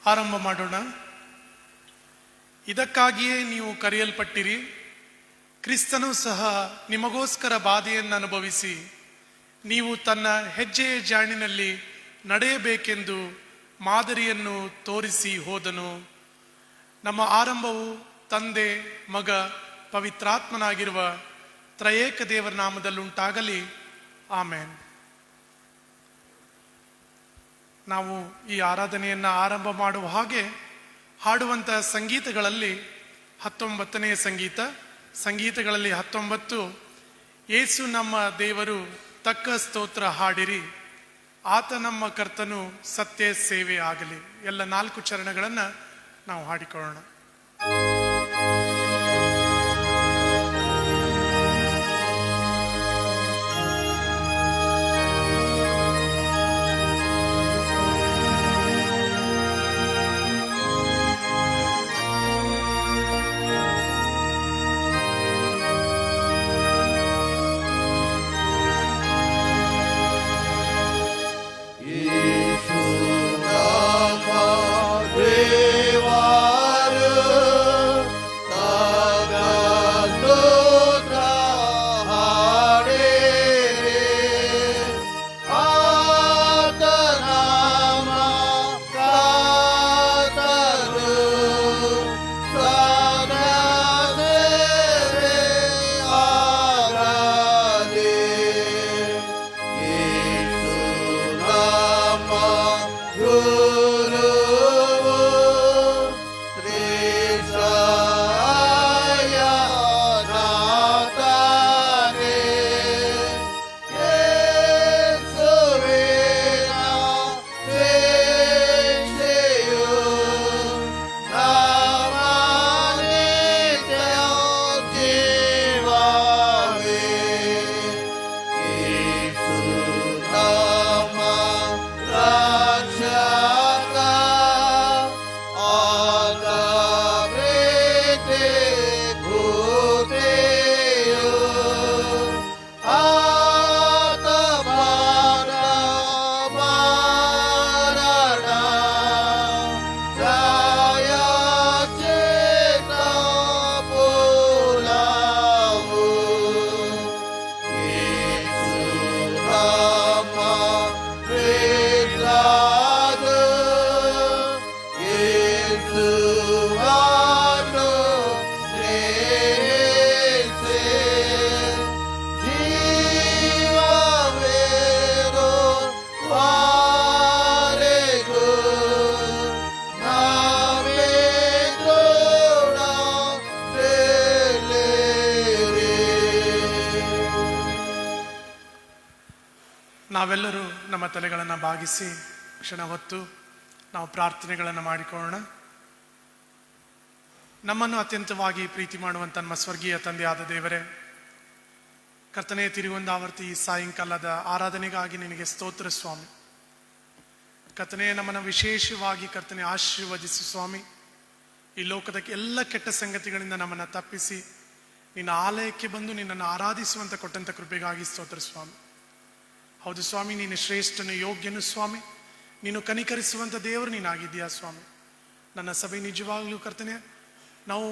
ಆರಂಭ ಮಾಡೋಣ. ಇದಕ್ಕಾಗಿಯೇ ನೀವು ಕರೆಯಲ್ಪಟ್ಟಿರಿ. ಕ್ರಿಸ್ತನು ಸಹ ನಿಮಗೋಸ್ಕರ ಬಾಧೆಯನ್ನು ಅನುಭವಿಸಿ ನೀವು ತನ್ನ ಹೆಜ್ಜೆಯ ಜಾಣಿನಲ್ಲಿ ನಡೆಯಬೇಕೆಂದು ಮಾದರಿಯನ್ನು ತೋರಿಸಿ ಹೋದನು. ನಮ್ಮ ಆರಂಭವು ತಂದೆ, ಮಗ, ಪವಿತ್ರಾತ್ಮನಾಗಿರುವ ತ್ರಯೇಕ ದೇವರ ನಾಮದಲ್ಲುಂಟಾಗಲಿ. ಆಮೇನ್. ನಾವು ಈ ಆರಾಧನೆಯನ್ನು ಆರಂಭ ಮಾಡುವ ಹಾಗೆ ಹಾಡುವಂಥ ಸಂಗೀತಗಳಲ್ಲಿ 19ನೇ ಸಂಗೀತಗಳಲ್ಲಿ 19 ಯೇಸು ನಮ್ಮ ದೇವರು ತಕ್ಕ ಸ್ತೋತ್ರ ಹಾಡಿರಿ, ಆತ ನಮ್ಮ ಕರ್ತನು ಸತ್ಯ ಸೇವೆ ಆಗಲಿ. ಎಲ್ಲ 4 ಚರಣಗಳನ್ನು ನಾವು ಹಾಡಿಕೊಳ್ಳೋಣ. ನಾವೆಲ್ಲರೂ ನಮ್ಮ ತಲೆಗಳನ್ನು ಬಾಗಿಸಿ ಕ್ಷಣ ಹೊತ್ತು ನಾವು ಪ್ರಾರ್ಥನೆಗಳನ್ನು ಮಾಡಿಕೊಳ್ಳೋಣ. ನಮ್ಮನ್ನು ಅತ್ಯಂತವಾಗಿ ಪ್ರೀತಿ ಮಾಡುವಂಥ ನಮ್ಮ ಸ್ವರ್ಗೀಯ ತಂದೆಯಾದ ದೇವರೇ, ಕರ್ತನೆ, ತಿರುಗೊಂದಾವರ್ತಿ ಈ ಸಾಯಂಕಾಲದ ಆರಾಧನೆಗಾಗಿ ನಿನಗೆ ಸ್ತೋತ್ರ ಸ್ವಾಮಿ. ಕರ್ತನೆ, ನಮ್ಮನ್ನು ವಿಶೇಷವಾಗಿ ಕರ್ತನೆ ಆಶೀರ್ವದಿಸು ಸ್ವಾಮಿ. ಈ ಲೋಕದ ಎಲ್ಲ ಕೆಟ್ಟ ಸಂಗತಿಗಳಿಂದ ನಮ್ಮನ್ನು ತಪ್ಪಿಸಿ ನಿನ್ನ ಆಲಯಕ್ಕೆ ಬಂದು ನಿನ್ನನ್ನು ಆರಾಧಿಸುವಂತ ಕೊಟ್ಟಂತ ಕೃಪೆಗಾಗಿ ಸ್ತೋತ್ರ ಸ್ವಾಮಿ. ಹೌದು ಸ್ವಾಮಿ, ನೀನು ಶ್ರೇಷ್ಠನು, ಯೋಗ್ಯನು ಸ್ವಾಮಿ. ನೀನು ಕನಿಕರಿಸುವಂಥ ದೇವರು ನೀನಾಗಿದ್ದೀಯಾ ಸ್ವಾಮಿ. ನನ್ನ ಸಭೆ ನಿಜವಾಗ್ಲೂ ಕರ್ತನೆ ನಾವು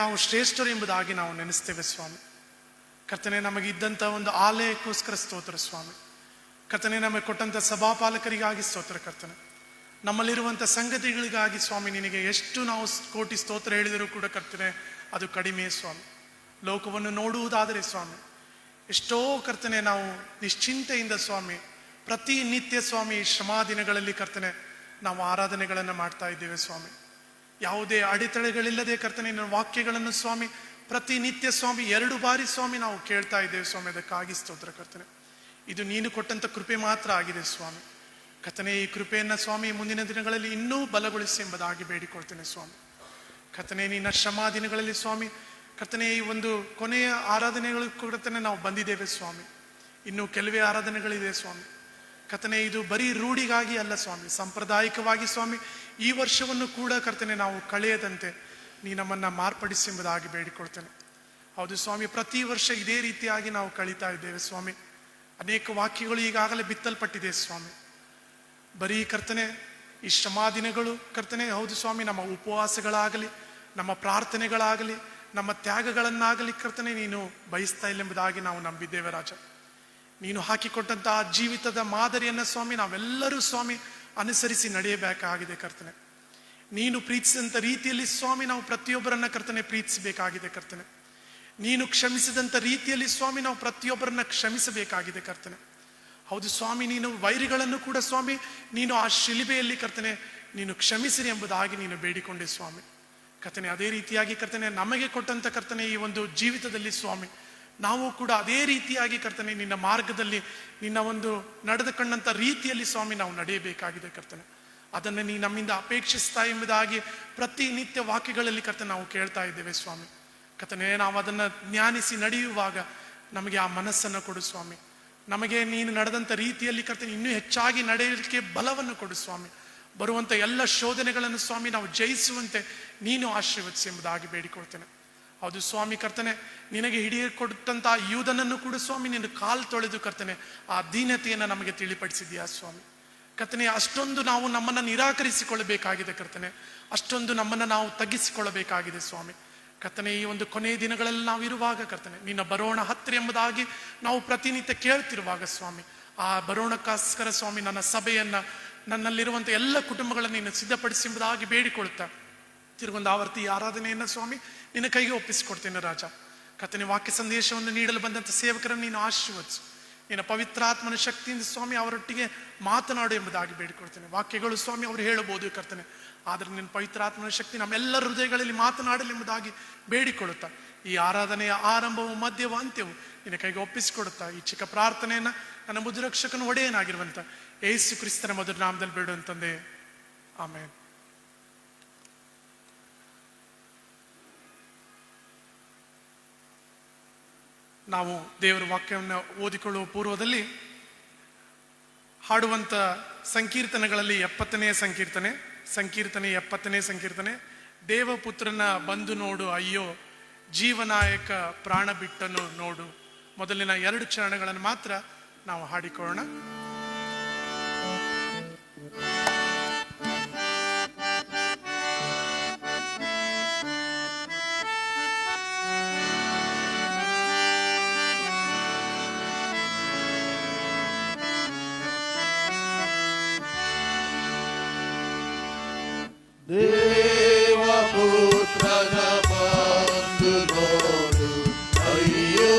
ನಾವು ಶ್ರೇಷ್ಠರು ಎಂಬುದಾಗಿ ನಾವು ನೆನೆಸ್ತೇವೆ ಸ್ವಾಮಿ. ಕರ್ತನೆ, ನಮಗಿದ್ದಂಥ ಒಂದು ಆಲಯಕ್ಕೋಸ್ಕರ ಸ್ತೋತ್ರ ಸ್ವಾಮಿ. ಕರ್ತನೆ, ನಮಗೆ ಕೊಟ್ಟಂಥ ಸಭಾಪಾಲಕರಿಗಾಗಿ ಸ್ತೋತ್ರ ಕರ್ತನೆ. ನಮ್ಮಲ್ಲಿರುವಂಥ ಸಂಗತಿಗಳಿಗಾಗಿ ಸ್ವಾಮಿ ನಿನಗೆ ಎಷ್ಟು ನಾವು ಕೋಟಿ ಸ್ತೋತ್ರ ಹೇಳಿದರೂ ಕೂಡ ಕರ್ತನೆ ಅದು ಕಡಿಮೆ ಸ್ವಾಮಿ. ಲೋಕವನ್ನು ನೋಡುವುದಾದರೆ ಸ್ವಾಮಿ, ಎಷ್ಟೋ ಕರ್ತನೆ ನಾವು ನಿಶ್ಚಿಂತೆಯಿಂದ ಸ್ವಾಮಿ ಪ್ರತಿನಿತ್ಯ ಸ್ವಾಮಿ ಶ್ರಮಾ ದಿನಗಳಲ್ಲಿ ಕರ್ತನೆ ನಾವು ಆರಾಧನೆಗಳನ್ನು ಮಾಡ್ತಾ ಇದ್ದೇವೆ ಸ್ವಾಮಿ. ಯಾವುದೇ ಅಡೆತಡೆಗಳಿಲ್ಲದೆ ಕರ್ತನೆ ನಿನ್ನ ವಾಕ್ಯಗಳನ್ನು ಸ್ವಾಮಿ ಪ್ರತಿನಿತ್ಯ ಸ್ವಾಮಿ 2 ಬಾರಿ ಸ್ವಾಮಿ ನಾವು ಕೇಳ್ತಾ ಇದ್ದೇವೆ ಸ್ವಾಮಿ. ಅದಕ್ಕಾಗಿ ಸ್ತೋತ್ರ ಕರ್ತನೆ. ಇದು ನೀನು ಕೊಟ್ಟಂತ ಕೃಪೆ ಮಾತ್ರ ಆಗಿದೆ ಸ್ವಾಮಿ. ಕರ್ತನೆ, ಈ ಕೃಪೆಯನ್ನ ಸ್ವಾಮಿ ಮುಂದಿನ ದಿನಗಳಲ್ಲಿ ಇನ್ನೂ ಬಲಗೊಳಿಸಿ ಎಂಬುದಾಗಿ ಬೇಡಿಕೊಳ್ತೇನೆ ಸ್ವಾಮಿ. ಕರ್ತನೆ, ನಿನ್ನ ಶ್ರಮಾ ದಿನಗಳಲ್ಲಿ ಸ್ವಾಮಿ ಕರ್ತನೆ ಈ ಒಂದು ಕೊನೆಯ ಆರಾಧನೆಗಳು ಕರ್ತನೆ ನಾವು ಬಂದಿದ್ದೇವೆ ಸ್ವಾಮಿ. ಇನ್ನು ಕೆಲವೇ ಆರಾಧನೆಗಳಿದೆ ಸ್ವಾಮಿ. ಕರ್ತನೆ, ಇದು ಬರೀ ರೂಢಿಗಾಗಿ ಅಲ್ಲ ಸ್ವಾಮಿ, ಸಾಂಪ್ರದಾಯಿಕವಾಗಿ ಸ್ವಾಮಿ ಈ ವರ್ಷವನ್ನು ಕೂಡ ಕರ್ತನೆ ನಾವು ಕಳೆಯದಂತೆ ನೀ ನಮ್ಮನ್ನ ಮಾರ್ಪಡಿಸಿ ಎಂಬುದಾಗಿ ಬೇಡಿಕೊಳ್ತೇನೆ. ಹೌದು ಸ್ವಾಮಿ, ಪ್ರತಿ ವರ್ಷ ಇದೇ ರೀತಿಯಾಗಿ ನಾವು ಕಳೀತಾ ಇದ್ದೇವೆ ಸ್ವಾಮಿ. ಅನೇಕ ವಾಕ್ಯಗಳು ಈಗಾಗಲೇ ಬಿತ್ತಲ್ಪಟ್ಟಿದೆ ಸ್ವಾಮಿ. ಬರೀ ಕರ್ತನೆ ಈ ಶ್ರಮಾ ದಿನಗಳು ಕರ್ತನೆ ಹೌದು ಸ್ವಾಮಿ, ನಮ್ಮ ಉಪವಾಸಗಳಾಗಲಿ, ನಮ್ಮ ಪ್ರಾರ್ಥನೆಗಳಾಗಲಿ, ನಮ್ಮ ತ್ಯಾಗಗಳನ್ನಾಗಲಿ ಕರ್ತನೆ ನೀನು ಬಯಸ್ತಾ ಇಲ್ಲ ಎಂಬುದಾಗಿ ನಾವು ನಂಬಿದ್ದೇವೆ ರಾಜ. ನೀನು ಹಾಕಿಕೊಟ್ಟಂತಹ ಜೀವಿತದ ಮಾದರಿಯನ್ನ ಸ್ವಾಮಿ ನಾವೆಲ್ಲರೂ ಸ್ವಾಮಿ ಅನುಸರಿಸಿ ನಡೆಯಬೇಕಾಗಿದೆ ಕರ್ತನೆ. ನೀನು ಪ್ರೀತಿಸಿದಂಥ ರೀತಿಯಲ್ಲಿ ಸ್ವಾಮಿ ನಾವು ಪ್ರತಿಯೊಬ್ಬರನ್ನ ಕರ್ತನೆ ಪ್ರೀತಿಸಬೇಕಾಗಿದೆ ಕರ್ತನೆ. ನೀನು ಕ್ಷಮಿಸಿದಂಥ ರೀತಿಯಲ್ಲಿ ಸ್ವಾಮಿ ನಾವು ಪ್ರತಿಯೊಬ್ಬರನ್ನ ಕ್ಷಮಿಸಬೇಕಾಗಿದೆ ಕರ್ತನೆ. ಹೌದು ಸ್ವಾಮಿ, ನೀನು ವೈರಿಗಳನ್ನು ಕೂಡ ಸ್ವಾಮಿ ನೀನು ಆ ಶಿಲುಬೆಯಲ್ಲಿ ಕರ್ತನೆ ನೀನು ಕ್ಷಮಿಸಿರಿ ಎಂಬುದಾಗಿ ನೀನು ಬೇಡಿಕೊಂಡೆ ಸ್ವಾಮಿ. ಕರ್ತನೆ, ಅದೇ ರೀತಿಯಾಗಿ ಕರ್ತನೆ ನಮಗೆ ಕೊಟ್ಟಂತ ಕರ್ತನೆ ಈ ಒಂದು ಜೀವಿತದಲ್ಲಿ ಸ್ವಾಮಿ ನಾವು ಕೂಡ ಅದೇ ರೀತಿಯಾಗಿ ಕರ್ತನೆ ನಿನ್ನ ಮಾರ್ಗದಲ್ಲಿ ನಿನ್ನ ಒಂದು ನಡೆದುಕೊಂಡಂತ ರೀತಿಯಲ್ಲಿ ಸ್ವಾಮಿ ನಾವು ನಡೆಯಬೇಕಾಗಿದೆ ಕರ್ತನೆ. ಅದನ್ನು ನೀ ನಮ್ಮಿಂದ ಅಪೇಕ್ಷಿಸ್ತಾ ಎಂಬುದಾಗಿ ಪ್ರತಿನಿತ್ಯ ವಾಕ್ಯಗಳಲ್ಲಿ ಕರ್ತನೆ ನಾವು ಕೇಳ್ತಾ ಇದ್ದೇವೆ ಸ್ವಾಮಿ. ಕರ್ತನೆ, ನಾವು ಅದನ್ನು ಜ್ಞಾನಿಸಿ ನಡೆಯುವಾಗ ನಮಗೆ ಆ ಮನಸ್ಸನ್ನು ಕೊಡು ಸ್ವಾಮಿ. ನಮಗೆ ನೀನು ನಡೆದಂಥ ರೀತಿಯಲ್ಲಿ ಕರ್ತನೆ ಇನ್ನೂ ಹೆಚ್ಚಾಗಿ ನಡೆಯಲಿಕ್ಕೆ ಬಲವನ್ನು ಕೊಡು ಸ್ವಾಮಿ. ಬರುವಂಥ ಎಲ್ಲ ಶೋಧನೆಗಳನ್ನು ಸ್ವಾಮಿ ನಾವು ಜಯಿಸುವಂತೆ ನೀನು ಆಶೀರ್ವದಿಸಿ ಎಂಬುದಾಗಿ ಬೇಡಿಕೊಳ್ತೇನೆ. ಹೌದು ಸ್ವಾಮಿ ಕರ್ತನೆ, ನಿನಗೆ ಹಿಡಿಯಕೊಟ್ಟಂತಹ ಯೂದನನ್ನು ಕೂಡ ಸ್ವಾಮಿ ನಿನ್ನ ಕಾಲು ತೊಳೆದು ಕರ್ತನೆ ಆ ದೀನತೆಯನ್ನು ನಮಗೆ ತಿಳಿಪಡಿಸಿದ್ಯಾ ಸ್ವಾಮಿ. ಕರ್ತನೆ, ಅಷ್ಟೊಂದು ನಾವು ನಮ್ಮನ್ನು ನಿರಾಕರಿಸಿಕೊಳ್ಳಬೇಕಾಗಿದೆ ಕರ್ತನೆ, ಅಷ್ಟೊಂದು ನಮ್ಮನ್ನು ನಾವು ತಗ್ಗಿಸಿಕೊಳ್ಳಬೇಕಾಗಿದೆ ಸ್ವಾಮಿ. ಕರ್ತನೆ, ಈ ಒಂದು ಕೊನೆಯ ದಿನಗಳಲ್ಲಿ ನಾವು ಇರುವಾಗ ಕರ್ತನೆ ನಿನ್ನ ಬರೋಣ ಹತ್ತಿರ ಎಂಬುದಾಗಿ ನಾವು ಪ್ರತಿನಿತ್ಯ ಕೇಳ್ತಿರುವಾಗ ಸ್ವಾಮಿ ಆ ಬರೋಣಕ್ಕೋಸ್ಕರ ಸ್ವಾಮಿ ನನ್ನ ಸಭೆಯನ್ನ ನನ್ನಲ್ಲಿರುವಂಥ ಎಲ್ಲ ಕುಟುಂಬಗಳನ್ನು ನೀನು ಸಿದ್ಧಪಡಿಸಿ ಎಂಬುದಾಗಿ ಬೇಡಿಕೊಳ್ತಾ ತಿರುಗೊಂದು ಆವರ್ತಿ ಆರಾಧನೆಯನ್ನು ಸ್ವಾಮಿ ನಿನ್ನ ಕೈಗೆ ಒಪ್ಪಿಸಿಕೊಡ್ತೇನೆ ರಾಜ. ಕರ್ತನೆ, ವಾಕ್ಯ ಸಂದೇಶವನ್ನು ನೀಡಲು ಬಂದಂಥ ಸೇವಕರನ್ನು ನೀನು ಆಶೀರ್ವದಿಸು. ನಿನ್ನ ಪವಿತ್ರಾತ್ಮನ ಶಕ್ತಿಯಿಂದ ಸ್ವಾಮಿ ಅವರೊಟ್ಟಿಗೆ ಮಾತನಾಡು ಎಂಬುದಾಗಿ ಬೇಡಿಕೊಳ್ತೇನೆ. ವಾಕ್ಯಗಳು ಸ್ವಾಮಿ ಅವರು ಹೇಳಬಹುದು ಕರ್ತನೆ, ಆದರೆ ನಿನ್ನ ಪವಿತ್ರಾತ್ಮನ ಶಕ್ತಿ ನಮ್ಮೆಲ್ಲರ ಹೃದಯಗಳಲ್ಲಿ ಮಾತನಾಡಲಿ ಎಂಬುದಾಗಿ ಬೇಡಿಕೊಳ್ಳುತ್ತಾ ಈ ಆರಾಧನೆಯ ಆರಂಭವು ಮಧ್ಯವೂ ಅಂತ್ಯವು ನಿನ್ನ ಕೈಗೆ ಒಪ್ಪಿಸಿಕೊಡುತ್ತಾ ಈ ಚಿಕ್ಕ ಪ್ರಾರ್ಥನೆಯನ್ನ ನನ್ನ ಮುದ್ರಕ್ಷಕನ ಒಡೆಯನಾಗಿರುವಂಥ ಯೇಸು ಕ್ರಿಸ್ತನ ಮಧುರ ನಾಮದಲ್ಲಿ ಬೇಡುವಂತಂದೆ, ಆಮೇನ್. ನಾವು ದೇವರ ವಾಕ್ಯವನ್ನು ಓದಿಕೊಳ್ಳುವ ಪೂರ್ವದಲ್ಲಿ ಹಾಡುವಂಥ ಸಂಕೀರ್ತನೆಗಳಲ್ಲಿ 70ನೇ ಸಂಕೀರ್ತನೆ 70ನೇ ಸಂಕೀರ್ತನೆ, ದೇವಪುತ್ರನ ಬಂದು ನೋಡು ಅಯ್ಯೋ, ಜೀವನಾಯಕ ಪ್ರಾಣ ಬಿಟ್ಟನು ನೋಡು. ಮೊದಲಿನ 2 ಚರಣಗಳನ್ನು ಮಾತ್ರ ನಾವು ಹಾಡಿಕೊಳ್ಳೋಣ. ದೇವಪುತ್ರನ ಬಂದು ನೋಡು ಅಯ್ಯೋ,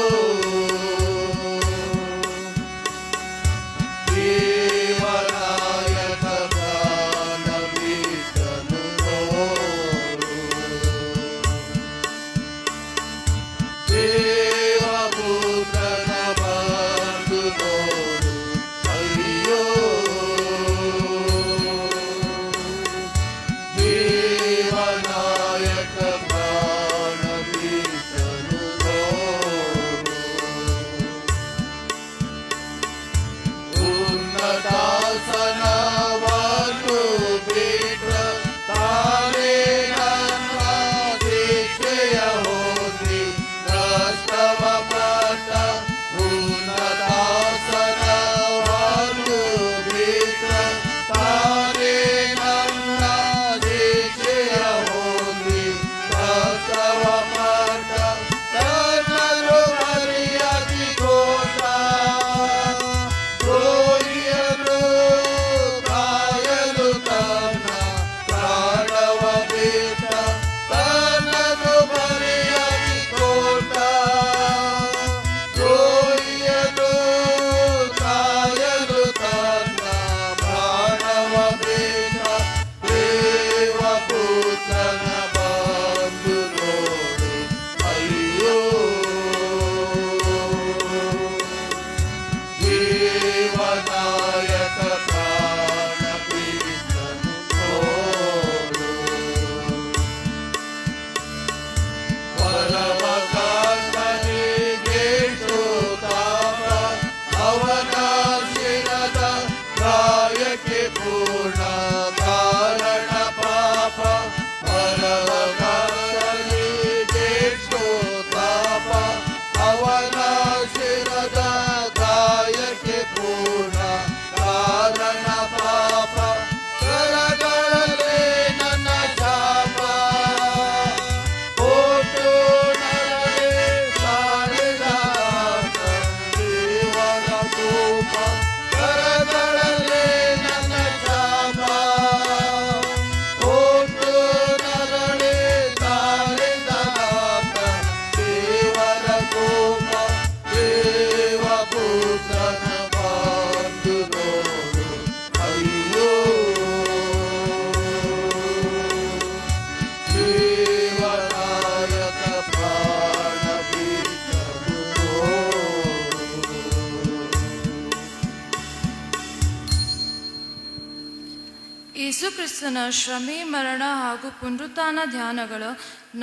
ಕ್ರಿಸ್ತನ ಶ್ರಮೆ, ಮರಣ ಹಾಗೂ ಪುನರುತ್ಥಾನ ಧ್ಯಾನಗಳ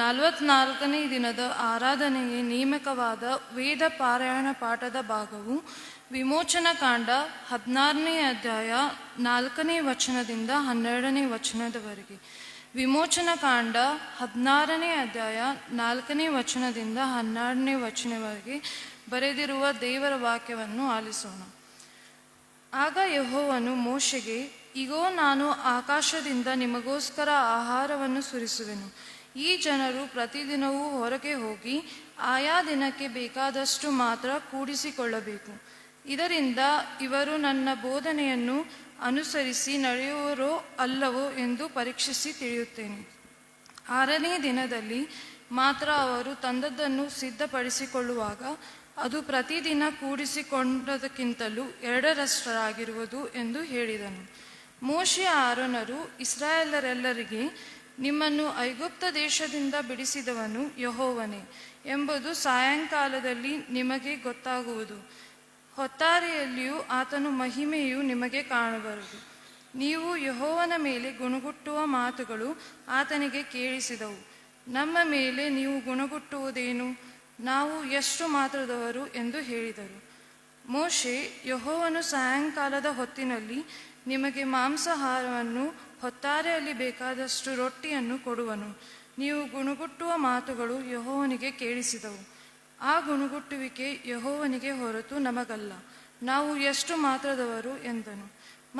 44ನೇ ದಿನದ ಆರಾಧನೆಗೆ ನೇಮಕವಾದ ವೇದ ಪಾರಾಯಣ ಪಾಠದ ಭಾಗವು ವಿಮೋಚನಕಾಂಡ 16ನೇ ಅಧ್ಯಾಯ 4ನೇ ವಚನದಿಂದ 12ನೇ ವಚನದವರೆಗೆ. ವಿಮೋಚನಕಾಂಡ 16ನೇ ಅಧ್ಯಾಯ 4ನೇ ವಚನದಿಂದ 12ನೇ ವಚನವರೆಗೆ ಬರೆದಿರುವ ದೇವರ ವಾಕ್ಯವನ್ನು ಆಲಿಸೋಣ. ಆಗ ಯೆಹೋವನು ಮೋಶೆಗೆ, ಇಗೋ, ನಾನು ಆಕಾಶದಿಂದ ನಿಮಗೋಸ್ಕರ ಆಹಾರವನ್ನು ಸುರಿಸುವೆನು. ಈ ಜನರು ಪ್ರತಿದಿನವೂ ಹೊರಗೆ ಹೋಗಿ ಆಯಾ ದಿನಕ್ಕೆ ಬೇಕಾದಷ್ಟು ಮಾತ್ರ ಕೂಡಿಸಿಕೊಳ್ಳಬೇಕು. ಇದರಿಂದ ಇವರು ನನ್ನ ಬೋಧನೆಯನ್ನು ಅನುಸರಿಸಿ ನಡೆಯುವರೋ ಅಲ್ಲವೋ ಎಂದು ಪರೀಕ್ಷಿಸಿ ತಿಳಿಯುತ್ತೇನೆ. 6ನೇ ದಿನದಲ್ಲಿ ಮಾತ್ರ ಅವರು ತಂದದ್ದನ್ನು ಸಿದ್ಧಪಡಿಸಿಕೊಳ್ಳುವಾಗ ಅದು ಪ್ರತಿದಿನ ಕೂಡಿಸಿಕೊಂಡದಕ್ಕಿಂತಲೂ 2ರಷ್ಟಾಗಿರುವುದು ಎಂದು ಹೇಳಿದನು. ಮೋಶೆ ಆರೋನರು ಇಸ್ರಾಯೇಲರೆಲ್ಲರಿಗೆ, ನಿಮ್ಮನ್ನು ಐಗುಪ್ತ ದೇಶದಿಂದ ಬಿಡಿಸಿದವನು ಯೆಹೋವನೇ ಎಂಬುದು ಸಾಯಂಕಾಲದಲ್ಲಿ ನಿಮಗೆ ಗೊತ್ತಾಗುವುದು. ಹೊತ್ತಾರೆಯಲ್ಲಿಯೂ ಆತನ ಮಹಿಮೆಯು ನಿಮಗೆ ಕಾಣಬರುವುದು. ನೀವು ಯೆಹೋವನ ಮೇಲೆ ಗುಣಗುಟ್ಟುವ ಮಾತುಗಳು ಆತನಿಗೆ ಕೇಳಿಸಿದವು. ನಮ್ಮ ಮೇಲೆ ನೀವು ಗುಣಗುಟ್ಟುವುದೇನು? ನಾವು ಎಷ್ಟು ಮಾತ್ರದವರು ಎಂದು ಹೇಳಿದರು. ಮೋಶೆ, ಯೆಹೋವನು ಸಾಯಂಕಾಲದ ಹೊತ್ತಿನಲ್ಲಿ ನಿಮಗೆ ಮಾಂಸಾಹಾರವನ್ನು, ಹೊತ್ತಾರೆಯಲ್ಲಿ ಬೇಕಾದಷ್ಟು ರೊಟ್ಟಿಯನ್ನು ಕೊಡುವನು. ನೀವು ಗುಣಗುಟ್ಟುವ ಮಾತುಗಳು ಯೆಹೋವನಿಗೆ ಕೇಳಿಸಿದವು. ಆ ಗುಣಗುಟ್ಟುವಿಕೆ ಯೆಹೋವನಿಗೆ ಹೊರತು ನಮಗಲ್ಲ, ನಾವು ಎಷ್ಟು ಮಾತ್ರದವರು ಎಂದನು.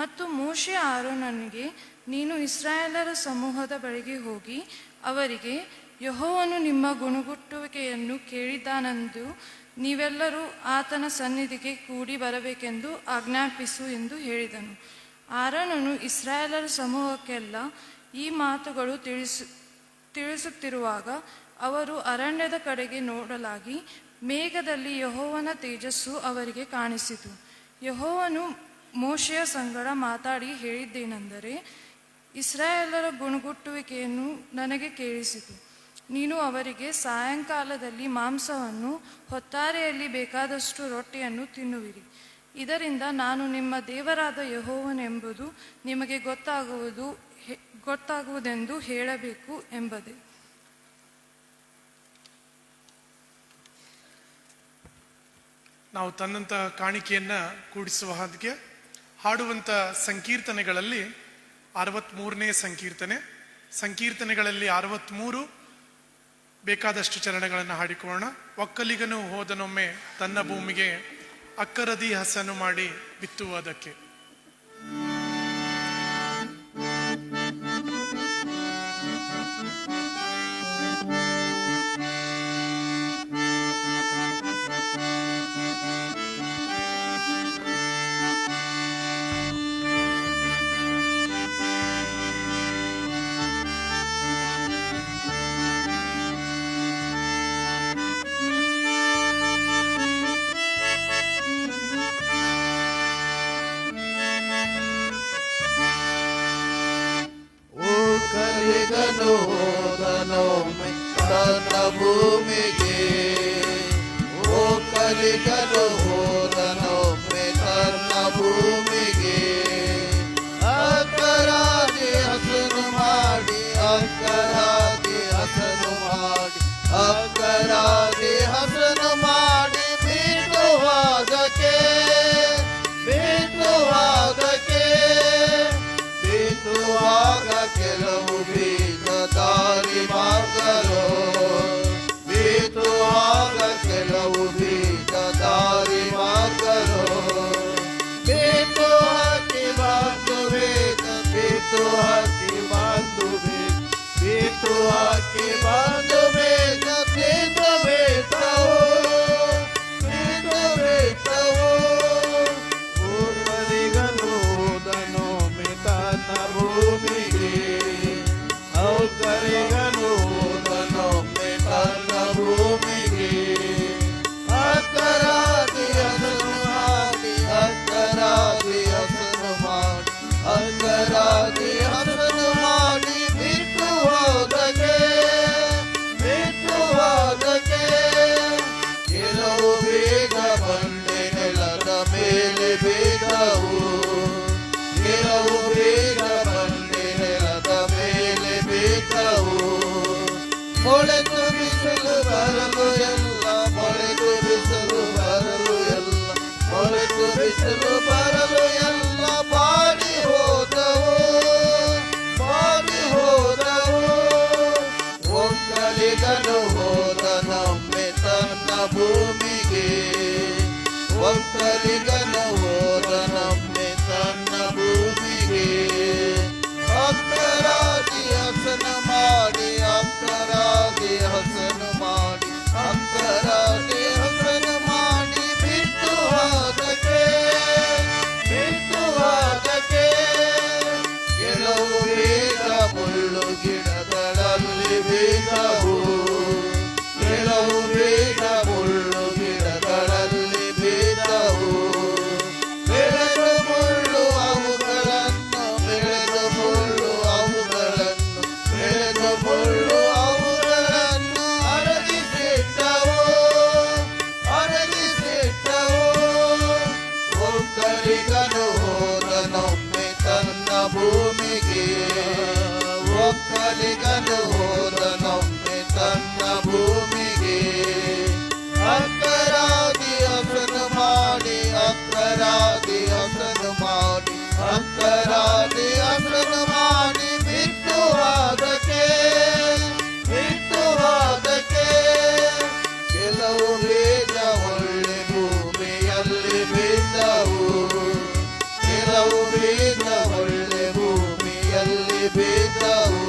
ಮತ್ತು ಮೋಶೆ ಆರೋನನಿಗೆ, ನೀನು ಇಸ್ರಾಯೇಲರ ಸಮೂಹದ ಬಳಿಗೆ ಹೋಗಿ ಅವರಿಗೆ, ಯೆಹೋವನು ನಿಮ್ಮ ಗುಣಗುಟ್ಟುವಿಕೆಯನ್ನು ಕೇಳಿದ್ದಾನೆಂದು ನೀವೆಲ್ಲರೂ ಆತನ ಸನ್ನಿಧಿಗೆ ಕೂಡಿ ಬರಬೇಕೆಂದು ಆಜ್ಞಾಪಿಸು ಎಂದು ಹೇಳಿದನು. ಆರೋನನು ಇಸ್ರಾಯೇಲರ ಸಮೂಹಕ್ಕೆಲ್ಲ ಈ ಮಾತುಗಳು ತಿಳಿಸುತ್ತಿರುವಾಗ ಅವರು ಅರಣ್ಯದ ಕಡೆಗೆ ನೋಡಲಾಗಿ, ಮೇಘದಲ್ಲಿ ಯೆಹೋವನ ತೇಜಸ್ಸು ಅವರಿಗೆ ಕಾಣಿಸಿತು. ಯೆಹೋವನು ಮೋಶೆಯ ಸಂಗಡ ಮಾತಾಡಿ ಹೇಳಿದ್ದೇನೆಂದರೆ, ಇಸ್ರಾಯೇಲರ ಗುಣಗುಟ್ಟುವಿಕೆಯನ್ನು ನನಗೆ ಕೇಳಿಸಿತು. ನೀನು ಅವರಿಗೆ, ಸಾಯಂಕಾಲದಲ್ಲಿ ಮಾಂಸವನ್ನು, ಹೊತ್ತಾರೆಯಲ್ಲಿ ಬೇಕಾದಷ್ಟು ರೊಟ್ಟಿಯನ್ನು ತಿನ್ನುವಿರಿ. ಇದರಿಂದ ನಾನು ನಿಮ್ಮ ದೇವರಾದ ಯೆಹೋವನೆಂಬುದು ನಿಮಗೆ ಗೊತ್ತಾಗುವುದೆಂದು ಹೇಳಬೇಕು ಎಂಬುದೇ. ನಾವು ತನ್ನಂಥ ಕಾಣಿಕೆಯನ್ನು ಕೂಡಿಸುವ ಹಾಗೆ ಹಾಡುವಂಥ ಸಂಕೀರ್ತನೆಗಳಲ್ಲಿ 63ನೇ ಸಂಕೀರ್ತನೆಗಳಲ್ಲಿ 63 ಬೇಕಾದಷ್ಟು ಚರಣಗಳನ್ನು ಹಾಡಿಕೊಳ್ಳೋಣ. ಒಕ್ಕಲಿಗನು ಹೋದನೊಮ್ಮೆ ತನ್ನ ಭೂಮಿಗೆ, ಅಕ್ಕರದಿ ಹಸನು ಮಾಡಿ ಬಿತ್ತುವುದಕ್ಕೆ. ಭೂಮಿಗೆ, ಒಕ್ಕಲಿಗನು ಹೋದನೊಮ್ಮೆ ತನ್ನ ಭೂಮಿಗೆ. ಅಕ್ಕರಾಗಿ ಹಸನು ಮಾಡಿ, ಅಕ್ಕರಾಗಿ ಹಸನು ಮಾಡಿ, ಅಕ್ಕರಾಗಿ ಹಸನು ಮಾಡಿ, ಬಿತ್ತು ಹೋದಕ್ಕೆ, ಬಿತ್ತು ಹೋದಕ್ಕೆ. ಕೆಲವು ಬೀಜ ಮುಳ್ಳು ಗಿಡಗಳಲ್ಲಿ ಬೀಜವು, ಕೆಲವು ಬೀಜ ಮುಳ್ಳು ಗಿಡಗಳಲ್ಲಿ ಬೀಜವು. ಬೆಳೆದು ಮುಳ್ಳು ಅವುಗಳನ್ನು, ಬೆಳೆದು ಮುಳ್ಳು ಅವುಗಳನ್ನು, ಬೆಳೆದು ಮುಳ್ಳು ಅವುಗಳನ್ನು ಅರಗಿಸಿಟ್ಟವು, ಅರಗಿಸಿಟ್ಟವು. ಒಕ್ಕಲಿಗನು ಹೋದನೊಮ್ಮೆ ತನ್ನ ಭೂಮಿಗೆ, ಒಕ್ಕಲಿಗನು ಹೋದನೊಮ್ಮೆ ತನ್ನ ಭೂಮಿಗೆ. ಅಕ್ಕರಾಗಿ ಹಸನು ಮಾಡಿ, ಅಕ್ಕರಾಗಿ ಹಸನು ಮಾಡಿ, ಅಕ್ಕರಾಗಿ ಹಸನು ಮಾಡಿ, ಬಿತ್ತು ಹೋದಕ್ಕೆ, ಬಿತ್ತು ಹೋದಕ್ಕೆ. ಕೆಲವು ಬೀಜ ಒಳ್ಳೆ ಭೂಮಿಯಲ್ಲಿ ಬಿದ್ದವು, ಕೆಲವು ಬೀಜ ಒಳ್ಳೆ ಭೂಮಿಯಲ್ಲಿ ಬಿದ್ದವು.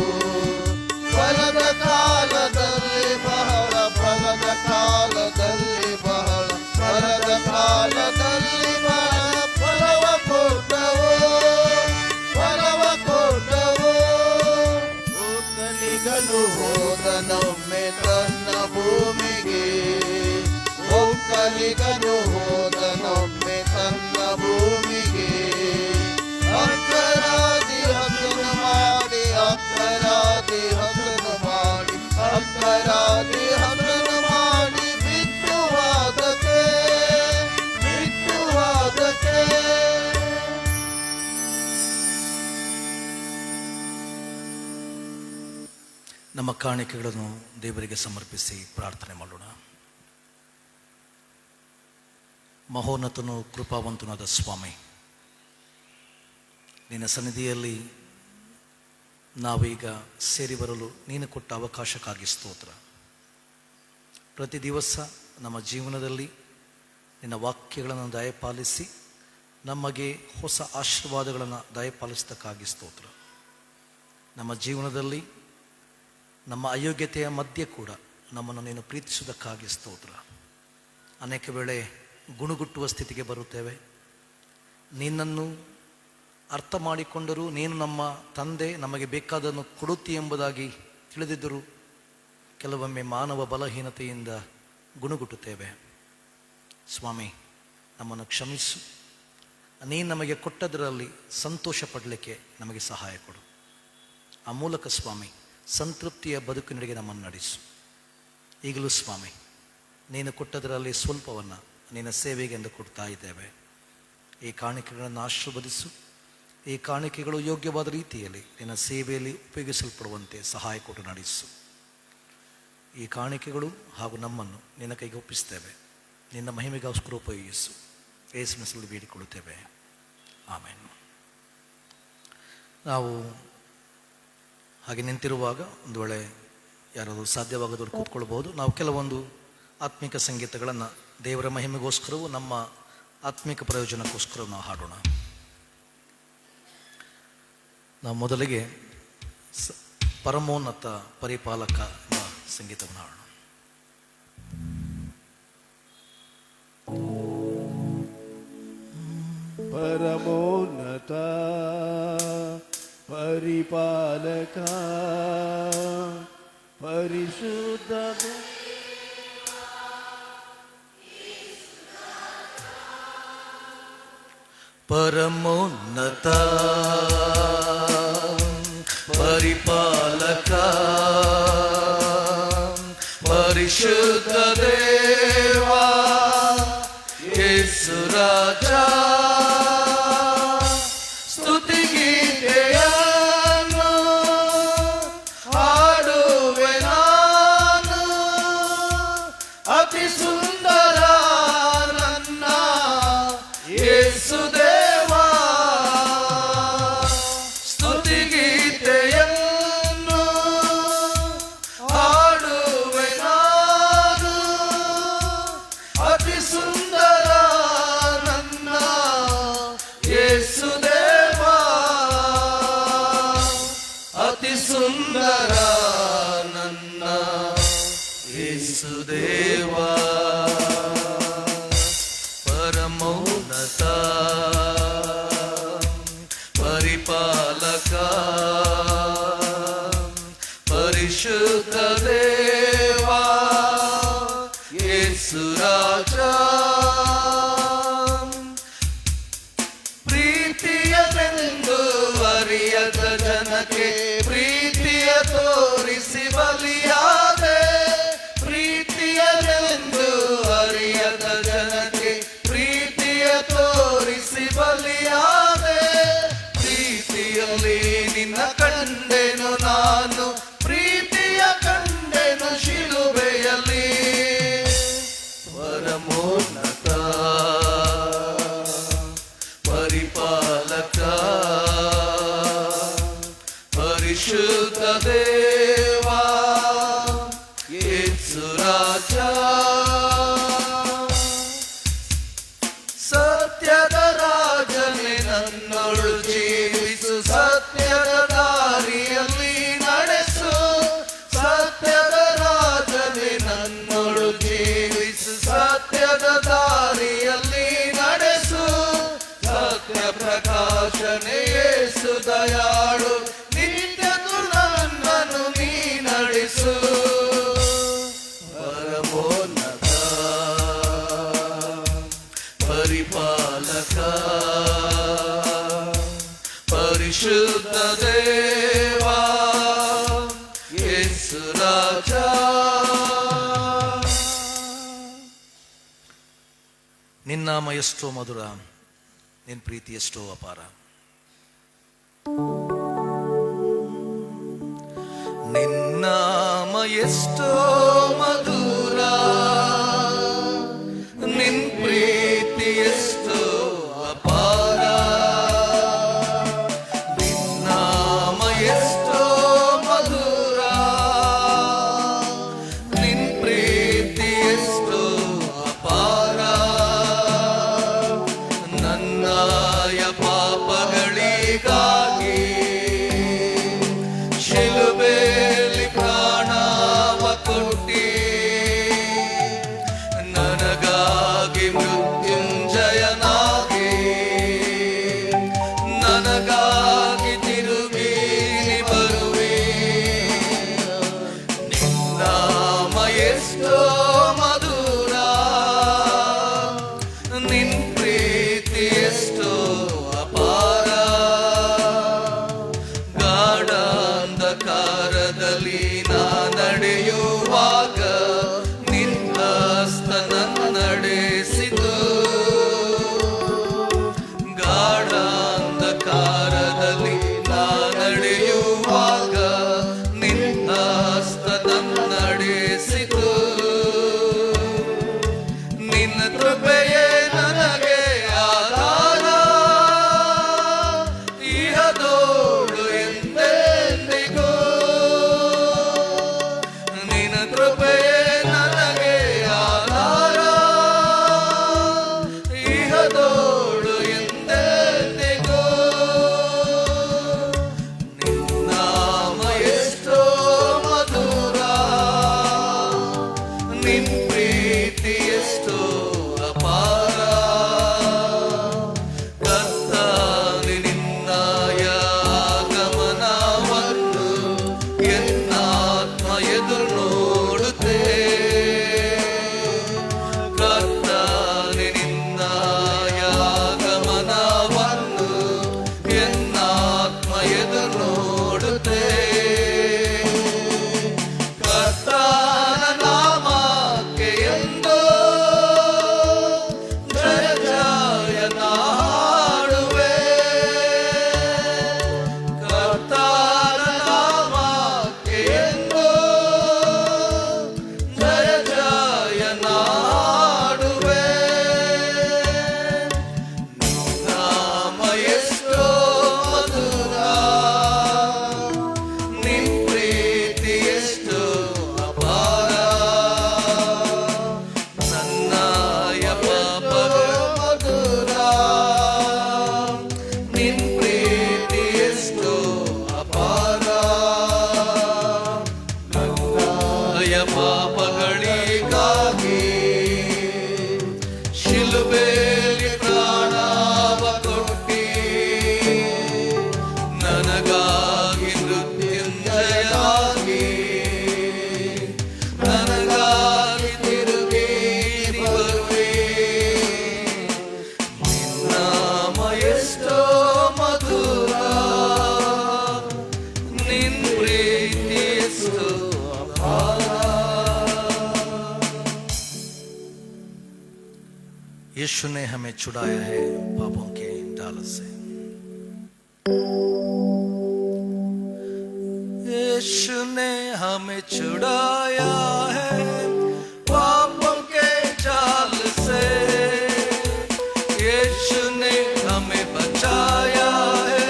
ಫಲದ ಕಾಲದಲ್ಲಿ ಬಹಳ, ಫಲದ ಕಾಲದಲ್ಲಿ ಬಹಳ, ಫಲದ ಕಾಲದಲ್ಲಿ ಬಹಳ ಫಲವ ಕೊಟ್ಟವು, ಫಲವ ಕೊಟ್ಟವು. ಒಕ್ಕಲಿಗನು ಹೋದನೊಮ್ಮೆ ತನ್ನ ಭೂಮಿಗೆ, ಒಕ್ಕಲಿಗನು ಹೋದನೊಮ್ಮೆ ತನ್ನ ಭೂಮಿಗೆ. ಅಕ್ಕರಾಗಿ ಹಸನು ಮಾಡಿ, ಅಕ್ಕರಾಗಿ ಹಸನು ಮಾಡಿ, ಅಕ್ಕರಾಗಿ ಹಸನು ಮಾಡಿ, ಬಿತ್ತು ಹೋದಕ್ಕೆ, ಬಿತ್ತು ಹೋದಕ್ಕೆ. ನಮ್ಮ ಕಾಣಿಕೆಗಳನ್ನು ದೇವರಿಗೆ ಸಮರ್ಪಿಸಿ ಪ್ರಾರ್ಥನೆ ಮಾಡೋಣ. ಮಹೋನ್ನತನು ಕೃಪಾವಂತನಾದ ಸ್ವಾಮಿ, ನಿನ್ನ ಸನ್ನಿಧಿಯಲ್ಲಿ ನಾವೀಗ ಸೇರಿ ಬರಲು ನೀನು ಕೊಟ್ಟ ಅವಕಾಶಕ್ಕಾಗಿ ಸ್ತೋತ್ರ. ಪ್ರತಿ ದಿವಸ ನಮ್ಮ ಜೀವನದಲ್ಲಿ ನಿನ್ನ ವಾಕ್ಯಗಳನ್ನು ದಯಪಾಲಿಸಿ ನಮಗೆ ಹೊಸ ಆಶೀರ್ವಾದಗಳನ್ನು ದಯಪಾಲಿಸತಕ್ಕಾಗಿ ಸ್ತೋತ್ರ. ನಮ್ಮ ಜೀವನದಲ್ಲಿ ನಮ್ಮ ಅಯೋಗ್ಯತೆಯ ಮಧ್ಯೆ ಕೂಡ ನಮ್ಮನ್ನು ನೀನು ಪ್ರೀತಿಸುವುದಕ್ಕಾಗಿ ಸ್ತೋತ್ರ. ಅನೇಕ ವೇಳೆ ಗುಣಗುಟ್ಟುವ ಸ್ಥಿತಿಗೆ ಬರುತ್ತೇವೆ. ನಿನ್ನನ್ನು ಅರ್ಥ ಮಾಡಿಕೊಂಡರೂ ನೀನು ನಮ್ಮ ತಂದೆ, ನಮಗೆ ಬೇಕಾದನ್ನು ಕೊಡುತ್ತಿ ಎಂಬುದಾಗಿ ತಿಳಿದಿದ್ದರೂ ಕೆಲವೊಮ್ಮೆ ಮಾನವ ಬಲಹೀನತೆಯಿಂದ ಗುಣಗುಟ್ಟುತ್ತೇವೆ. ಸ್ವಾಮಿ, ನಮ್ಮನ್ನು ಕ್ಷಮಿಸು. ನೀನು ನಮಗೆ ಕೊಟ್ಟದರಲ್ಲಿ ಸಂತೋಷ ಪಡಲಿಕ್ಕೆ ನಮಗೆ ಸಹಾಯ ಕೊಡು. ಆ ಮೂಲಕ ಸ್ವಾಮಿ ಸಂತೃಪ್ತಿಯ ಬದುಕಿನಡೆಗೆ ನಮ್ಮನ್ನು ನಡೆಸು. ಈಗಲೂ ಸ್ವಾಮಿ ನೀನು ಕೊಟ್ಟದರಲ್ಲಿ ಸ್ವಲ್ಪವನ್ನು ನಿನ್ನ ಸೇವೆಗೆ ಎಂದು ಕೊಡ್ತಾ ಇದ್ದೇವೆ. ಈ ಕಾಣಿಕೆಗಳನ್ನು ಆಶೀರ್ವದಿಸು. ಈ ಕಾಣಿಕೆಗಳು ಯೋಗ್ಯವಾದ ರೀತಿಯಲ್ಲಿ ನಿನ್ನ ಸೇವೆಯಲ್ಲಿ ಉಪಯೋಗಿಸಲ್ಪಡುವಂತೆ ಸಹಾಯ ಕೊಟ್ಟು ನಡೆಸು. ಈ ಕಾಣಿಕೆಗಳು ಹಾಗೂ ನಮ್ಮನ್ನು ನಿನ್ನ ಕೈಗೆ ಒಪ್ಪಿಸ್ತೇವೆ. ನಿನ್ನ ಮಹಿಮೆಗೋಸ್ಕರ ಉಪಯೋಗಿಸು. ಯೇಸುವಿನ ಹೆಸರಲ್ಲಿ ಬೇಡಿಕೊಳ್ಳುತ್ತೇವೆ, ಆಮೆನ್. ನಾವು ಹಾಗೆ ನಿಂತಿರುವಾಗ ಒಂದು ವೇಳೆ ಯಾರಾದರೂ ಸಾಧ್ಯವಾಗದವರು ಕೂತ್ಕೊಳ್ಬಹುದು. ನಾವು ಕೆಲವೊಂದು ಆತ್ಮಿಕ ಸಂಗೀತಗಳನ್ನು ದೇವರ ಮಹಿಮೆಗೋಸ್ಕರವೂ ನಮ್ಮ ಆತ್ಮಿಕ ಪ್ರಯೋಜನಕ್ಕೋಸ್ಕರ ನಾವು ಹಾಡೋಣ. ನಾವು ಮೊದಲಿಗೆ ಪರಮೋನ್ನತ ಪರಿಪಾಲಕ ಎಂಬ ಸಂಗೀತವನ್ನು ಹಾಡೋಣ. ಪರಮೋನ್ನತ ಪರಿಪಾಲಕ ಪರಿಶುದ್ಧ ಪರಮೋನ್ನತ ಪರಿಪಾಲಕ ಪರಿಶುದ್ಧ ದೇವಾ ಯೇಸು ರಾಜ, ಸ್ತುತಿಗೀತೆಯನ್ನು ಹಾಡುವೆ ನಾನು. ಅತಿ ಸುಂದರ ನನ್ನ ಯೇಸು ದೇವಾ, ಸ್ತುತಿಗೀತೆಯನ್ನು ಹಾಡುವೆ ನಾನು. ಸುಂದರ ನನ್ನ ಯೇಸುದೇವ, ಪರಮೋನ್ನತ ಪರಿಪಾಲಕ ಪರಿಶುದ್ಧ ದೇವ ಯೇಸು ರಾಜ, ಪ್ರೀತಿಯನೆಂದು ಅರಿಯದ ಜನಕ್ಕೆ ಪ್ರೀತಿಯ ತೋರಿಸಿ ಬಲಿಯಾದೆ, ಪ್ರೀತಿಯನೆಂದು ಅರಿಯದ ಜನಕ್ಕೆ ಪ್ರೀತಿಯ ತೋರಿಸಿ ಬಲಿಯಾದೆ, ಪ್ರೀತಿಯಲ್ಲಿ ನಿನ್ನ ಕಂಡೆನು ನಾನು, ಪ್ರೀತಿಯ ಕಂಡೆನು ಶಿಲುಬೆಯಲ್ಲಿ, ಪರಮೋನ್ನತ ಪರಿಪಾಲಕ ಪರಿಶುದ್ಧ ದೇವ ಯೇಸು ರಾಜ, ಸತ್ಯದ ರಾಜನೇ ನನ್ನೊಳು ಜೀವಿಸು, ಸತ್ಯದ ದಾರಿಯಲ್ಲಿ ನಡೆಸು, ಸತ್ಯದ ರಾಜನೇ ನನ್ನೊಳು ಜೀವಿಸು, ಸತ್ಯದ ದಾರಿಯಲ್ಲಿ ನಡೆಸು, ಸತ್ಯ ಪ್ರಕಾಶನೇ ಯೇಸು ದಯಾಳು, ನಿತ್ಯದು ನನ್ನನ್ನು ನೀ ನಡೆಸು, ಪರಮೋನ್ನತ ಪರಿಪಾಲಕ ಪರಿಶುದ್ಧ ದೇವ ಯೇಸು ರಾಜ. ನಿನ್ನಾಮ ಎಷ್ಟೋ ಮಧುರ, ನಿನ್ ಪ್ರೀತಿ ಎಷ್ಟೋ ಅಪಾರ. ನಿನ್ನಾಮ ಎಷ್ಟೋ ಮಧುರ, ನಿನ್ ಪ್ರೀತಿ ಎಷ್ಟೋ ಅಪಾರ, ನಿನ್ನಾಮ ಎಷ್ಟೋ ಮಧುರ, ನಿನ್ ಪ್ರೀತಿ ಎಷ್ಟೋ ಅಪಾರ, ನನ್ನಾಯ ಪಾಪಗಳಿಗಾಗಿ ಶಿಲುಬೆಯಲ್ಲಿ ಪ್ರಾಣವ ಕೊಟ್ಟಿ, ನನಗಾಗಿ ಮೃತ್ಯುಂಜಯನಾಗಿ, ನನಗಾಗಿ ತಿರುಗಿ ಬರುವೆ, ನಿನ್ನಾಮ ಎಷ್ಟೋ ಮಧುರ, ನಿನ್ ಪ್ರೀತಿ ಎಷ್ಟೋ ಅಪಾರ, ಗಾಢಾಂಧಕಾರದಲ್ಲಿ ನಾ ನಡೆಯುವಾಗ ನಿನ್ನ ಹಸ್ತ ನನ್ನ ನಡೆಸಿತು, ಗಾಢಾಂಧಕಾರದಲ್ಲಿ ನಾ ನಡೆಯುವಾಗ ನಿನ್ನ ಹಸ್ತ ನನ್ನ ನಡೆಸಿತು, ನಿನ್ನ ಕೃಪೆಯೇ ನನಗೆ ಆಧಾರ, ಇಹದೋಳು ಎಂದೆಂದಿಗೂ, ನಿನ್ನ ಕೃಪೆಯೇ ನನಗೆ ಆಧಾರ, ಇಹದೋಳು ಎಂದೆಂದಿಗೂ, ನಿನ್ನಾಮ ಎಷ್ಟೋ ಮಧುರ, ನಿನ್ ಪ್ರೀತಿ ಎಷ್ಟೋ ಅಪಾರ, ಕರ್ತಾನೆ ನಿನ್ನಯ ಆಗಮನವನ್ನು ಎನ್ನಾತ್ಮ ಎದುರು ನೋಡುತ್ತೆ, ಕರ್ತಾನೆ ನಿನ್ನಯ ಆಗಮನವನ್ನು ಎನ್ನಾತ್ಮ ಎದುರು ನೋಡುತ್ತೆ, ಕರ್ತಾನ ನಾಮಕ್ಕೆ ಎಂದು यीशु ने हमें छुड़ाया है पापों के जाल से। यीशु ने हमें छुड़ाया है पापों के जाल से। यीशु ने हमें बचाया है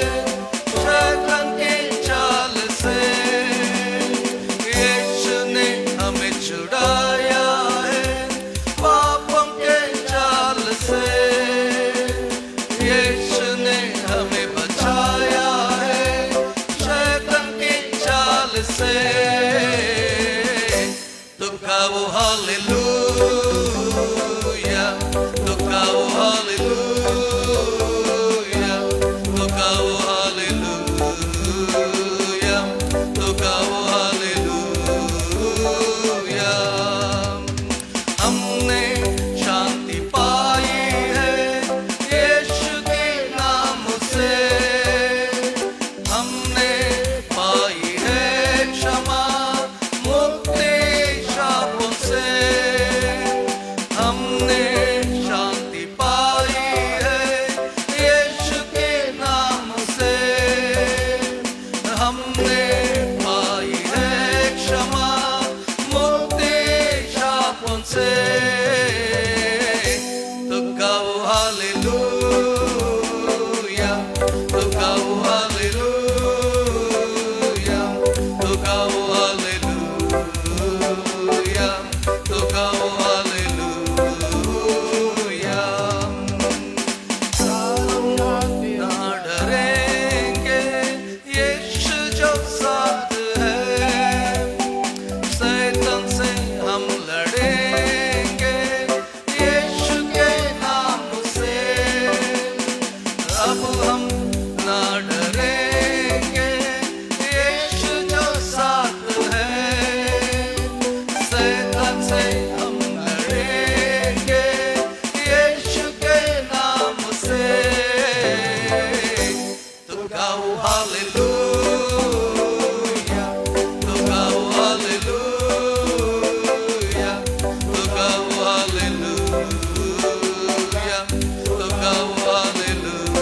शैतान के जाल से। यीशु ने हमें छुड़ाया है पापों के जाल से। यीशु ने हमें बचाया है शैतान के जाल से। तो गाओ हालेलुया, तो गाओ हालेलुया, तो गाओ हालेलुया, तो गाओ हालेलुया। हमने शांति पाई है यीशु के नाम से। हमने पाई है क्षमा मुक्ति शापों से। हमने शांति पाई है यीशु के नाम से। हमने पाई है क्षमा मुक्ति शापों से। तो गाओ हालेलुया, तो गाओ हालेलुया, तो गाओ हालेलुया, तो गाओ हालेलुया। ना डरेंगे यीशु जो साथ है। शैतान से हम लड़ेंगे यीशु के नाम से। अब हम ना डरेंगे यीशु जो साथ है। शैतान से हम लड़ेंगे यीशु के नाम से। तो गाओ हालेलुया, तो गाओ हालेलुया, तो गाओ हालेलुया, तो गाओ हालेलुया।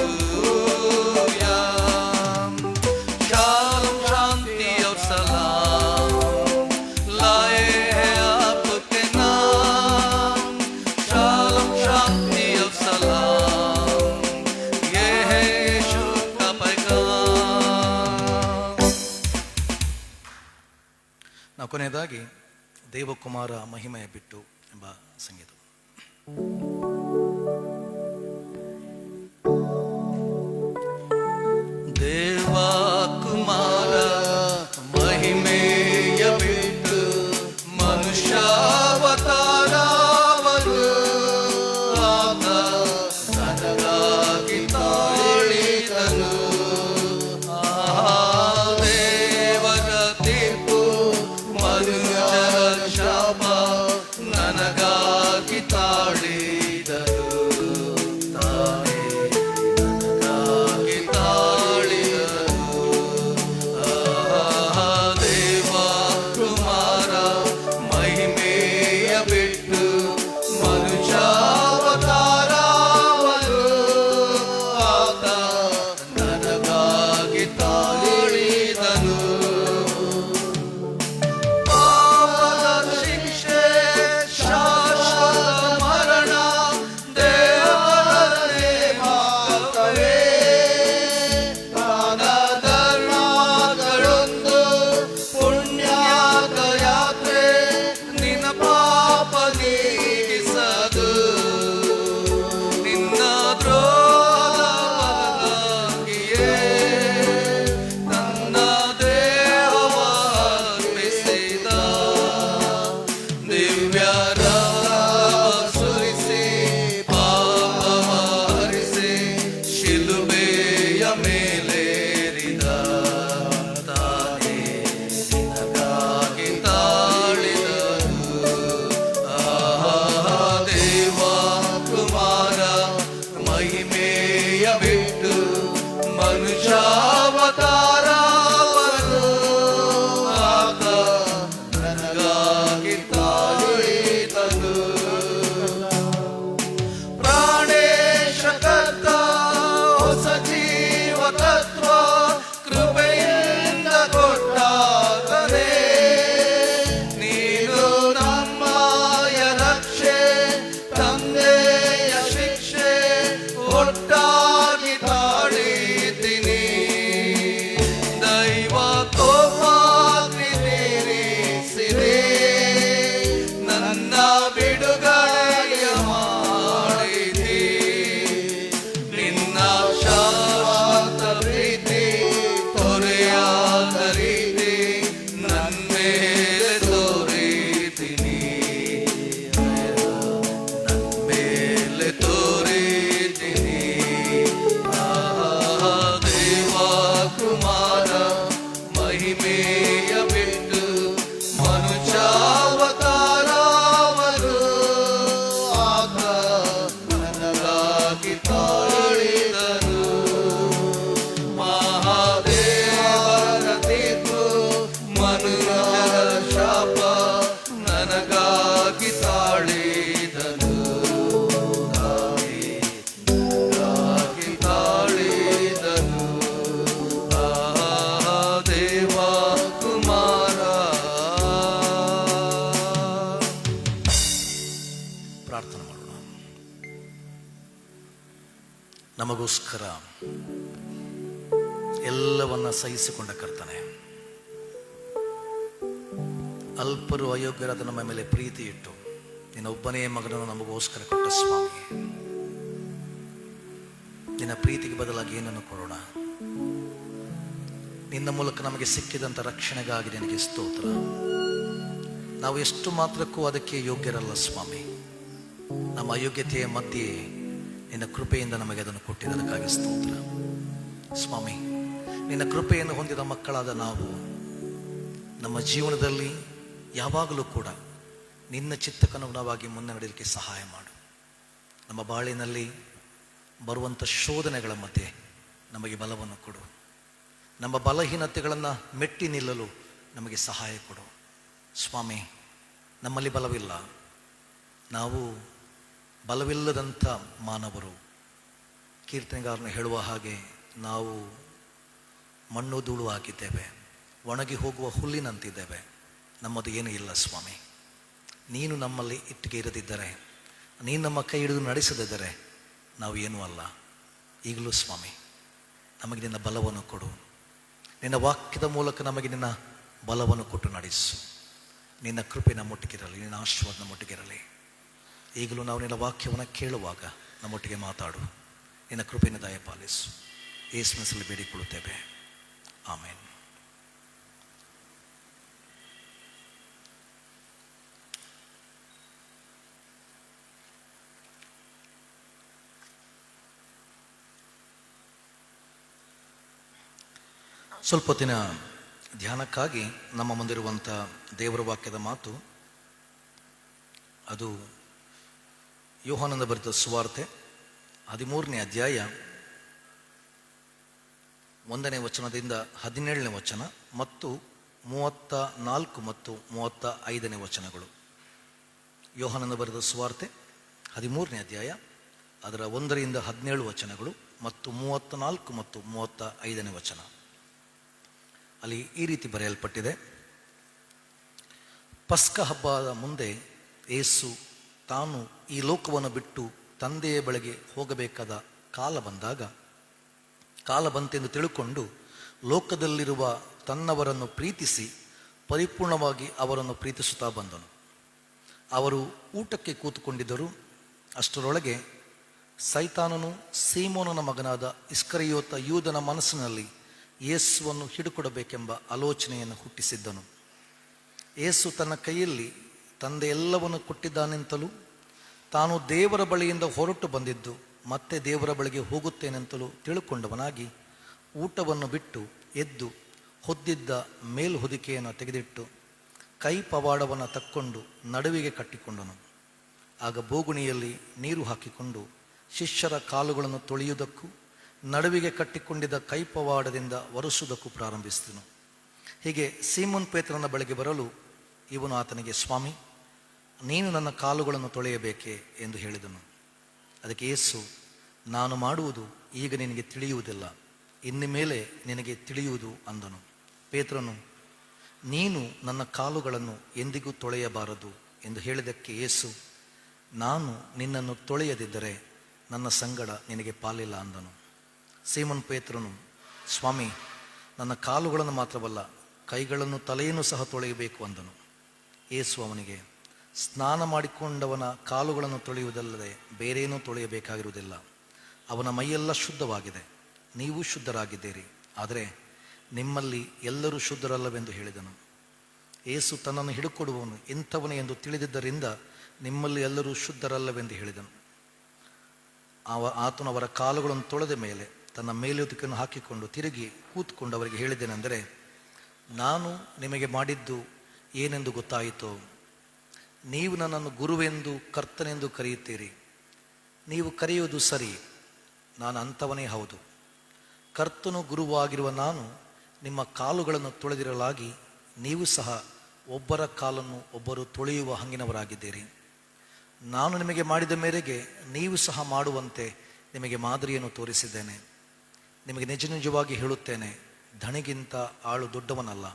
शालोम शांति और सलाम लाए हैं आपके नाम। शालोम शांति और सलाम, ये है यीशु का पैगाम। ನಾವು ಕೊನೆಯದಾಗಿ ದೇವಕುಮಾರ ಮಹಿಮೆಯ ಬಿಟ್ಟು ಎಂಬ ಸಂಗೀತ. ದೇವಕುಮಾರ ಮಹಿಮೆಯ ಬಿಟ್ಟು ಮನುಷ್ಯಾವತಾರವರು ಆತ ನನಗಾಗಿ ತಾಳಿದನು. ಆ ದೇವರ ತೀರ್ಪು ಮನುಷ್ಯರ ಶಾಪ ನನಗಾಗಿ ತಾಳಿ ಪ್ರಾರ್ಥನೆ ಮಾಡೋಣ. ನಮಗೋಸ್ಕರ ಎಲ್ಲವನ್ನ ಸಹಿಸಿಕೊಂಡ ಕರ್ತನೆ, ಅಲ್ಪರು ಅಯೋಗ್ಯರಾದ ನಮ್ಮ ಮೇಲೆ ಪ್ರೀತಿ ಇಟ್ಟು ನಿನ್ನ ಒಬ್ಬನೇ ಮಗನನ್ನು ನಮಗೋಸ್ಕರ ಕೊಟ್ಟ ಸ್ವಾಮಿ, ನಿನ್ನ ಪ್ರೀತಿಗೆ ಬದಲಾಗಿ ಏನನ್ನು ಕೊಡೋಣ? ನಿನ್ನ ಮೂಲಕ ನಮಗೆ ಸಿಕ್ಕಿದಂಥ ರಕ್ಷಣೆಗಾಗಿ ನಿನಗೆ ಸ್ತೋತ್ರ. ನಾವು ಎಷ್ಟು ಮಾತ್ರಕ್ಕೂ ಅದಕ್ಕೆ ಯೋಗ್ಯರಲ್ಲ ಸ್ವಾಮಿ. ನಮ್ಮ ಅಯೋಗ್ಯತೆಯ ಮಧ್ಯೆ ನಿನ್ನ ಕೃಪೆಯಿಂದ ನಮಗೆ ಅದನ್ನು ಕೊಟ್ಟಿದ್ದಕ್ಕಾಗಿ ಸ್ತೋತ್ರ ಸ್ವಾಮಿ. ನಿನ್ನ ಕೃಪೆಯನ್ನು ಹೊಂದಿದ ಮಕ್ಕಳಾದ ನಾವು ನಮ್ಮ ಜೀವನದಲ್ಲಿ ಯಾವಾಗಲೂ ಕೂಡ ನಿನ್ನ ಚಿತ್ತಕ್ಕನುಗುಣವಾಗಿ ಮುನ್ನ ನಡೆಯಲಿಕ್ಕೆ ಸಹಾಯ ಮಾಡು. ನಮ್ಮ ಬಾಳಿನಲ್ಲಿ ಬರುವಂಥ ಶೋಧನೆಗಳ ಮಧ್ಯೆ ನಮಗೆ ಬಲವನ್ನು ಕೊಡು. ನಮ್ಮ ಬಲಹೀನತೆಗಳನ್ನು ಮೆಟ್ಟಿ ನಿಲ್ಲಲು ನಮಗೆ ಸಹಾಯ ಕೊಡು ಸ್ವಾಮಿ. ನಮ್ಮಲ್ಲಿ ಬಲವಿಲ್ಲ, ನಾವು ಬಲವಿಲ್ಲದಂಥ ಮಾನವರು. ಕೀರ್ತನೆಗಾರನು ಹೇಳುವ ಹಾಗೆ ನಾವು ಮಣ್ಣು ಧೂಳು ಆಗಿದ್ದೇವೆ, ಒಣಗಿ ಹೋಗುವ ಹುಲ್ಲಿನಂತಿದ್ದೇವೆ. ನಮ್ಮದು ಏನೂ ಇಲ್ಲ ಸ್ವಾಮಿ. ನೀನು ನಮ್ಮಲ್ಲಿ ಇಟ್ಟಿಗೆ ಇರದಿದ್ದರೆ, ನೀನು ನಮ್ಮ ಕೈ ಹಿಡಿದು ನಡೆಸದಿದ್ದರೆ ನಾವು ಏನೂ ಅಲ್ಲ. ಈಗಲೂ ಸ್ವಾಮಿ ನಮಗೆ ನಿನ್ನ ಬಲವನ್ನು ಕೊಡು. ನಿನ್ನ ವಾಕ್ಯದ ಮೂಲಕ ನಮಗೆ ನಿನ್ನ ಬಲವನ್ನು ಕೊಟ್ಟು ನಡೆಸು. ನಿನ್ನ ಕೃಪೆ ನಮ್ಮೊಟ್ಟಿಗಿರಲಿ, ನಿನ್ನ ಆಶೀರ್ವಾದ ನಮ್ಮೊಟ್ಟಿಗಿರಲಿ. ಈಗಲೂ ನಾವು ನಿನ್ನ ವಾಕ್ಯವನ್ನು ಕೇಳುವಾಗ ನಮ್ಮೊಟ್ಟಿಗೆ ಮಾತಾಡು. ನಿನ್ನ ಕೃಪೆಯನ್ನು ದಯಪಾಲಿಸು. ಯೇಸುವಿನಲ್ಲಿ ಬೇಡಿಕೊಳ್ಳುತ್ತೇವೆ, ಆಮೇನ್. ಸ್ವಲ್ಪ ಹೊತ್ತಿನ ಧ್ಯಾನಕ್ಕಾಗಿ ನಮ್ಮ ಮುಂದಿರುವಂಥ ದೇವರ ವಾಕ್ಯದ ಮಾತು, ಅದು ಯೋಹಾನನ ಬರೆದ ಸುವಾರ್ತೆ 13ನೇ ಅಧ್ಯಾಯ 1ನೇ ವಚನದಿಂದ 17ನೇ ವಚನ ಮತ್ತು 34 ಮತ್ತು 35ನೇ ವಚನಗಳು. ಯೋಹಾನನ ಬರೆದ ಸುವಾರ್ತೆ 13ನೇ ಅಧ್ಯಾಯ ಅದರ 1ರಿಂದ 17 ವಚನಗಳು ಮತ್ತು 34 ಮತ್ತು 35ನೇ ವಚನ. ಅಲ್ಲಿ ಈ ರೀತಿ ಬರೆಯಲ್ಪಟ್ಟಿದೆ: ಪಸ್ಕ ಹಬ್ಬದ ಮುಂದೆ ಯೇಸು ತಾನು ಈ ಲೋಕವನ್ನು ಬಿಟ್ಟು ತಂದೆಯ ಬಳಿಗೆ ಹೋಗಬೇಕಾದ ಕಾಲ ಬಂತೆಂದು ತಿಳ್ಕೊಂಡು ಲೋಕದಲ್ಲಿರುವ ತನ್ನವರನ್ನು ಪ್ರೀತಿಸಿ ಪರಿಪೂರ್ಣವಾಗಿ ಅವರನ್ನು ಪ್ರೀತಿಸುತ್ತಾ ಬಂದನು. ಅವರು ಊಟಕ್ಕೆ ಕೂತುಕೊಂಡಿದ್ದರು. ಅಷ್ಟರೊಳಗೆ ಸೈತಾನನು ಸೀಮೋನನ ಮಗನಾದ ಇಸ್ಕರಿಯೋತ ಯೂದನ ಮನಸ್ಸಿನಲ್ಲಿ ಯೇಸುವನ್ನು ಹಿಡುಕೊಡಬೇಕೆಂಬ ಆಲೋಚನೆಯನ್ನು ಹುಟ್ಟಿಸಿದ್ದನು. ಯೇಸು ತನ್ನ ಕೈಯಲ್ಲಿ ತಂದೆ ಎಲ್ಲವನ್ನು ಕೊಟ್ಟಿದ್ದಾನೆಂತಲೂ ತಾನು ದೇವರ ಬಳಿಯಿಂದ ಹೊರಟು ಬಂದಿದ್ದು ಮತ್ತೆ ದೇವರ ಬಳಿಗೆ ಹೋಗುತ್ತೇನೆಂತಲೂ ತಿಳುಕೊಂಡವನಾಗಿ ಊಟವನ್ನು ಬಿಟ್ಟು ಎದ್ದು ಹೊದ್ದಿದ್ದ ಮೇಲ್ಹೊದಿಕೆಯನ್ನು ತೆಗೆದಿಟ್ಟು ಕೈ ಪವಾಡವನ್ನು ತಕ್ಕೊಂಡು ನಡುವಿಗೆ ಕಟ್ಟಿಕೊಂಡನು. ಆಗ ಬೋಗುಣಿಯಲ್ಲಿ ನೀರು ಹಾಕಿಕೊಂಡು ಶಿಷ್ಯರ ಕಾಲುಗಳನ್ನು ತೊಳೆಯುವುದಕ್ಕೂ ನಡುವಿಗೆ ಕಟ್ಟಿಕೊಂಡಿದ್ದ ಕೈಪವಾಡದಿಂದ ಒರೆಸುವುದಕ್ಕೂ ಪ್ರಾರಂಭಿಸಿದನು. ಹೀಗೆ ಸೀಮೋನ್ ಪೇತ್ರನ ಬಳಿಗೆ ಬರಲು ಇವನು ಆತನಿಗೆ, ಸ್ವಾಮಿ, ನೀನು ನನ್ನ ಕಾಲುಗಳನ್ನು ತೊಳೆಯಬೇಕೇ ಎಂದು ಹೇಳಿದನು. ಅದಕ್ಕೆ ಯೇಸು, ನಾನು ಮಾಡುವುದು ಈಗ ನಿನಗೆ ತಿಳಿಯುವುದಿಲ್ಲ, ಇನ್ನು ಮೇಲೆ ನಿನಗೆ ತಿಳಿಯುವುದು ಅಂದನು. ಪೇತ್ರನು, ನೀನು ನನ್ನ ಕಾಲುಗಳನ್ನು ಎಂದಿಗೂ ತೊಳೆಯಬಾರದು ಎಂದು ಹೇಳಿದ್ದಕ್ಕೆ ಯೇಸು, ನಾನು ನಿನ್ನನ್ನು ತೊಳೆಯದಿದ್ದರೆ ನನ್ನ ಸಂಗಡ ನಿನಗೆ ಪಾಲಿಲ್ಲ ಅಂದನು. ಸೀಮೋನ್ ಪೇತ್ರನು, ಸ್ವಾಮಿ, ನನ್ನ ಕಾಲುಗಳನ್ನು ಮಾತ್ರವಲ್ಲ ಕೈಗಳನ್ನು ತಲೆಯನ್ನು ಸಹ ತೊಳೆಯಬೇಕು ಅಂದನು. ಯೇಸು ಅವನಿಗೆ, ಸ್ನಾನ ಮಾಡಿಕೊಂಡವನ ಕಾಲುಗಳನ್ನು ತೊಳೆಯುವುದಲ್ಲದೆ ಬೇರೇನೂ ತೊಳೆಯಬೇಕಾಗಿರುವುದಿಲ್ಲ. ಅವನ ಮೈಯೆಲ್ಲ ಶುದ್ಧವಾಗಿದೆ, ನೀವು ಶುದ್ಧರಾಗಿದ್ದೀರಿ, ಆದರೆ ನಿಮ್ಮಲ್ಲಿ ಎಲ್ಲರೂ ಶುದ್ಧರಲ್ಲವೆಂದು ಹೇಳಿದನು. ಯೇಸು ತನ್ನನ್ನು ಹಿಡುಕೊಡುವವನು ಇಂಥವನೇ ಎಂದು ತಿಳಿದಿದ್ದರಿಂದ ನಿಮ್ಮಲ್ಲಿ ಎಲ್ಲರೂ ಶುದ್ಧರಲ್ಲವೆಂದು ಹೇಳಿದನು. ಆತನು ಅವರ ಕಾಲುಗಳನ್ನು ತೊಳೆದ ಮೇಲೆ ತನ್ನ ಮೇಲುದಿಕನ್ನು ಹಾಕಿಕೊಂಡು ತಿರುಗಿ ಕೂತ್ಕೊಂಡು ಅವರಿಗೆ ಹೇಳಿದ್ದೇನೆಂದರೆ, ನಾನು ನಿಮಗೆ ಮಾಡಿದ್ದು ಏನೆಂದು ಗೊತ್ತಾಯಿತೋ? ನೀವು ನನ್ನನ್ನು ಗುರುವೆಂದು ಕರ್ತನೆಂದು ಕರೆಯುತ್ತೀರಿ. ನೀವು ಕರೆಯುವುದು ಸರಿ, ನಾನು ಅಂಥವನೇ ಹೌದು. ಕರ್ತನು ಗುರುವಾಗಿರುವ ನಾನು ನಿಮ್ಮ ಕಾಲುಗಳನ್ನು ತೊಳೆದಿರಲಾಗಿ ನೀವು ಸಹ ಒಬ್ಬರ ಕಾಲನ್ನು ಒಬ್ಬರು ತೊಳೆಯುವ ಹಂಗಿನವರಾಗಿದ್ದೀರಿ. ನಾನು ನಿಮಗೆ ಮಾಡಿದ ಮೇರೆಗೆ ನೀವು ಸಹ ಮಾಡುವಂತೆ ನಿಮಗೆ ಮಾದರಿಯನ್ನು ತೋರಿಸಿದ್ದೇನೆ. ನಿಮಗೆ ನಿಜವಾಗಿ ಹೇಳುತ್ತೇನೆ, ಧಣಿಗಿಂತ ಆಳು ದೊಡ್ಡವನಲ್ಲ,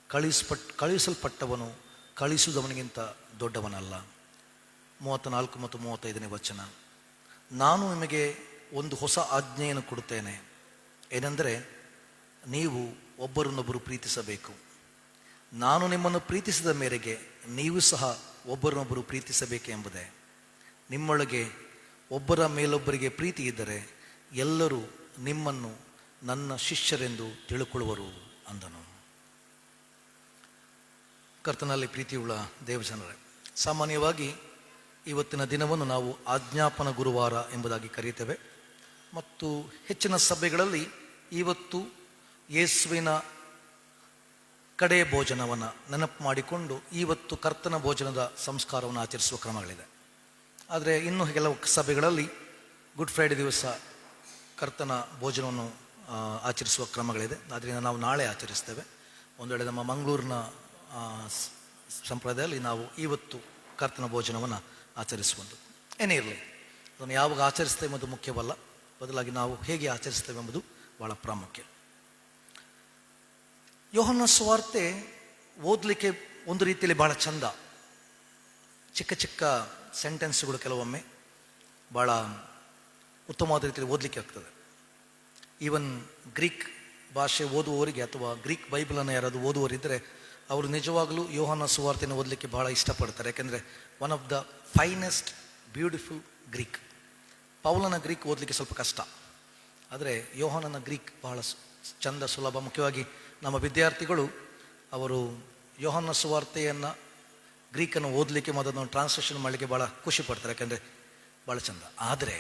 ಕಳುಹಿಸಲ್ಪಟ್ಟವನು ಕಳಿಸುವುದವನಿಗಿಂತ ದೊಡ್ಡವನಲ್ಲ. 34 ಮತ್ತು 35ನೇ ವಚನ. ನಾನು ನಿಮಗೆ ಒಂದು ಹೊಸ ಆಜ್ಞೆಯನ್ನು ಕೊಡುತ್ತೇನೆ, ಏನೆಂದರೆ ನೀವು ಒಬ್ಬರನ್ನೊಬ್ಬರು ಪ್ರೀತಿಸಬೇಕು. ನಾನು ನಿಮ್ಮನ್ನು ಪ್ರೀತಿಸಿದ ಮೇರೆಗೆ ನೀವು ಸಹ ಒಬ್ಬರನ್ನೊಬ್ಬರು ಪ್ರೀತಿಸಬೇಕೆಂಬುದೇ. ನಿಮ್ಮೊಳಗೆ ಒಬ್ಬರ ಮೇಲೊಬ್ಬರಿಗೆ ಪ್ರೀತಿ ಇದ್ದರೆ ಎಲ್ಲರೂ ನಿಮ್ಮನ್ನು ನನ್ನ ಶಿಷ್ಯರೆಂದು ತಿಳುಕೊಳ್ಳುವರು ಅಂದನು. ಕರ್ತನಲ್ಲಿ ಪ್ರೀತಿಯುಳ್ಳ ದೇವಜನರೇ, ಸಾಮಾನ್ಯವಾಗಿ ಇವತ್ತಿನ ದಿನವನ್ನು ನಾವು ಆಜ್ಞಾಪನ ಗುರುವಾರ ಎಂಬುದಾಗಿ ಕರೆಯುತ್ತೇವೆ. ಮತ್ತು ಹೆಚ್ಚಿನ ಸಭೆಗಳಲ್ಲಿ ಇವತ್ತು ಯೇಸುವಿನ ಕಡೆ ಭೋಜನವನ್ನು ನೆನಪು ಮಾಡಿಕೊಂಡು ಇವತ್ತು ಕರ್ತನ ಭೋಜನದ ಸಂಸ್ಕಾರವನ್ನು ಆಚರಿಸುವ ಕ್ರಮಗಳಿದೆ. ಆದರೆ ಇನ್ನು ಕೆಲವು ಸಭೆಗಳಲ್ಲಿ ಗುಡ್ ಫ್ರೈಡೆ ದಿವಸ ಕರ್ತನ ಭೋಜನವನ್ನು ಆಚರಿಸುವ ಕ್ರಮಗಳಿದೆ. ಆದ್ದರಿಂದ ನಾವು ನಾಳೆ ಆಚರಿಸ್ತೇವೆ. ಒಂದು ವೇಳೆ ನಮ್ಮ ಮಂಗಳೂರಿನ ಸಂಪ್ರದಾಯದಲ್ಲಿ ನಾವು ಇವತ್ತು ಕರ್ತನ ಭೋಜನವನ್ನು ಆಚರಿಸುವುದು. ಏನೇ ಇರಲಿ, ಅದನ್ನು ಯಾವಾಗ ಆಚರಿಸ್ತೇವೆ ಎಂಬುದು ಮುಖ್ಯವಲ್ಲ, ಬದಲಾಗಿ ನಾವು ಹೇಗೆ ಆಚರಿಸ್ತೇವೆ ಎಂಬುದು ಬಹಳ ಪ್ರಾಮುಖ್ಯ. ಯೋಹನ್ನ ಸುವಾರ್ತೆ ಓದಲಿಕ್ಕೆ ಒಂದು ರೀತಿಯಲ್ಲಿ ಬಹಳ ಚಂದ. ಚಿಕ್ಕ ಚಿಕ್ಕ ಸೆಂಟೆನ್ಸ್ಗಳು ಕೆಲವೊಮ್ಮೆ ಭಾಳ ಉತ್ತಮವಾದ ರೀತಿಯಲ್ಲಿ ಓದಲಿಕ್ಕೆ ಆಗ್ತದೆ. ಈವನ್ ಗ್ರೀಕ್ ಭಾಷೆ ಓದುವವರಿಗೆ ಅಥವಾ ಗ್ರೀಕ್ ಬೈಬಲನ್ನು ಯಾರಾದರೂ ಓದುವವರಿದ್ದರೆ ಅವರು ನಿಜವಾಗಲೂ ಯೋಹನ್ನ ಸುವಾರ್ತೆಯನ್ನು ಓದಲಿಕ್ಕೆ ಬಹಳ ಇಷ್ಟಪಡ್ತಾರೆ. ಯಾಕೆಂದರೆ one of the finest beautiful Greek. ಪೌಲನ ಗ್ರೀಕ್ ಓದಲಿಕ್ಕೆ ಸ್ವಲ್ಪ ಕಷ್ಟ, ಆದರೆ ಯೋಹನನ ಗ್ರೀಕ್ ಬಹಳ ಚಂದ, ಸುಲಭ. ಮುಖ್ಯವಾಗಿ ನಮ್ಮ ವಿದ್ಯಾರ್ಥಿಗಳು ಅವರು ಯೋಹನ್ನ ಸುವಾರ್ತೆಯನ್ನು ಗ್ರೀಕನ್ನು ಓದಲಿಕ್ಕೆ ಮೊದಲು ಟ್ರಾನ್ಸ್ಲೇಷನ್ ಮಾಡಲಿಕ್ಕೆ ಭಾಳ ಖುಷಿ ಪಡ್ತಾರೆ, ಯಾಕೆಂದರೆ ಭಾಳ ಚಂದ. ಆದರೆ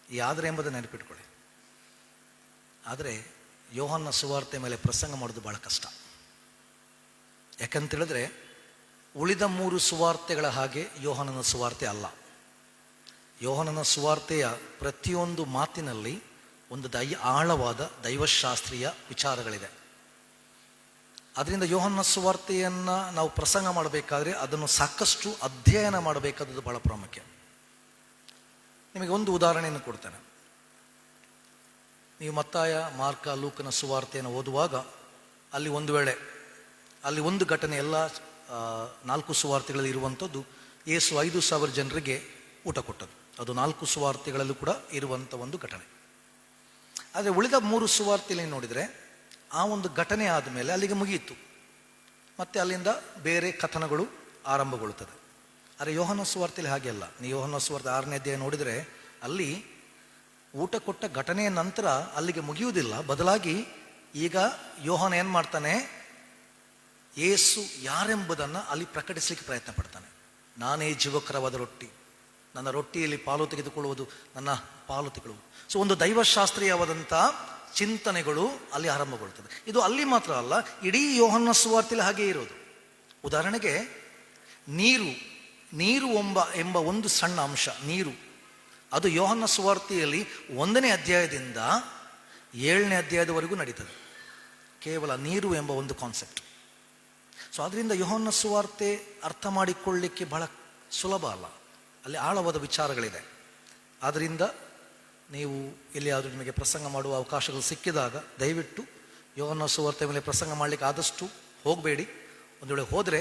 ಈ ಆದರೆ ಎಂಬುದನ್ನು ನೆನಪಿಟ್ಕೊಳ್ಳಿ, ಆದರೆ ಯೋಹನ್ನ ಸುವಾರ್ತೆ ಮೇಲೆ ಪ್ರಸಂಗ ಮಾಡೋದು ಭಾಳ ಕಷ್ಟ. ಯಾಕಂತೇಳಿದ್ರೆ ಉಳಿದ 3 ಸುವಾರ್ತೆಗಳ ಹಾಗೆ ಯೋಹನನ ಸುವಾರ್ತೆ ಅಲ್ಲ. ಯೋಹನನ ಸುವಾರ್ತೆಯ ಪ್ರತಿಯೊಂದು ಮಾತಿನಲ್ಲಿ ಒಂದು ಆಳವಾದ ದೈವಶಾಸ್ತ್ರೀಯ ವಿಚಾರಗಳಿದೆ. ಅದರಿಂದ ಯೋಹನ್ನ ಸುವಾರ್ತೆಯನ್ನು ನಾವು ಪ್ರಸಂಗ ಮಾಡಬೇಕಾದ್ರೆ ಅದನ್ನು ಸಾಕಷ್ಟು ಅಧ್ಯಯನ ಮಾಡಬೇಕಾದದ್ದು ಬಹಳ ಪ್ರಾಮುಖ್ಯ. ನಿಮಗೆ ಒಂದು ಉದಾಹರಣೆಯನ್ನು ಕೊಡ್ತೇನೆ. ನೀವು ಮತ್ತಾಯ, ಮಾರ್ಕ, ಲೂಕನ ಸುವಾರ್ತೆಯನ್ನು ಓದುವಾಗ ಅಲ್ಲಿ ಒಂದು ವೇಳೆ ಅಲ್ಲಿ ಒಂದು ಘಟನೆ ಎಲ್ಲ 4 ಸುವಾರ್ತೆಗಳಲ್ಲಿ ಇರುವಂಥದ್ದು, ಯೇಸು 5,000 ಜನರಿಗೆ ಊಟ ಕೊಟ್ಟದ್ದು. ಅದು 4 ಸುವಾರ್ತೆಗಳಲ್ಲೂ ಕೂಡ ಇರುವಂಥ ಒಂದು ಘಟನೆ. ಆದರೆ ಉಳಿದ 3 ಸುವಾರ್ತೆಯಲ್ಲಿ ನೋಡಿದರೆ ಆ ಒಂದು ಘಟನೆ ಆದಮೇಲೆ ಅಲ್ಲಿಗೆ ಮುಗಿಯಿತು, ಮತ್ತೆ ಅಲ್ಲಿಂದ ಬೇರೆ ಕಥನಗಳು ಆರಂಭಗೊಳ್ಳುತ್ತದೆ. ಆದರೆ ಯೋಹನ್ನ ಸುವಾರ್ತೆಯಲ್ಲಿ ಹಾಗೆ ಅಲ್ಲ. ನೀವು ಯೋಹನ್ನ ಸುವಾರ್ತೆ 6ನೇ ಅಧ್ಯಾಯ ನೋಡಿದರೆ ಅಲ್ಲಿ ಊಟ ಕೊಟ್ಟ ಘಟನೆಯ ನಂತರ ಅಲ್ಲಿಗೆ ಮುಗಿಯುವುದಿಲ್ಲ, ಬದಲಾಗಿ ಈಗ ಯೋಹನ ಏನು ಮಾಡ್ತಾನೆ, ಯೇಸು ಯಾರೆಂಬುದನ್ನು ಅಲ್ಲಿ ಪ್ರಕಟಿಸಲಿಕ್ಕೆ ಪ್ರಯತ್ನ ಪಡ್ತಾನೆ. ನಾನೇ ಜೀವಕರವಾದ ರೊಟ್ಟಿ, ನನ್ನ ರೊಟ್ಟಿಯಲ್ಲಿ ಪಾಲು ತೆಗೆದುಕೊಳ್ಳುವುದು ನನ್ನ ಪಾಲು ತೆಗೆದುಕೊಳ್ಳುವುದು. ಸೊ ಒಂದು ದೈವಶಾಸ್ತ್ರೀಯವಾದಂಥ ಚಿಂತನೆಗಳು ಅಲ್ಲಿ ಆರಂಭಗೊಳ್ಳುತ್ತದೆ. ಇದು ಅಲ್ಲಿ ಮಾತ್ರ ಅಲ್ಲ, ಇಡೀ ಯೋಹನ್ನ ಸುವಾರ್ತೆಯಲ್ಲಿ ಹಾಗೆ ಇರೋದು. ಉದಾಹರಣೆಗೆ ನೀರು ಎಂಬ ಒಂದು ಸಣ್ಣ ಅಂಶ, ನೀರು, ಅದು ಯೋಹನ್ನ ಸುವಾರ್ತೆಯಲ್ಲಿ 1ನೇ ಅಧ್ಯಾಯದಿಂದ 7ನೇ ಅಧ್ಯಾಯದವರೆಗೂ ನಡೀತದೆ. ಕೇವಲ ನೀರು ಎಂಬ ಒಂದು ಕಾನ್ಸೆಪ್ಟ್. ಸೊ ಅದರಿಂದ ಯೋಹನ್ನ ಸುವಾರ್ತೆ ಅರ್ಥ ಮಾಡಿಕೊಳ್ಳಲಿಕ್ಕೆ ಬಹಳ ಸುಲಭ ಅಲ್ಲ, ಅಲ್ಲಿ ಆಳವಾದ ವಿಚಾರಗಳಿದೆ. ಆದ್ದರಿಂದ ನೀವು ಎಲ್ಲಿಯಾದರೂ ನಿಮಗೆ ಪ್ರಸಂಗ ಮಾಡುವ ಅವಕಾಶಗಳು ಸಿಕ್ಕಿದಾಗ ದಯವಿಟ್ಟು ಯೋಹನ್ನ ಸುವಾರ್ತೆ ಮೇಲೆ ಪ್ರಸಂಗ ಮಾಡಲಿಕ್ಕೆ ಆದಷ್ಟು ಹೋಗಬೇಡಿ. ಒಂದು ವೇಳೆ ಹೋದರೆ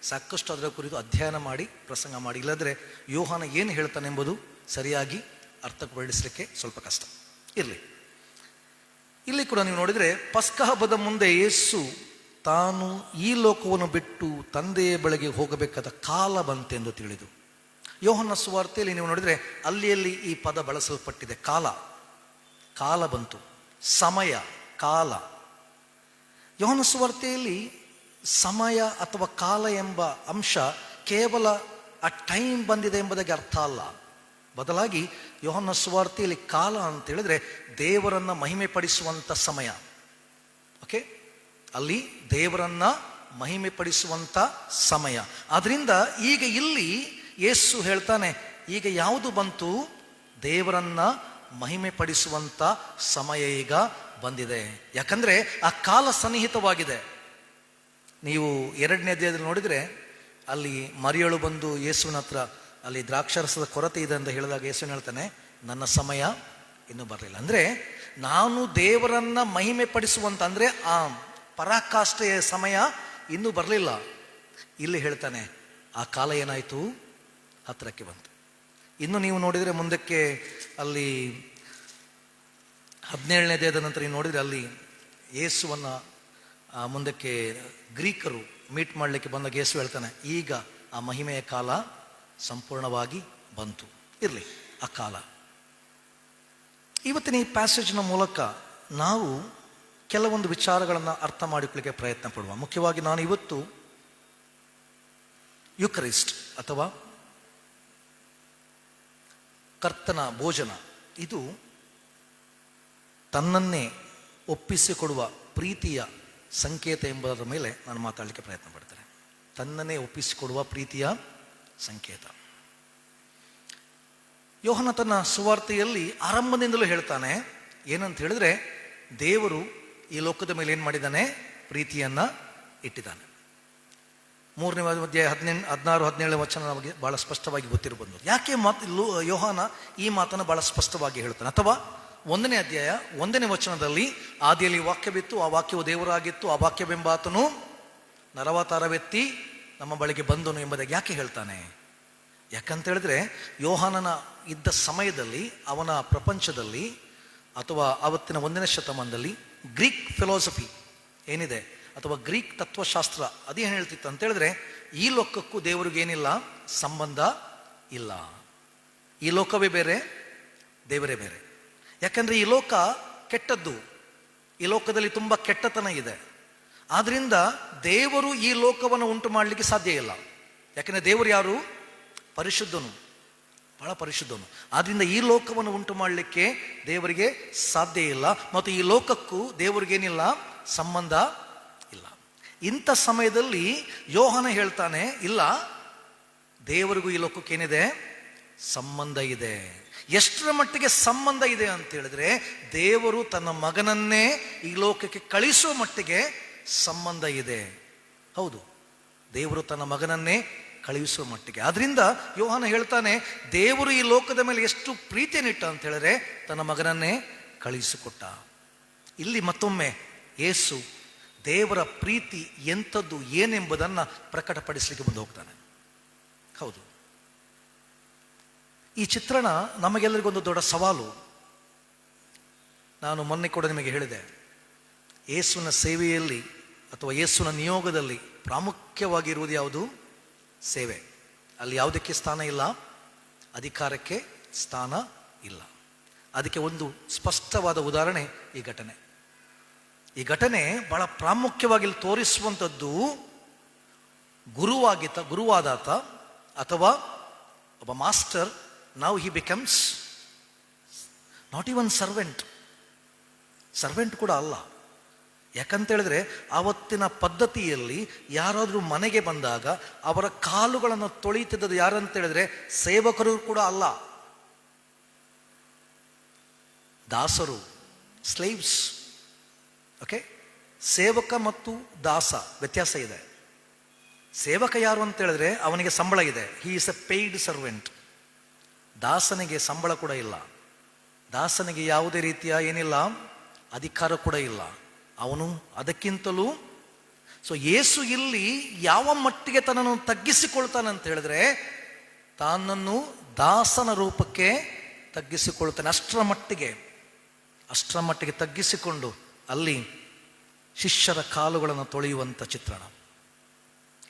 ಸಾಕಷ್ಟು ಅದರ ಕುರಿತು ಅಧ್ಯಯನ ಮಾಡಿ ಪ್ರಸಂಗ ಮಾಡಿ, ಇಲ್ಲದ್ರೆ ಯೋಹಾನ ಏನು ಹೇಳ್ತಾನೆ ಎಂಬುದು ಸರಿಯಾಗಿ ಅರ್ಥಪಡಿಸಲಿಕ್ಕೆ ಸ್ವಲ್ಪ ಕಷ್ಟ. ಇರಲಿ, ಇಲ್ಲಿ ಕೂಡ ನೀವು ನೋಡಿದರೆ ಪಸ್ಕ ಹಬ್ಬದ ಮುಂದೆ ಯೇಸು ತಾನು ಈ ಲೋಕವನ್ನು ಬಿಟ್ಟು ತಂದೆಯ ಬಳಿಗೆ ಹೋಗಬೇಕಾದ ಕಾಲ ಬಂತೆಂದು ತಿಳಿದು. ಯೋಹನ್ನ ಸುವಾರ್ತೆಯಲ್ಲಿ ನೀವು ನೋಡಿದರೆ ಅಲ್ಲಿ ಈ ಪದ ಬಳಸಲ್ಪಟ್ಟಿದೆ, ಕಾಲ ಬಂತು, ಸಮಯ, ಕಾಲ. ಯೋಹನ್ನ ಸುವಾರ್ತೆಯಲ್ಲಿ ಸಮಯ ಅಥವಾ ಕಾಲ ಎಂಬ ಅಂಶ ಕೇವಲ ಆ ಟೈಮ್ ಬಂದಿದೆ ಎಂಬುದಾಗಿ ಅರ್ಥ ಅಲ್ಲ. ಬದಲಾಗಿ ಯೋಹನ್ನ ಸುವಾರ್ತೆಯಲ್ಲಿ ಕಾಲ ಅಂತ ಹೇಳಿದ್ರೆ ದೇವರನ್ನ ಮಹಿಮೆ ಪಡಿಸುವಂಥ ಸಮಯ. ಓಕೆ, ಅಲ್ಲಿ ದೇವರನ್ನ ಮಹಿಮೆ ಪಡಿಸುವಂಥ ಸಮಯ. ಆದ್ರಿಂದ ಈಗ ಇಲ್ಲಿ ಯೇಸು ಹೇಳ್ತಾನೆ, ಈಗ ಯಾವುದು ಬಂತು, ದೇವರನ್ನ ಮಹಿಮೆ ಪಡಿಸುವಂಥ ಸಮಯ ಈಗ ಬಂದಿದೆ. ಯಾಕಂದ್ರೆ ಆ ಕಾಲ ಸನ್ನಿಹಿತವಾಗಿದೆ. ನೀವು 2ನೇ ಅಧ್ಯಾಯದಲ್ಲಿ ನೋಡಿದರೆ ಅಲ್ಲಿ ಮರಿಯಳು ಬಂದು ಯೇಸುವಿನ ಹತ್ರ ಅಲ್ಲಿ ದ್ರಾಕ್ಷಾರಸದ ಕೊರತೆ ಇದೆ ಅಂತ ಹೇಳಿದಾಗ ಯೇಸುವಿನ ಹೇಳ್ತಾನೆ, ನನ್ನ ಸಮಯ ಇನ್ನೂ ಬರಲಿಲ್ಲ. ಅಂದರೆ ನಾನು ದೇವರನ್ನ ಮಹಿಮೆ ಪಡಿಸುವಂತ, ಅಂದರೆ ಆ ಪರಾಕಾಷ್ಠೆಯ ಸಮಯ ಇನ್ನೂ ಬರಲಿಲ್ಲ. ಇಲ್ಲಿ ಹೇಳ್ತಾನೆ, ಆ ಕಾಲ ಏನಾಯಿತು, ಹತ್ತಿರಕ್ಕೆ ಬಂತು. ಇನ್ನು ನೀವು ನೋಡಿದರೆ ಮುಂದಕ್ಕೆ ಅಲ್ಲಿ 17ನೇ ಅಧ್ಯಾಯದ ನಂತರ ನೀವು ನೋಡಿದರೆ ಅಲ್ಲಿ ಯೇಸುವನ್ನು ಮುಂದಕ್ಕೆ ಗ್ರೀಕರು ಮೀಟ್ ಮಾಡಲಿಕ್ಕೆ ಬಂದಾಗ ಯೇಸು ಹೇಳ್ತಾನೆ, ಈಗ ಆ ಮಹಿಮೆಯ ಕಾಲ ಸಂಪೂರ್ಣವಾಗಿ ಬಂತು. ಇರಲಿ ಆ ಕಾಲ. ಇವತ್ತಿನ ಈ ಪ್ಯಾಸೇಜ್ನ ಮೂಲಕ ನಾವು ಕೆಲವೊಂದು ವಿಚಾರಗಳನ್ನು ಅರ್ಥ ಮಾಡಿಕೊಳ್ಳಿಕ್ಕೆ ಪ್ರಯತ್ನ ಪಡುವ. ಮುಖ್ಯವಾಗಿ ನಾನು ಇವತ್ತು ಯುಕರಿಸ್ಟ್ ಅಥವಾ ಕರ್ತನ ಭೋಜನ, ಇದು ತನ್ನನ್ನೇ ಒಪ್ಪಿಸಿಕೊಡುವ ಪ್ರೀತಿಯ ಸಂಕೇತ ಎಂಬುದರ ಮೇಲೆ ನಾನು ಮಾತಾಡಲಿಕ್ಕೆ ಪ್ರಯತ್ನ ಪಡ್ತೇನೆ. ತನ್ನನ್ನೇ ಒಪ್ಪಿಸಿಕೊಡುವ ಪ್ರೀತಿಯ ಸಂಕೇತ. ಯೋಹನ ತನ್ನ ಸುವಾರ್ತೆಯಲ್ಲಿ ಆರಂಭದಿಂದಲೂ ಹೇಳ್ತಾನೆ, ಏನಂತ ಹೇಳಿದ್ರೆ, ದೇವರು ಈ ಲೋಕದ ಮೇಲೆ ಏನು ಮಾಡಿದ್ದಾನೆ? ಪ್ರೀತಿಯನ್ನು ಇಟ್ಟಿದ್ದಾನೆ. 3ನೇ ಅಧ್ಯಾಯ 16-17 ವಚನ ನಮಗೆ ಬಹಳ ಸ್ಪಷ್ಟವಾಗಿ ಗೊತ್ತಿರಬಹುದು. ಯಾಕೆ ಯೋಹಾನ ಈ ಮಾತನ್ನು ಬಹಳ ಸ್ಪಷ್ಟವಾಗಿ ಹೇಳ್ತಾನೆ? ಅಥವಾ 1ನೇ ಅಧ್ಯಾಯ 1ನೇ ವಚನದಲ್ಲಿ, ಆದಿಯಲ್ಲಿ ವಾಕ್ಯವಿತ್ತು, ಆ ವಾಕ್ಯವು ದೇವರಾಗಿತ್ತು, ಆ ವಾಕ್ಯವೆಂಬಾತನು ನರವತಾರವೆತ್ತಿ ನಮ್ಮ ಬಳಿಗೆ ಬಂದನು ಎಂಬುದಾಗಿ ಯಾಕೆ ಹೇಳ್ತಾನೆ? ಯಾಕಂತ ಹೇಳಿದ್ರೆ, ಯೋಹಾನನ ಇದ್ದ ಸಮಯದಲ್ಲಿ, ಅವನ ಪ್ರಪಂಚದಲ್ಲಿ ಅಥವಾ ಆವತ್ತಿನ 1ನೇ ಶತಮಾನದಲ್ಲಿ ಗ್ರೀಕ್ ಫಿಲಾಸಫಿ ಏನಿದೆ ಅಥವಾ ಗ್ರೀಕ್ ತತ್ವಶಾಸ್ತ್ರ ಅದೇನು ಹೇಳ್ತಿತ್ತು ಅಂತ ಹೇಳಿದ್ರೆ, ಈ ಲೋಕಕ್ಕೂ ದೇವರಿಗೇನಿಲ್ಲ, ಸಂಬಂಧ ಇಲ್ಲ. ಈ ಲೋಕವೇ ಬೇರೆ, ದೇವರೇ ಬೇರೆ. ಯಾಕಂದ್ರೆ ಈ ಲೋಕ ಕೆಟ್ಟದ್ದು, ಈ ಲೋಕದಲ್ಲಿ ತುಂಬ ಕೆಟ್ಟತನ ಇದೆ. ಆದ್ರಿಂದ ದೇವರು ಈ ಲೋಕವನ್ನು ಉಂಟು ಮಾಡಲಿಕ್ಕೆ ಸಾಧ್ಯ ಇಲ್ಲ. ಯಾಕಂದ್ರೆ ದೇವರು ಯಾರು? ಪರಿಶುದ್ಧನು, ಬಹಳ ಪರಿಶುದ್ಧನು. ಆದ್ರಿಂದ ಈ ಲೋಕವನ್ನು ಉಂಟು ಮಾಡಲಿಕ್ಕೆ ದೇವರಿಗೆ ಸಾಧ್ಯ ಇಲ್ಲ. ಮತ್ತು ಈ ಲೋಕಕ್ಕೂ ದೇವರಿಗೇನಿಲ್ಲ, ಸಂಬಂಧ ಇಲ್ಲ. ಇಂಥ ಸಮಯದಲ್ಲಿ ಯೋಹಾನ ಹೇಳ್ತಾನೆ, ಇಲ್ಲ, ದೇವರಿಗೂ ಈ ಲೋಕಕ್ಕೇನಿದೆ? ಸಂಬಂಧ ಇದೆ. ಎಷ್ಟರ ಮಟ್ಟಿಗೆ ಸಂಬಂಧ ಇದೆ ಅಂತ ಹೇಳಿದ್ರೆ, ದೇವರು ತನ್ನ ಮಗನನ್ನೇ ಈ ಲೋಕಕ್ಕೆ ಕಳಿಸುವ ಮಟ್ಟಿಗೆ ಸಂಬಂಧ ಇದೆ. ಹೌದು, ದೇವರು ತನ್ನ ಮಗನನ್ನೇ ಕಳುಹಿಸುವ ಮಟ್ಟಿಗೆ. ಆದ್ರಿಂದ ಯೋಹಾನ ಹೇಳ್ತಾನೆ, ದೇವರು ಈ ಲೋಕದ ಮೇಲೆ ಎಷ್ಟು ಪ್ರೀತಿಯನ್ನಿಟ್ಟ ಅಂತ ಹೇಳಿದ್ರೆ ತನ್ನ ಮಗನನ್ನೇ ಕಳುಹಿಸಿಕೊಟ್ಟ. ಇಲ್ಲಿ ಮತ್ತೊಮ್ಮೆ ಯೇಸು ದೇವರ ಪ್ರೀತಿ ಎಂಥದ್ದು ಏನೆಂಬುದನ್ನು ಪ್ರಕಟಪಡಿಸಲಿಕ್ಕೆ ಬಂದು ಹೋಗ್ತಾನೆ. ಹೌದು, ಈ ಚಿತ್ರಣ ನಮಗೆಲ್ಲರಿಗೊಂದು ದೊಡ್ಡ ಸವಾಲು. ನಾನು ಮೊನ್ನೆ ಕೂಡ ನಿಮಗೆ ಹೇಳಿದೆ, ಯೇಸುವಿನ ಸೇವೆಯಲ್ಲಿ ಅಥವಾ ಯೇಸುವಿನ ನಿಯೋಗದಲ್ಲಿ ಪ್ರಾಮುಖ್ಯವಾಗಿರುವುದು ಯಾವುದು? ಸೇವೆ. ಅಲ್ಲಿ ಯಾವುದಕ್ಕೆ ಸ್ಥಾನ ಇಲ್ಲ, ಅಧಿಕಾರಕ್ಕೆ ಸ್ಥಾನ ಇಲ್ಲ. ಅದಕ್ಕೆ ಒಂದು ಸ್ಪಷ್ಟವಾದ ಉದಾಹರಣೆ ಈ ಘಟನೆ. ಈ ಘಟನೆ ಬಹಳ ಪ್ರಾಮುಖ್ಯವಾಗಿ ಇಲ್ಲಿ ತೋರಿಸುವಂಥದ್ದು, ಗುರುವಾದಾತ ಅಥವಾ ಒಬ್ಬ master, now he becomes not even servant ಕೂಡ ಅಲ್ಲ. ಯಾಕಂತ ಹೇಳಿದ್ರೆ, ಆವತ್ತಿನ ಪದ್ಧತಿಯಲ್ಲಿ ಯಾರಾದರೂ ಮನೆಗೆ ಬಂದಾಗ ಅವರ ಕಾಲುಗಳನ್ನು ತೊಳೆಯುತ್ತಿದ್ದದ್ದು ಯಾರಂತ ಹೇಳಿದ್ರೆ ಸೇವಕರು ಕೂಡ ಅಲ್ಲ, ದಾಸರು, ಸ್ಲೇವ್ಸ್. ಓಕೆ, ಸೇವಕ ಮತ್ತು ದಾಸ ವ್ಯತ್ಯಾಸ ಇದೆ. ಸೇವಕ ಯಾರು ಅಂತ ಹೇಳಿದ್ರೆ ಅವನಿಗೆ ಸಂಬಳ ಇದೆ, he is a paid servant. ದಾಸನಿಗೆ ಸಂಬಳ ಕೂಡ ಇಲ್ಲ, ದಾಸನಿಗೆ ಯಾವುದೇ ರೀತಿಯ ಏನಿಲ್ಲ, ಅಧಿಕಾರ ಕೂಡ ಇಲ್ಲ. ಅವನು ಅದಕ್ಕಿಂತಲೂ ಯೇಸು ಇಲ್ಲಿ ಯಾವ ಮಟ್ಟಿಗೆ ತನ್ನನ್ನು ತಗ್ಗಿಸಿಕೊಳ್ತಾನೆ ಅಂತ ಹೇಳಿದ್ರೆ, ತಾನನ್ನು ದಾಸನ ರೂಪಕ್ಕೆ ತಗ್ಗಿಸಿಕೊಳ್ತಾನೆ. ಅಷ್ಟರ ಮಟ್ಟಿಗೆ ತಗ್ಗಿಸಿಕೊಂಡು ಅಲ್ಲಿ ಶಿಷ್ಯರ ಕಾಲುಗಳನ್ನು ತೊಳೆಯುವಂಥ ಚಿತ್ರಣ.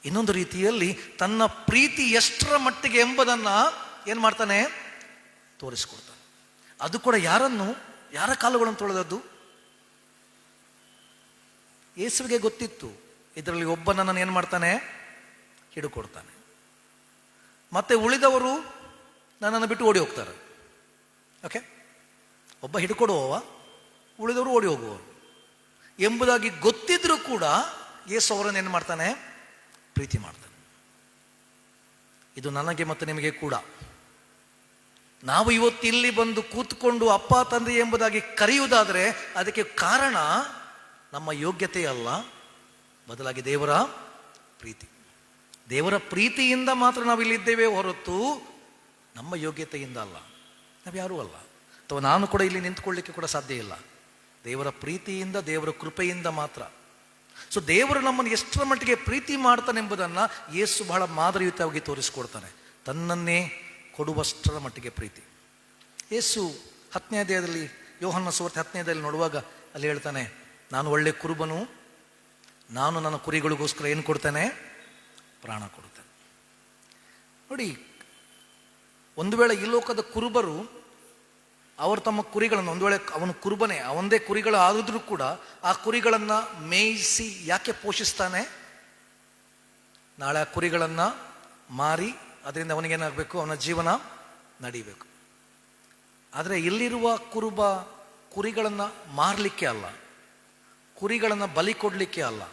ಇನ್ನೊಂದು ರೀತಿಯಲ್ಲಿ ತನ್ನ ಪ್ರೀತಿ ಎಷ್ಟರ ಮಟ್ಟಿಗೆ ಎಂಬುದನ್ನು ಏನು ಮಾಡ್ತಾನೆ? ತೋರಿಸ್ಕೊಡ್ತಾನೆ. ಅದು ಕೂಡ ಯಾರ ಕಾಲುಗಳನ್ನು ತೊಳೆದದ್ದು? ಯೇಸುವಿಗೆ ಗೊತ್ತಿತ್ತು, ಇದರಲ್ಲಿ ಒಬ್ಬನನ್ನು ಏನು ಮಾಡ್ತಾನೆ? ಹಿಡುಕೊಡ್ತಾನೆ. ಮತ್ತೆ ಉಳಿದವರು ನನ್ನನ್ನು ಬಿಟ್ಟು ಓಡಿ ಹೋಗ್ತಾರೆ. ಓಕೆ, ಒಬ್ಬ ಹಿಡ್ಕೊಡುವವ, ಉಳಿದವರು ಓಡಿ ಹೋಗುವವರು ಎಂಬುದಾಗಿ ಗೊತ್ತಿದ್ರೂ ಕೂಡ ಯೇಸು ಅವರನ್ನು ಏನು ಮಾಡ್ತಾನೆ? ಪ್ರೀತಿ ಮಾಡ್ತಾನೆ. ಇದು ನನಗೆ ಮತ್ತು ನಿಮಗೆ ಕೂಡ. ನಾವು ಇವತ್ತು ಇಲ್ಲಿ ಬಂದು ಕೂತ್ಕೊಂಡು ಅಪ್ಪ ತಂದೆ ಎಂಬುದಾಗಿ ಕರೆಯುವುದಾದರೆ ಅದಕ್ಕೆ ಕಾರಣ ನಮ್ಮ ಯೋಗ್ಯತೆ ಅಲ್ಲ, ಬದಲಾಗಿ ದೇವರ ಪ್ರೀತಿ. ದೇವರ ಪ್ರೀತಿಯಿಂದ ಮಾತ್ರ ನಾವು ಇಲ್ಲಿದ್ದೇವೆ ಹೊರತು ನಮ್ಮ ಯೋಗ್ಯತೆಯಿಂದ ಅಲ್ಲ. ನಾವ್ಯಾರೂ ಅಲ್ಲ, ಅಥವಾ ನಾನು ಕೂಡ ಇಲ್ಲಿ ನಿಂತ್ಕೊಳ್ಳಿಕ್ಕೆ ಕೂಡ ಸಾಧ್ಯ ಇಲ್ಲ. ದೇವರ ಪ್ರೀತಿಯಿಂದ, ದೇವರ ಕೃಪೆಯಿಂದ ಮಾತ್ರ. ದೇವರು ನಮ್ಮನ್ನು ಎಷ್ಟರ ಮಟ್ಟಿಗೆ ಪ್ರೀತಿ ಮಾಡ್ತಾನೆ ಎಂಬುದನ್ನು ಯೇಸು ಬಹಳ ಮಾದರಿಯುತವಾಗಿ ತೋರಿಸ್ಕೊಡ್ತಾನೆ. ತನ್ನನ್ನೇ ಕೊಡುವಷ್ಟರ ಮಟ್ಟಿಗೆ ಪ್ರೀತಿ. ಯೇಸು 10ನೇ ಅಧ್ಯಾಯದಲ್ಲಿ, ಯೋಹನ್ನ ಸುವಾರ್ತೆ 10ನೇ ಅಧ್ಯಾಯದಲ್ಲಿ ನೋಡುವಾಗ ಅಲ್ಲಿ ಹೇಳ್ತಾನೆ, ನಾನು ಒಳ್ಳೆ ಕುರುಬನು, ನಾನು ನನ್ನ ಕುರಿಗಳಿಗೋಸ್ಕರ ಏನು ಕೊಡ್ತೇನೆ? ಪ್ರಾಣ ಕೊಡುತ್ತೇನೆ. ನೋಡಿ, ಒಂದು ವೇಳೆ ಈ ಲೋಕದ ಕುರುಬರು ಅವರು ತಮ್ಮ ಕುರಿಗಳನ್ನು, ಒಂದು ವೇಳೆ ಅವನು ಕುರುಬನೇ, ಅವಂದೇ ಕುರಿಗಳು ಆದರೂ ಕೂಡ ಆ ಕುರಿಗಳನ್ನು ಮೇಯಿಸಿ ಯಾಕೆ ಪೋಷಿಸ್ತಾನೆ? ನಾಳೆ ಆ ಕುರಿಗಳನ್ನು ಮಾರಿ ಅದರಿಂದ ಅವನಿಗೇನಾಗಬೇಕು? ಅವನ ಜೀವನ ನಡೀಬೇಕು. ಆದರೆ ಇಲ್ಲಿರುವ ಕುರುಬ ಕುರಿಗಳನ್ನು ಮಾರಲಿಕ್ಕೆ ಅಲ್ಲ, ಕುರಿಗಳನ್ನು ಬಲಿ ಕೊಡಲಿಕ್ಕೆ ಅಲ್ಲ,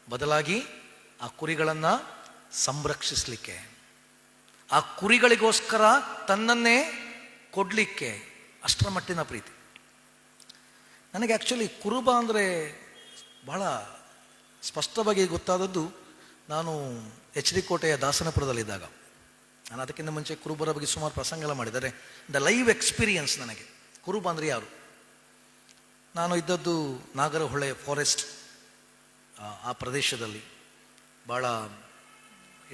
ಬದಲಾಗಿ ಆ ಕುರಿಗಳನ್ನು ಸಂರಕ್ಷಿಸಲಿಕ್ಕೆ, ಆ ಕುರಿಗಳಿಗೋಸ್ಕರ ತನ್ನನ್ನೇ ಕೊಡಲಿಕ್ಕೆ, ಅಷ್ಟರ ಮಟ್ಟಿನ ಪ್ರೀತಿ. ನನಗೆ ಆ್ಯಕ್ಚುಲಿ ಕುರುಬ ಅಂದರೆ ಬಹಳ ಸ್ಪಷ್ಟವಾಗಿ ಗೊತ್ತಾದದ್ದು ನಾನು HD ಕೋಟೆಯ ದಾಸನಪುರದಲ್ಲಿದ್ದಾಗ. ನಾನು ಅದಕ್ಕಿಂತ ಮುಂಚೆ ಕುರುಬರ ಬಗ್ಗೆ ಸುಮಾರು ಪ್ರಸಂಗ ಎಲ್ಲ ಮಾಡಿದ್ದಾರೆ. ದ ಲೈವ್ ಎಕ್ಸ್ಪೀರಿಯನ್ಸ್ ನನಗೆ ಕುರುಬ ಅಂದರೆ ಯಾರು. ನಾನು ಇದ್ದದ್ದು ನಾಗರಹೊಳೆ ಫಾರೆಸ್ಟ್, ಆ ಪ್ರದೇಶದಲ್ಲಿ ಭಾಳ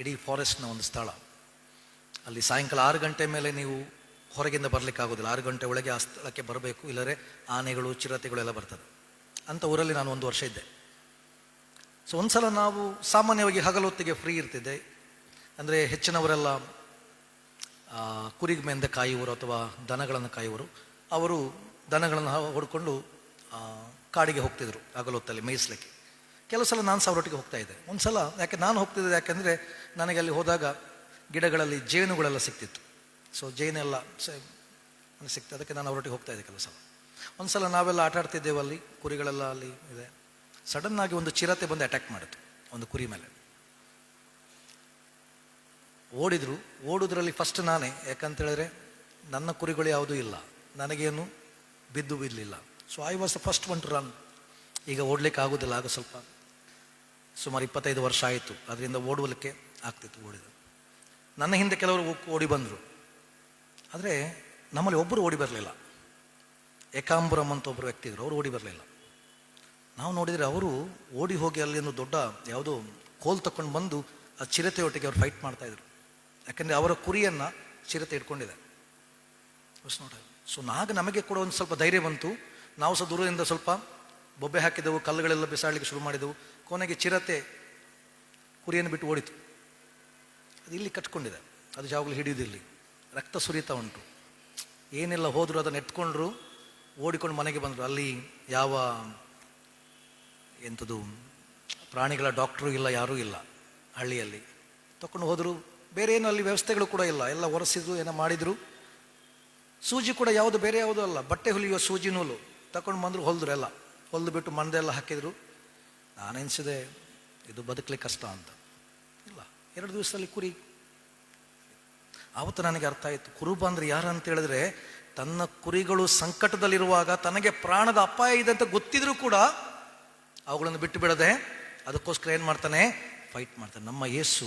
ಇಡೀ ಫಾರೆಸ್ಟ್ನ ಒಂದು ಸ್ಥಳ. ಅಲ್ಲಿ ಸಾಯಂಕಾಲ 6 ಗಂಟೆ ಮೇಲೆ ನೀವು ಹೊರಗಿಂದ ಬರಲಿಕ್ಕೆ ಆಗೋದಿಲ್ಲ. 6 ಗಂಟೆ ಒಳಗೆ ಆ ಸ್ಥಳಕ್ಕೆ ಬರಬೇಕು, ಇಲ್ಲರೆ ಆನೆಗಳು ಚಿರತೆಗಳೆಲ್ಲ ಬರ್ತದೆ. ಅಂಥ ಊರಲ್ಲಿ ನಾನು 1 ವರ್ಷ ಇದ್ದೆ. ಸೊ ಒಂದು ಸಲ ನಾವು ಸಾಮಾನ್ಯವಾಗಿ ಹಗಲೊತ್ತಿಗೆ ಫ್ರೀ ಇರ್ತಿದ್ದೆ. ಅಂದರೆ ಹೆಚ್ಚಿನವರೆಲ್ಲ ಕುರಿಗೆ ಮೇಂದ ಕಾಯುವರು ಅಥವಾ ದನಗಳನ್ನು ಕಾಯುವರು. ಅವರು ದನಗಳನ್ನು ಹೊಡ್ಕೊಂಡು ಕಾಡಿಗೆ ಹೋಗ್ತಿದ್ರು ಹಗಲೊತ್ತಲ್ಲಿ ಮೇಯಿಸ್ಲಿಕ್ಕೆ. ಕೆಲವು ಸಲ ನಾನು ಅವರೊಟ್ಟಿಗೆ ಹೋಗ್ತಾ ಇದ್ದೆ. ಒಂದು ಸಲ ನಾನು ಹೋಗ್ತಿದ್ದೆ ಯಾಕೆಂದರೆ ನನಗೆ ಅಲ್ಲಿ ಹೋದಾಗ ಗಿಡಗಳಲ್ಲಿ ಜೇನುಗಳೆಲ್ಲ ಸಿಕ್ತಿತ್ತು. ಸೊ ಜೇನೆಲ್ಲ ಸಿಕ್ತು, ಅದಕ್ಕೆ ನಾನು ಅವರೊಟ್ಟಿಗೆ ಹೋಗ್ತಾ ಇದ್ದೆ ಕೆಲವು ಸಲ. ಒಂದು ಸಲ ನಾವೆಲ್ಲ ಆಟ ಆಡ್ತಿದ್ದೇವೆ, ಅಲ್ಲಿ ಕುರಿಗಳೆಲ್ಲ ಅಲ್ಲಿ ಇದೆ. ಸಡನ್ನಾಗಿ ಒಂದು ಚಿರತೆ ಬಂದು ಅಟ್ಯಾಕ್ ಮಾಡಿತು ಒಂದು ಕುರಿ ಮೇಲೆ. ಓಡೋದ್ರಲ್ಲಿ ಫಸ್ಟ್ ನಾನೇ, ಯಾಕಂತೇಳಿದ್ರೆ ನನ್ನ ಕುರಿಗಳು ಯಾವುದೂ ಇಲ್ಲ, ನನಗೇನು ಬಿಡಲಿಲ್ಲ. So I was the first one to run. ಈಗ ಓಡಲಿಕ್ಕೆ ಆಗೋದಿಲ್ಲ, ಆಗ ಸ್ವಲ್ಪ ಸುಮಾರು 25 ವರ್ಷ ಆಯಿತು, ಅದರಿಂದ ಓಡಲಿಕ್ಕೆ ಆಗ್ತಿತ್ತು. ಓಡಿದ ನನ್ನ ಹಿಂದೆ ಕೆಲವರು ಓಡಿ ಬಂದರು, ಆದರೆ ನಮ್ಮಲ್ಲಿ ಒಬ್ಬರು ಓಡಿ ಬರಲಿಲ್ಲ. ಏಕಾಂಬರಂ ಅಂತ ಒಬ್ಬರು ವ್ಯಕ್ತಿ ಇದ್ರು, ಅವರು ಓಡಿ ಬರಲಿಲ್ಲ. ನಾವು ನೋಡಿದರೆ ಅವರು ಓಡಿ ಹೋಗಿ ಅಲ್ಲಿ ಒಂದು ದೊಡ್ಡ ಯಾವುದೋ ಕೋಲ್ ತಗೊಂಡು ಬಂದು ಆ ಚಿರತೆಯೊಟ್ಟಿಗೆ ಅವ್ರು ಫೈಟ್ ಮಾಡ್ತಾಯಿದ್ರು. ಯಾಕೆಂದರೆ ಅವರ ಕುರಿಯನ್ನು ಚಿರತೆ ಇಟ್ಕೊಂಡಿದೆ. ಸೊ ನಮಗೆ ಕೂಡ ಒಂದು ಸ್ವಲ್ಪ ಧೈರ್ಯ ಬಂತು. ನಾವು ಸಹ ದೂರದಿಂದ ಸ್ವಲ್ಪ ಬೊಬ್ಬೆ ಹಾಕಿದೆವು, ಕಲ್ಲುಗಳೆಲ್ಲ ಬಿಸಾಡಲಿಕ್ಕೆ ಶುರು ಮಾಡಿದೆವು. ಕೊನೆಗೆ ಚಿರತೆ ಕುರಿಯನ್ನು ಬಿಟ್ಟು ಓಡಿತು. ಅದು ಇಲ್ಲಿ ಕಟ್ಕೊಂಡಿದೆ, ಅದು ಯಾವಾಗಲೂ ಹಿಡಿಯೋದಿಲ್ಲಿ, ರಕ್ತ ಸುರಿತಾ ಉಂಟು. ಏನೆಲ್ಲ ಹೋದರೂ ಅದನ್ನು ಎತ್ಕೊಂಡ್ರು, ಓಡಿಕೊಂಡು ಮನೆಗೆ ಬಂದರು. ಅಲ್ಲಿ ಯಾವ ಎಂಥದ್ದು ಪ್ರಾಣಿಗಳ ಡಾಕ್ಟ್ರು ಇಲ್ಲ, ಯಾರೂ ಇಲ್ಲ ಹಳ್ಳಿಯಲ್ಲಿ. ತಗೊಂಡು ಹೋದರು. ಬೇರೆ ಏನು ಅಲ್ಲಿ ವ್ಯವಸ್ಥೆಗಳು ಕೂಡ ಇಲ್ಲ, ಎಲ್ಲ ಒರೆಸಿದ್ರು, ಏನೋ ಮಾಡಿದರು. ಸೂಜಿ ಕೂಡ ಯಾವುದು ಬೇರೆ ಯಾವುದೂ ಅಲ್ಲ, ಬಟ್ಟೆ ಹೊಲಿಯುವ ಸೂಜಿ ನೂಲು ತಗೊಂಡು ಬಂದರು, ಹೊಲಿದ್ರು. ಎಲ್ಲ ಹೊಲಿದು ಬಿಟ್ಟು ಮಣ್ಣೆಲ್ಲ ಹಾಕಿದರು. ನಾನೆನಿಸಿದೆ ಇದು ಬದುಕಲಿಕ್ಕೆ ಕಷ್ಟ ಅಂತ. ಇಲ್ಲ, 2 ದಿವಸದಲ್ಲಿ ಕುರಿ. ಆವತ್ತು ನನಗೆ ಅರ್ಥ ಆಯಿತು, ಕುರುಬ ಅಂದರೆ ಯಾರು ಅಂತ ಹೇಳಿದ್ರೆ, ತನ್ನ ಕುರಿಗಳು ಸಂಕಟದಲ್ಲಿರುವಾಗ, ತನಗೆ ಪ್ರಾಣದ ಅಪಾಯ ಇದೆ ಅಂತ ಗೊತ್ತಿದ್ರೂ ಕೂಡ ಅವುಗಳನ್ನು ಬಿಟ್ಟು ಬಿಡದೆ ಅದಕ್ಕೋಸ್ಕರ ಏನು ಮಾಡ್ತಾನೆ? ಫೈಟ್ ಮಾಡ್ತಾನೆ. ನಮ್ಮ ಯೇಸು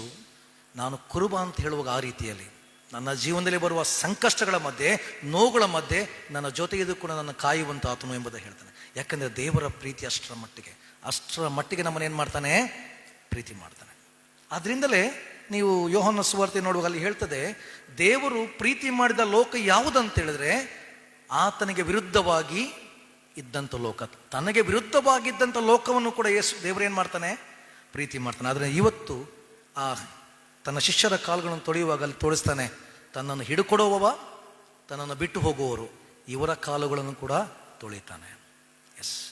ನಾನು ಕುರುಬ ಅಂತ ಹೇಳುವಾಗ ಆ ರೀತಿಯಲ್ಲಿ ನನ್ನ ಜೀವನದಲ್ಲಿ ಬರುವ ಸಂಕಷ್ಟಗಳ ಮಧ್ಯೆ, ನೋವುಗಳ ಮಧ್ಯೆ ನನ್ನ ಜೊತೆಗಿದ್ದು ಕೂಡ ನನ್ನ ಕಾಯುವಂತ ಆತನು ಎಂಬುದಾಗಿ ಹೇಳ್ತಾನೆ. ಯಾಕಂದರೆ ದೇವರ ಪ್ರೀತಿ ಅಷ್ಟರ ಮಟ್ಟಿಗೆ ನಮ್ಮನ್ನೇನು ಮಾಡ್ತಾನೆ? ಪ್ರೀತಿ ಮಾಡ್ತಾನೆ. ಆದ್ರಿಂದಲೇ ನೀವು ಯೋಹನ್ನ ಸುವಾರ್ತೆ ನೋಡುವಾಗ ಅಲ್ಲಿ ಹೇಳ್ತದೆ, ದೇವರು ಪ್ರೀತಿ ಮಾಡಿದ ಲೋಕ ಯಾವುದಂತ ಹೇಳಿದ್ರೆ ಆತನಿಗೆ ವಿರುದ್ಧವಾಗಿ ಇದ್ದಂಥ ಲೋಕ. ತನಗೆ ವಿರುದ್ಧವಾಗಿದ್ದಂಥ ಲೋಕವನ್ನು ಕೂಡ ದೇವರೇನು ಮಾಡ್ತಾನೆ? ಪ್ರೀತಿ ಮಾಡ್ತಾನೆ. ಆದರೆ ಇವತ್ತು ಆ ತನ್ನ ಶಿಷ್ಯರ ಕಾಲುಗಳನ್ನು ತೊಳೆಯುವಾಗ ಅಲ್ಲಿ ತೋರಿಸ್ತಾನೆ, ತನ್ನನ್ನು ಹಿಡುಕೊಡುವವ, ತನ್ನನ್ನು ಬಿಟ್ಟು ಹೋಗುವವರು, ಇವರ ಕಾಲುಗಳನ್ನು ಕೂಡ ತೊಳಿತಾನೆ.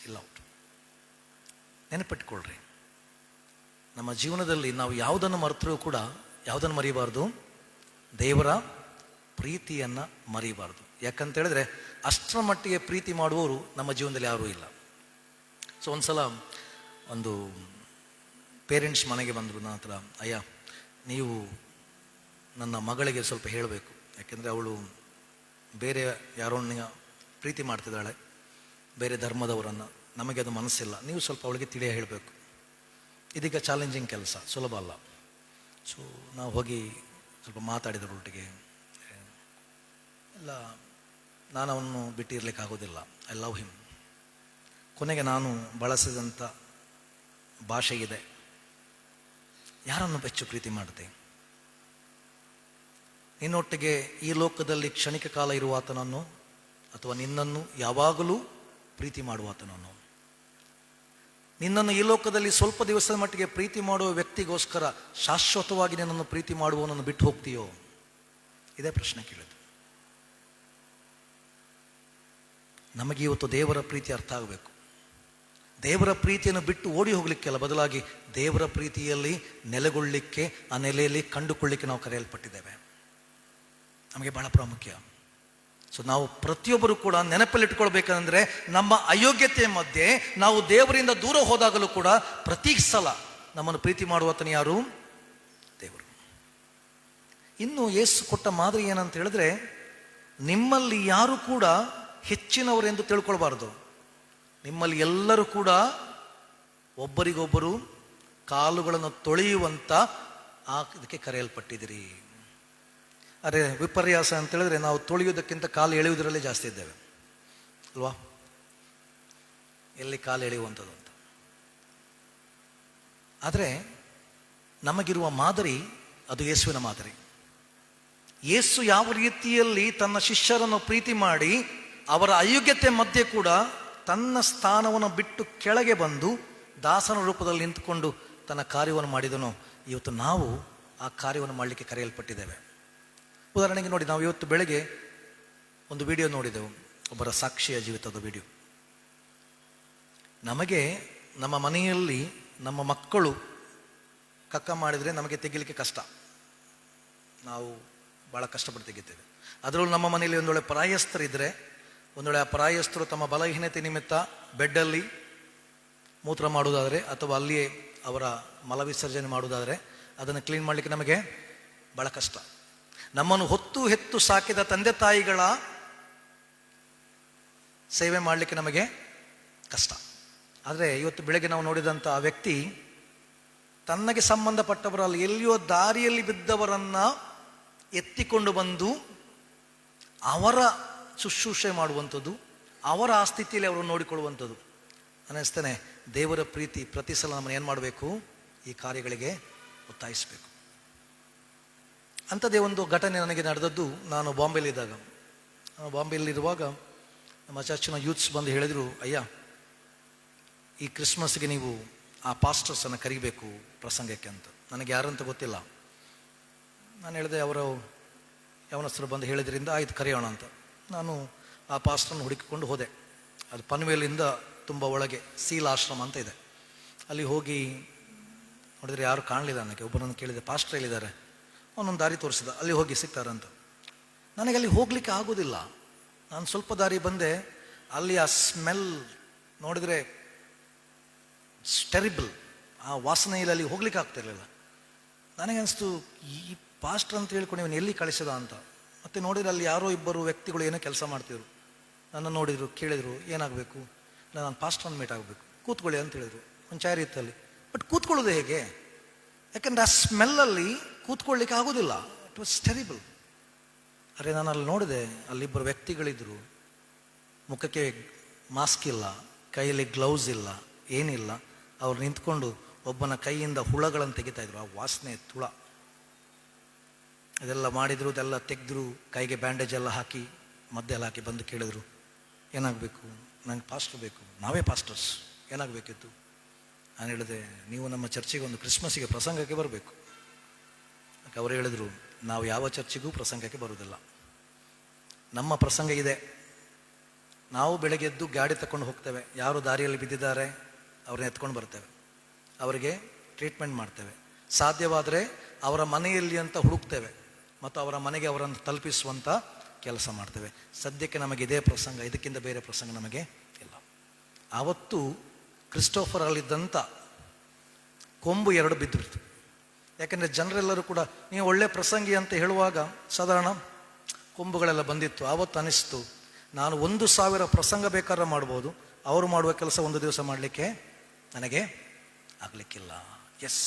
ಇಲ್ಲ ಔಟ್. ನೆನಪಿಟ್ಕೊಳ್ರಿ, ನಮ್ಮ ಜೀವನದಲ್ಲಿ ನಾವು ಯಾವುದನ್ನು ಮರೆತರೂ ಕೂಡ ಯಾವುದನ್ನು ಮರಿಬಾರ್ದು? ದೇವರ ಪ್ರೀತಿಯನ್ನು ಮರಿಬಾರ್ದು. ಯಾಕಂತೇಳಿದ್ರೆ ಅಷ್ಟರ ಮಟ್ಟಿಗೆ ಪ್ರೀತಿ ಮಾಡುವವರು ನಮ್ಮ ಜೀವನದಲ್ಲಿ ಯಾರೂ ಇಲ್ಲ. ಸೊ ಒಂದ್ಸಲ ಒಂದು ಪೇರೆಂಟ್ಸ್ ಮನೆಗೆ ಬಂದರು ನನ್ನ ಹತ್ರ, ಅಯ್ಯ ನೀವು ನನ್ನ ಮಗಳಿಗೆ ಸ್ವಲ್ಪ ಹೇಳಬೇಕು, ಯಾಕೆಂದರೆ ಅವಳು ಬೇರೆ ಯಾರನ್ನ ಪ್ರೀತಿ ಮಾಡ್ತಿದ್ದಾಳೆ, ಬೇರೆ ಧರ್ಮದವರನ್ನು, ನಮಗೆ ಅದು ಮನಸ್ಸಿಲ್ಲ, ನೀವು ಸ್ವಲ್ಪ ಅವಳಿಗೆ ತಿಳಿಯ ಹೇಳಬೇಕು. ಇದೀಗ ಚಾಲೆಂಜಿಂಗ್ ಕೆಲಸ, ಸುಲಭ ಅಲ್ಲ. ಸೊ ನಾವು ಹೋಗಿ ಸ್ವಲ್ಪ ಮಾತಾಡಿದ್ರು ಒಟ್ಟಿಗೆ. ಇಲ್ಲ, ನಾನು ಅವನು ಬಿಟ್ಟಿರ್ಲಿಕ್ಕೆ ಆಗೋದಿಲ್ಲ, ಐ ಲವ್ ಹಿಮ್. ಕೊನೆಗೆ ನಾನು ಬಳಸಿದಂಥ ಭಾಷೆ ಇದೆ, ಯಾರನ್ನು ಹೆಚ್ಚು ಪ್ರೀತಿ ಮಾಡ್ತೆ? ನಿನ್ನೊಟ್ಟಿಗೆ ಈ ಲೋಕದಲ್ಲಿ ಕ್ಷಣಿಕ ಕಾಲ ಇರುವಾತನನ್ನು ಅಥವಾ ನಿನ್ನನ್ನು ಯಾವಾಗಲೂ ಪ್ರೀತಿ ಮಾಡುವಾತನನ್ನು, ನಿನ್ನನ್ನು ಈ ಲೋಕದಲ್ಲಿ ಸ್ವಲ್ಪ ದಿವಸದ ಮಟ್ಟಿಗೆ ಪ್ರೀತಿ ಮಾಡುವ ವ್ಯಕ್ತಿಗೋಸ್ಕರ ಶಾಶ್ವತವಾಗಿ ನಿನ್ನನ್ನು ಪ್ರೀತಿ ಮಾಡುವವನನ್ನು ಬಿಟ್ಟು ಹೋಗ್ತೀಯೋ? ಇದೇ ಪ್ರಶ್ನೆ ಕೇಳಿದ್ದು. ನಮಗೆ ಇವತ್ತು ದೇವರ ಪ್ರೀತಿ ಅರ್ಥ ಆಗಬೇಕು. ದೇವರ ಪ್ರೀತಿಯನ್ನು ಬಿಟ್ಟು ಓಡಿ ಹೋಗ್ಲಿಕ್ಕೆಲ್ಲ, ಬದಲಾಗಿ ದೇವರ ಪ್ರೀತಿಯಲ್ಲಿ ನೆಲೆಗೊಳ್ಳಲಿಕ್ಕೆ, ಆ ನೆಲೆಯಲ್ಲಿ ಕಂಡುಕೊಳ್ಳಿಕ್ಕೆ ನಾವು ಕರೆಯಲ್ಪಟ್ಟಿದ್ದೇವೆ. ನಮಗೆ ಬಹಳ ಪ್ರಾಮುಖ್ಯ. ಸೊ ನಾವು ಪ್ರತಿಯೊಬ್ಬರು ಕೂಡ ನೆನಪಲ್ಲಿಟ್ಕೊಳ್ಬೇಕಂದ್ರೆ, ನಮ್ಮ ಅಯೋಗ್ಯತೆಯ ಮಧ್ಯೆ ನಾವು ದೇವರಿಂದ ದೂರ ಹೋದಾಗಲೂ ಕೂಡ ಪ್ರತಿ ಸಲ ನಮ್ಮನ್ನು ಪ್ರೀತಿ ಮಾಡುವತನ ಯಾರು? ದೇವರು. ಇನ್ನು ಯೇಸು ಕೊಟ್ಟ ಮಾದರಿ ಏನಂತ ಹೇಳಿದ್ರೆ, ನಿಮ್ಮಲ್ಲಿ ಯಾರು ಕೂಡ ಹೆಚ್ಚಿನವರೆಂದು ತಿಳ್ಕೊಳ್ಬಾರ್ದು. ನಿಮ್ಮಲ್ಲಿ ಎಲ್ಲರೂ ಕೂಡ ಒಬ್ಬರಿಗೊಬ್ಬರು ಕಾಲುಗಳನ್ನು ತೊಳೆಯುವಂತ ಇದಕ್ಕೆ ಕರೆಯಲ್ಪಟ್ಟಿದ್ದೀರಿ. ಅರೆ ವಿಪರ್ಯಾಸ ಅಂತ ಹೇಳಿದ್ರೆ, ನಾವು ತೊಳೆಯುವುದಕ್ಕಿಂತ ಕಾಲು ಎಳೆಯುವುದರಲ್ಲೇ ಜಾಸ್ತಿ ಇದ್ದೇವೆ ಅಲ್ವಾ? ಎಲ್ಲಿ ಕಾಲು ಎಳೆಯುವಂಥದ್ದು ಅಂತ. ಆದರೆ ನಮಗಿರುವ ಮಾದರಿ ಅದು ಯೇಸುವಿನ ಮಾದರಿ. ಯೇಸು ಯಾವ ರೀತಿಯಲ್ಲಿ ತನ್ನ ಶಿಷ್ಯರನ್ನು ಪ್ರೀತಿ ಮಾಡಿ ಅವರ ಅಯೋಗ್ಯತೆ ಮಧ್ಯೆ ಕೂಡ ತನ್ನ ಸ್ಥಾನವನ್ನು ಬಿಟ್ಟು ಕೆಳಗೆ ಬಂದು ದಾಸನ ರೂಪದಲ್ಲಿ ನಿಂತುಕೊಂಡು ತನ್ನ ಕಾರ್ಯವನ್ನು ಮಾಡಿದನೋ, ಇವತ್ತು ನಾವು ಆ ಕಾರ್ಯವನ್ನು ಮಾಡಲಿಕ್ಕೆ ಕರೆಯಲ್ಪಟ್ಟಿದ್ದೇವೆ. ಉದಾಹರಣೆಗೆ ನೋಡಿ, ನಾವು ಇವತ್ತು ಬೆಳಗ್ಗೆ ಒಂದು ವಿಡಿಯೋ ನೋಡಿದೆವು, ಒಬ್ಬರ ಸಾಕ್ಷಿಯ ಜೀವಿತದ ವಿಡಿಯೋ. ನಮಗೆ ನಮ್ಮ ಮನೆಯಲ್ಲಿ ನಮ್ಮ ಮಕ್ಕಳು ಕಕ್ಕ ಮಾಡಿದರೆ ನಮಗೆ ತೆಗಿಲಿಕ್ಕೆ ಕಷ್ಟ, ನಾವು ಭಾಳ ಕಷ್ಟಪಟ್ಟು ತೆಗಿತೇವೆ. ಅದರಲ್ಲೂ ನಮ್ಮ ಮನೆಯಲ್ಲಿ ಒಂದೊಳ್ಳೆ ಪ್ರಾಯಸ್ಥರಿದ್ದರೆ, ಒಂದೊಳ್ಳೆ ಆ ಪ್ರಾಯಸ್ಥರು ತಮ್ಮ ಬಲಹೀನತೆ ನಿಮಿತ್ತ ಬೆಡ್ಡಲ್ಲಿ ಮೂತ್ರ ಮಾಡುವುದಾದರೆ ಅಥವಾ ಅಲ್ಲಿಯೇ ಅವರ ಮಲವಿಸರ್ಜನೆ ಮಾಡುವುದಾದರೆ ಅದನ್ನು ಕ್ಲೀನ್ ಮಾಡಲಿಕ್ಕೆ ನಮಗೆ ಭಾಳ ಕಷ್ಟ. ನಮ್ಮನ್ನು ಹೊತ್ತು ಹೆತ್ತು ಸಾಕಿದ ತಂದೆ ತಾಯಿಗಳ ಸೇವೆ ಮಾಡಲಿಕ್ಕೆ ನಮಗೆ ಕಷ್ಟ. ಆದರೆ ಇವತ್ತು ಬೆಳಗ್ಗೆ ನಾವು ನೋಡಿದಂಥ ಆ ವ್ಯಕ್ತಿ ತನ್ನಗೆ ಸಂಬಂಧಪಟ್ಟವರಲ್ಲಿ ಎಲ್ಲಿಯೋ ದಾರಿಯಲ್ಲಿ ಬಿದ್ದವರನ್ನ ಎತ್ತಿಕೊಂಡು ಬಂದು ಅವರ ಶುಶ್ರೂಷೆ ಮಾಡುವಂಥದ್ದು, ಅವರ ಆ ಸ್ಥಿತಿಯಲ್ಲಿ ಅವರು ನೋಡಿಕೊಳ್ಳುವಂಥದ್ದು. ಅನ್ನಿಸ್ತೇನೆ, ದೇವರ ಪ್ರೀತಿ ಪ್ರತಿ ಸಲ ನಮ್ಮನ್ನು ಏನು ಮಾಡಬೇಕು? ಈ ಕಾರ್ಯಗಳಿಗೆ ಒತ್ತಾಯಿಸಬೇಕು. ಅಂಥದ್ದೇ ಒಂದು ಘಟನೆ ನನಗೆ ನಡೆದದ್ದು. ನಾನು ಬಾಂಬೆಯಲ್ಲಿದ್ದಾಗ, ಬಾಂಬೆಯಲ್ಲಿರುವಾಗ ನಮ್ಮ ಚರ್ಚಿನ ಯೂತ್ಸ್ ಬಂದು ಹೇಳಿದರು, ಅಯ್ಯ ಈ ಕ್ರಿಸ್ಮಸ್ಗೆ ನೀವು ಆ ಪಾಸ್ಟರ್ಸನ್ನು ಕರಿಬೇಕು ಪ್ರಸಂಗಕ್ಕೆ ಅಂತ. ನನಗೆ ಯಾರಂತ ಗೊತ್ತಿಲ್ಲ. ನಾನು ಹೇಳಿದೆ, ಅವರು ಯವನಸ್ಥರು ಬಂದು ಹೇಳಿದ್ರಿಂದ ಆಯ್ತು ಕರೆಯೋಣ ಅಂತ. ನಾನು ಆ ಪಾಸ್ಟರ್ನ ಹುಡುಕಿಕೊಂಡು ಹೋದೆ. ಅದು ಪನ್ವೇಲಿಂದ ತುಂಬ ಒಳಗೆ ಸೀಲ್ ಆಶ್ರಮ ಅಂತ ಇದೆ. ಅಲ್ಲಿ ಹೋಗಿ ನೋಡಿದರೆ ಯಾರು ಕಾಣಲಿಲ್ಲ ನನಗೆ. ಒಬ್ಬರನ್ನು ಕೇಳಿದೆ, ಪಾಸ್ಟರ್ ಎಲ್ಲಿದ್ದಾರೆ? ಅವನೊಂದು ದಾರಿ ತೋರಿಸಿದ, ಅಲ್ಲಿ ಹೋಗಿ ಸಿಗ್ತಾರಂತ. ನನಗೆ ಅಲ್ಲಿ ಹೋಗ್ಲಿಕ್ಕೆ ಆಗೋದಿಲ್ಲ. ನಾನು ಸ್ವಲ್ಪ ದಾರಿ ಬಂದೆ, ಅಲ್ಲಿ ಆ ಸ್ಮೆಲ್ ನೋಡಿದರೆ ಟೆರಿಬಲ್, ಆ ವಾಸನೆಯಲ್ಲಿ ಅಲ್ಲಿ ಹೋಗ್ಲಿಕ್ಕೆ ಆಗ್ತಿರ್ಲಿಲ್ಲ. ನನಗನ್ನಿಸ್ತು, ಈ ಪಾಸ್ಟರ್ ಅಂತ ಹೇಳ್ಕೊಂಡು ಇವನು ಎಲ್ಲಿ ಕಳಿಸಿದ ಅಂತ. ಮತ್ತೆ ನೋಡಿದ್ರೆ ಅಲ್ಲಿ ಯಾರೋ ಇಬ್ಬರು ವ್ಯಕ್ತಿಗಳು ಏನೋ ಕೆಲಸ ಮಾಡ್ತಿದ್ರು. ನನ್ನ ನೋಡಿದ್ರು, ಕೇಳಿದರು ಏನಾಗಬೇಕು? ಇಲ್ಲ, ನಾನು ಪಾಸ್ಟರ್ನ ಮೀಟ್ ಆಗಬೇಕು, ಕೂತ್ಕೊಳ್ಳಿ ಅಂತ ಹೇಳಿದ್ರು. ಒಂದು ಚೇರ್ ಇತ್ತಲ್ಲಿ. ಬಟ್ ಕೂತ್ಕೊಳ್ಳೋದು ಹೇಗೆ? ಯಾಕಂದರೆ ಆ ಸ್ಮೆಲ್ಲಲ್ಲಿ ಕೂತ್ಕೊಳ್ಳಿಕ್ಕೆ ಆಗೋದಿಲ್ಲ. It was terrible. ಅರೆ ನಾನು ಅಲ್ಲಿ ನೋಡಿದೆ, ಅಲ್ಲಿಬ್ಬರು ವ್ಯಕ್ತಿಗಳಿದ್ರು, ಮುಖಕ್ಕೆ ಮಾಸ್ಕ್ ಇಲ್ಲ, ಕೈಯಲ್ಲಿ ಗ್ಲೌಸ್ ಇಲ್ಲ, ಏನಿಲ್ಲ. ಅವ್ರು ನಿಂತ್ಕೊಂಡು ಒಬ್ಬನ ಕೈಯಿಂದ ಹುಳಗಳನ್ನು ತೆಗಿತಾ ಇದ್ರು. ಆ ವಾಸನೆ ತುಳ ಇದೆಲ್ಲ ಮಾಡಿದ್ರು, ಇದೆಲ್ಲ ತೆಗೆದ್ರು, ಕೈಗೆ ಬ್ಯಾಂಡೇಜ್ ಎಲ್ಲ ಹಾಕಿ ಮದ್ದೆಲ್ಲ ಹಾಕಿ ಬಂದು ಕೇಳಿದ್ರು, ಏನಾಗಬೇಕು? ನಂಗೆ ಪಾಸ್ಟರ್ ಬೇಕು. ನಾವೇ ಪಾಸ್ಟರ್ಸ್, ಏನಾಗಬೇಕಿತ್ತು? ನಾನು ಹೇಳಿದೆ, ನೀವು ನಮ್ಮ ಚರ್ಚಿಗೆ ಒಂದು ಕ್ರಿಸ್ಮಸ್ಸಿಗೆ ಪ್ರಸಂಗಕ್ಕೆ ಬರಬೇಕು. ಯಾಕೆ ಅವರು ಹೇಳಿದರು, ನಾವು ಯಾವ ಚರ್ಚಿಗೂ ಪ್ರಸಂಗಕ್ಕೆ ಬರುವುದಿಲ್ಲ. ನಮ್ಮ ಪ್ರಸಂಗ ಇದೆ, ನಾವು ಬೆಳಗ್ಗೆ ಎದ್ದು ಗಾಡಿ ತಗೊಂಡು ಹೋಗ್ತೇವೆ. ಯಾರು ದಾರಿಯಲ್ಲಿ ಬಿದ್ದಿದ್ದಾರೆ ಅವ್ರನ್ನ ಎತ್ಕೊಂಡು ಬರ್ತೇವೆ, ಅವರಿಗೆ ಟ್ರೀಟ್ಮೆಂಟ್ ಮಾಡ್ತೇವೆ. ಸಾಧ್ಯವಾದರೆ ಅವರ ಮನೆಯಲ್ಲಿ ಅಂತ ಹುಡುಕ್ತೇವೆ ಮತ್ತು ಅವರ ಮನೆಗೆ ಅವರನ್ನು ತಲುಪಿಸುವಂಥ ಕೆಲಸ ಮಾಡ್ತೇವೆ. ಸದ್ಯಕ್ಕೆ ನಮಗೆ ಇದೇ ಪ್ರಸಂಗ, ಇದಕ್ಕಿಂತ ಬೇರೆ ಪ್ರಸಂಗ ನಮಗೆ ಇಲ್ಲ. ಆವತ್ತು ಕ್ರಿಸ್ಟೋಫರಲ್ಲಿದ್ದಂಥ ಕೊಂಬು 2 ಬಿದ್ದುಬಿಡ್ತು. ಯಾಕೆಂದರೆ ಜನರೆಲ್ಲರೂ ಕೂಡ ನೀವು ಒಳ್ಳೆ ಪ್ರಸಂಗಿ ಅಂತ ಹೇಳುವಾಗ ಸಾಧಾರಣ ಕೊಂಬುಗಳೆಲ್ಲ ಬಂದಿತ್ತು. ಆವತ್ತು ಅನಿಸ್ತು, ನಾನು 1,000 ಪ್ರಸಂಗ ಬೇಕಾದ್ರೆ ಮಾಡ್ಬೋದು, ಅವರು ಮಾಡುವ ಕೆಲಸ ಒಂದು ದಿವಸ ಮಾಡಲಿಕ್ಕೆ ನನಗೆ ಆಗಲಿಕ್ಕಿಲ್ಲ. ಎಸ್,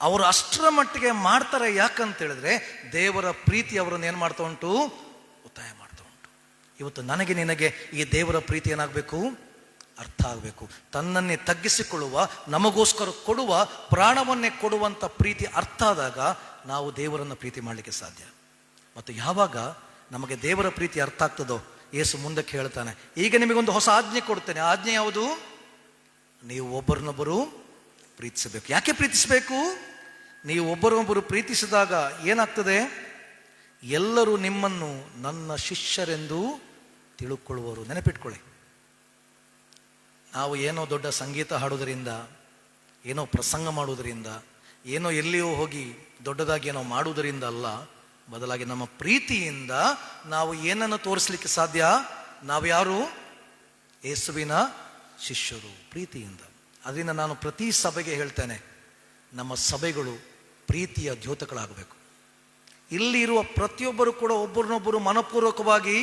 ಅವರು ಅಷ್ಟರ ಮಟ್ಟಿಗೆ ಮಾಡ್ತಾರೆ. ಯಾಕಂತೇಳಿದ್ರೆ ದೇವರ ಪ್ರೀತಿ ಅವರನ್ನು ಏನು ಮಾಡ್ತಾ ಉಂಟು? ಒತ್ತಾಯ ಮಾಡ್ತಾ ಉಂಟು. ಇವತ್ತು ನನಗೆ ನಿನಗೆ ಈ ದೇವರ ಪ್ರೀತಿ ಏನಾಗಬೇಕು? ಅರ್ಥ ಆಗಬೇಕು. ತನ್ನನ್ನೇ ತಗ್ಗಿಸಿಕೊಳ್ಳುವ, ನಮಗೋಸ್ಕರ ಕೊಡುವ, ಪ್ರಾಣವನ್ನೇ ಕೊಡುವಂಥ ಪ್ರೀತಿ ಅರ್ಥ ಆದಾಗ ನಾವು ದೇವರನ್ನು ಪ್ರೀತಿ ಮಾಡಲಿಕ್ಕೆ ಸಾಧ್ಯ. ಮತ್ತು ಯಾವಾಗ ನಮಗೆ ದೇವರ ಪ್ರೀತಿ ಅರ್ಥ ಆಗ್ತದೋ ಯೇಸು ಮುಂದಕ್ಕೆ ಹೇಳ್ತಾನೆ, ಈಗ ನಿಮಗೊಂದು ಹೊಸ ಆಜ್ಞೆ ಕೊಡ್ತೇನೆ. ಆಜ್ಞೆ ಯಾವುದು? ನೀವು ಒಬ್ಬರನ್ನೊಬ್ಬರು ಪ್ರೀತಿಸಬೇಕು. ಯಾಕೆ ಪ್ರೀತಿಸಬೇಕು? ನೀವು ಒಬ್ಬರನ್ನೊಬ್ಬರು ಪ್ರೀತಿಸಿದಾಗ ಏನಾಗ್ತದೆ? ಎಲ್ಲರೂ ನಿಮ್ಮನ್ನು ನನ್ನ ಶಿಷ್ಯರೆಂದು ತಿಳುಕೊಳ್ಳುವರು. ನೆನಪಿಟ್ಕೊಳ್ಳಿ, ನಾವು ಏನೋ ದೊಡ್ಡ ಸಂಗೀತ ಹಾಡೋದರಿಂದ, ಏನೋ ಪ್ರಸಂಗ ಮಾಡುವುದರಿಂದ, ಏನೋ ಎಲ್ಲಿಯೋ ಹೋಗಿ ದೊಡ್ಡದಾಗಿ ಏನೋ ಮಾಡುವುದರಿಂದ ಅಲ್ಲ, ಬದಲಾಗಿ ನಮ್ಮ ಪ್ರೀತಿಯಿಂದ ನಾವು ಏನನ್ನು ತೋರಿಸ್ಲಿಕ್ಕೆ ಸಾಧ್ಯ? ನಾವು ಯಾರು? ಯೇಸುವಿನ ಶಿಷ್ಯರು, ಪ್ರೀತಿಯಿಂದ. ಅದರಿಂದ ನಾನು ಪ್ರತಿ ಸಭೆಗೆ ಹೇಳ್ತೇನೆ, ನಮ್ಮ ಸಭೆಗಳು ಪ್ರೀತಿಯ ದ್ಯೋತಕಗಳಾಗಬೇಕು. ಇಲ್ಲಿ ಇರುವ ಪ್ರತಿಯೊಬ್ಬರು ಕೂಡ ಒಬ್ಬರನ್ನೊಬ್ಬರು ಮನಪೂರ್ವಕವಾಗಿ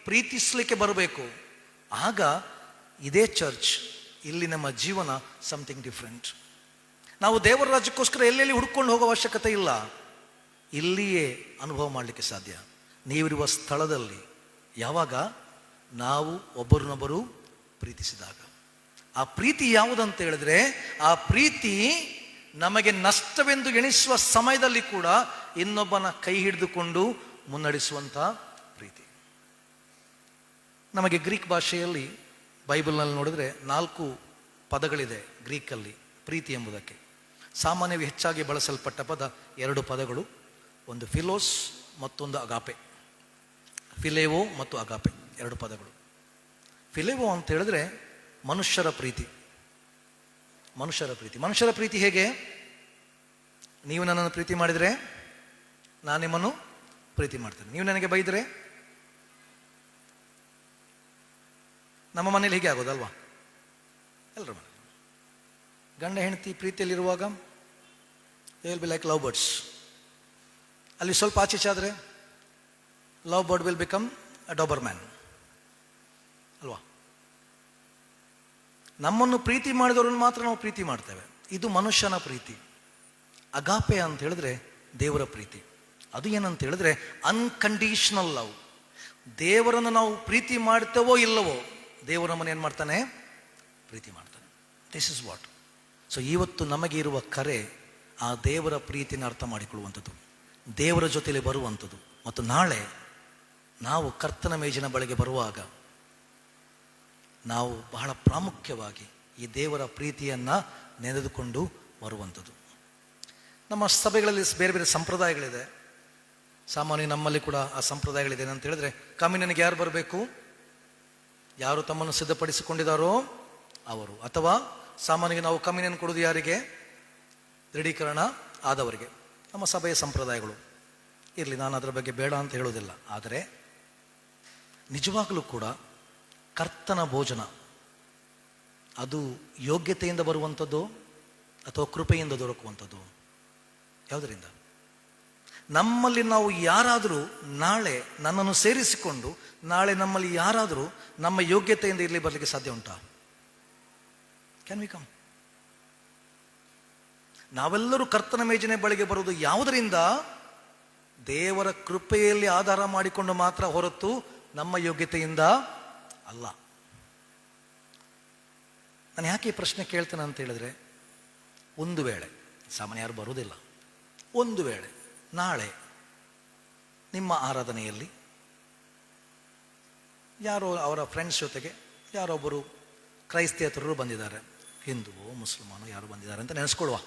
ಪ್ರೀತಿಸಲಿಕ್ಕೆ ಬರಬೇಕು. ಆಗ ಇದೇ ಚರ್ಚ್, ಇಲ್ಲಿ ನಮ್ಮ ಜೀವನ ಸಮಥಿಂಗ್ ಡಿಫ್ರೆಂಟ್. ನಾವು ದೇವರ ರಾಜ್ಯಕ್ಕೋಸ್ಕರ ಎಲ್ಲೆಲ್ಲಿ ಹುಡ್ಕೊಂಡು ಹೋಗೋ ಅವಶ್ಯಕತೆ ಇಲ್ಲ, ಇಲ್ಲಿಯೇ ಅನುಭವ ಮಾಡಲಿಕ್ಕೆ ಸಾಧ್ಯ. ನೀವಿರುವ ಸ್ಥಳದಲ್ಲಿ ಯಾವಾಗ ನಾವು ಒಬ್ಬರನ್ನೊಬ್ಬರು ಪ್ರೀತಿಸಿದಾಗ. ಆ ಪ್ರೀತಿ ಯಾವುದಂತ ಹೇಳಿದ್ರೆ, ಆ ಪ್ರೀತಿ ನಮಗೆ ನಷ್ಟವೆಂದು ಎಣಿಸುವ ಸಮಯದಲ್ಲಿ ಕೂಡ ಇನ್ನೊಬ್ಬನ ಕೈ ಹಿಡಿದುಕೊಂಡು ಮುನ್ನಡೆಸುವಂಥ ಪ್ರೀತಿ. ನಮಗೆ ಗ್ರೀಕ್ ಭಾಷೆಯಲ್ಲಿ ಬೈಬಲ್ನಲ್ಲಿ ನೋಡಿದ್ರೆ 4 ಪದಗಳಿದೆ ಗ್ರೀಕಲ್ಲಿ ಪ್ರೀತಿ ಎಂಬುದಕ್ಕೆ. ಸಾಮಾನ್ಯವಾಗಿ ಹೆಚ್ಚಾಗಿ ಬಳಸಲ್ಪಟ್ಟ ಪದ 2 ಪದಗಳು, ಒಂದು ಫಿಲೋಸ್ ಮತ್ತೊಂದು ಅಗಾಪೆ. ಫಿಲೇವೋ ಮತ್ತು ಅಗಾಪೆ 2 ಪದಗಳು. ಫಿಲೇವೋ ಅಂತ ಹೇಳಿದ್ರೆ ಮನುಷ್ಯರ ಪ್ರೀತಿ. ಮನುಷ್ಯರ ಪ್ರೀತಿ. ಮನುಷ್ಯರ ಪ್ರೀತಿ ಹೇಗೆ? ನೀವು ನನ್ನನ್ನು ಪ್ರೀತಿ ಮಾಡಿದರೆ ನಾನು ನಿಮ್ಮನ್ನು ಪ್ರೀತಿ ಮಾಡ್ತೇನೆ. ನೀವು ನನಗೆ ಬೈದರೆ, ನಮ್ಮ ಮನೇಲಿ ಹೀಗೆ ಆಗೋದಲ್ವಾ? ಎಲ್ಲರ ಮನೆ ಗಂಡ ಹೆಂಡತಿ ಪ್ರೀತಿಯಲ್ಲಿರುವಾಗ they will be like love birds. ಅಲ್ಲಿ ಸ್ವಲ್ಪ ಆಚೆಚಾದರೆ love bird will become a doberman ಅಲ್ವಾ? ನಮ್ಮನ್ನು ಪ್ರೀತಿ ಮಾಡಿದವ್ರನ್ನು ಮಾತ್ರ ನಾವು ಪ್ರೀತಿ ಮಾಡ್ತೇವೆ. ಇದು ಮನುಷ್ಯನ ಪ್ರೀತಿ. ಅಗಾಪೆ ಅಂತ ಹೇಳಿದ್ರೆ ದೇವರ ಪ್ರೀತಿ. ಅದು ಏನಂತ ಹೇಳಿದ್ರೆ ಅನ್ಕಂಡೀಷನಲ್ ಲವ್. ದೇವರನ್ನು ನಾವು ಪ್ರೀತಿ ಮಾಡ್ತೇವೋ ಇಲ್ಲವೋ, ದೇವರು ನಮ್ಮನ್ನು ಏನು ಮಾಡ್ತಾನೆ? ಪ್ರೀತಿ ಮಾಡ್ತಾನೆ. This is what. ಸೊ ಇವತ್ತು ನಮಗೆ ಇರುವ ಕರೆ ಆ ದೇವರ ಪ್ರೀತಿನ ಅರ್ಥ ಮಾಡಿಕೊಳ್ಳುವಂಥದ್ದು, ದೇವರ ಜೊತೆಯಲ್ಲಿ ಬರುವಂಥದ್ದು. ಮತ್ತು ನಾಳೆ ನಾವು ಕರ್ತನ ಮೇಜಿನ ಬಳಿಗೆ ಬರುವಾಗ ನಾವು ಬಹಳ ಪ್ರಾಮುಖ್ಯವಾಗಿ ಈ ದೇವರ ಪ್ರೀತಿಯನ್ನು ನೆನೆದುಕೊಂಡು ಬರುವಂಥದ್ದು. ನಮ್ಮ ಸಭೆಗಳಲ್ಲಿ ಬೇರೆ ಬೇರೆ ಸಂಪ್ರದಾಯಗಳಿದೆ. ಸಾಮಾನ್ಯ ನಮ್ಮಲ್ಲಿ ಕೂಡ ಆ ಸಂಪ್ರದಾಯಗಳಿದೆ. ಏನಂತ ಹೇಳಿದ್ರೆ, ಕಮ್ಯುನಿಯನ್ಗೆ ಯಾರು ಬರಬೇಕು? ಯಾರು ತಮ್ಮನ್ನು ಸಿದ್ಧಪಡಿಸಿಕೊಂಡಿದ್ದಾರೋ ಅವರು. ಅಥವಾ ಸಾಮಾನ್ಯವಾಗಿ ನಾವು ಕಮ್ಯುನಿಯನ್ ಕೊಡೋದು ಯಾರಿಗೆ? ದೃಢೀಕರಣ ಆದವರಿಗೆ. ನಮ್ಮ ಸಭೆಯ ಸಂಪ್ರದಾಯಗಳು ಇರಲಿ, ನಾನು ಅದರ ಬಗ್ಗೆ ಬೇಡ ಅಂತ ಹೇಳೋದಿಲ್ಲ. ಆದರೆ ನಿಜವಾಗಲೂ ಕೂಡ ಕರ್ತನ ಭೋಜನ ಅದು ಯೋಗ್ಯತೆಯಿಂದ ಬರುವಂಥದ್ದು ಅಥವಾ ಕೃಪೆಯಿಂದ ದೊರಕುವಂಥದ್ದು? ಯಾವುದರಿಂದ? ನಮ್ಮಲ್ಲಿ ನಾವು ಯಾರಾದರೂ ನಾಳೆ ನನ್ನನ್ನು ಸೇರಿಸಿಕೊಂಡು ನಾಳೆ ನಮ್ಮಲ್ಲಿ ಯಾರಾದರೂ ನಮ್ಮ ಯೋಗ್ಯತೆಯಿಂದ ಇಲ್ಲಿ ಬರಲಿಕ್ಕೆ ಸಾಧ್ಯ ಉಂಟಾ? Can we come? ನಾವೆಲ್ಲರೂ ಕರ್ತನ ಮೇಜಿನ ಬಳಿಗೆ ಬರುವುದು ಯಾವುದರಿಂದ? ದೇವರ ಕೃಪೆಯಲ್ಲಿ ಆಧಾರ ಮಾಡಿಕೊಂಡು ಮಾತ್ರ, ಹೊರತು ನಮ್ಮ ಯೋಗ್ಯತೆಯಿಂದ ಅಲ್ಲ. ನಾನು ಯಾಕೆ ಈ ಪ್ರಶ್ನೆ ಕೇಳ್ತೇನೆ ಅಂತ ಹೇಳಿದ್ರೆ, ಒಂದು ವೇಳೆ, ಸಾಮಾನ್ಯ ಯಾರು ಬರುವುದಿಲ್ಲ, ಒಂದು ವೇಳೆ ನಾಳೆ ನಿಮ್ಮ ಆರಾಧನೆಯಲ್ಲಿ ಯಾರೋ ಅವರ ಫ್ರೆಂಡ್ಸ್ ಜೊತೆಗೆ ಯಾರೊಬ್ಬರು ಕ್ರೈಸ್ತೇತರರು ಬಂದಿದ್ದಾರೆ, ಹಿಂದುವೋ ಮುಸ್ಲಿಮಾನೋ ಯಾರು ಬಂದಿದ್ದಾರೆ ಅಂತ ನೆನೆಸ್ಕೊಳ್ಳುವ.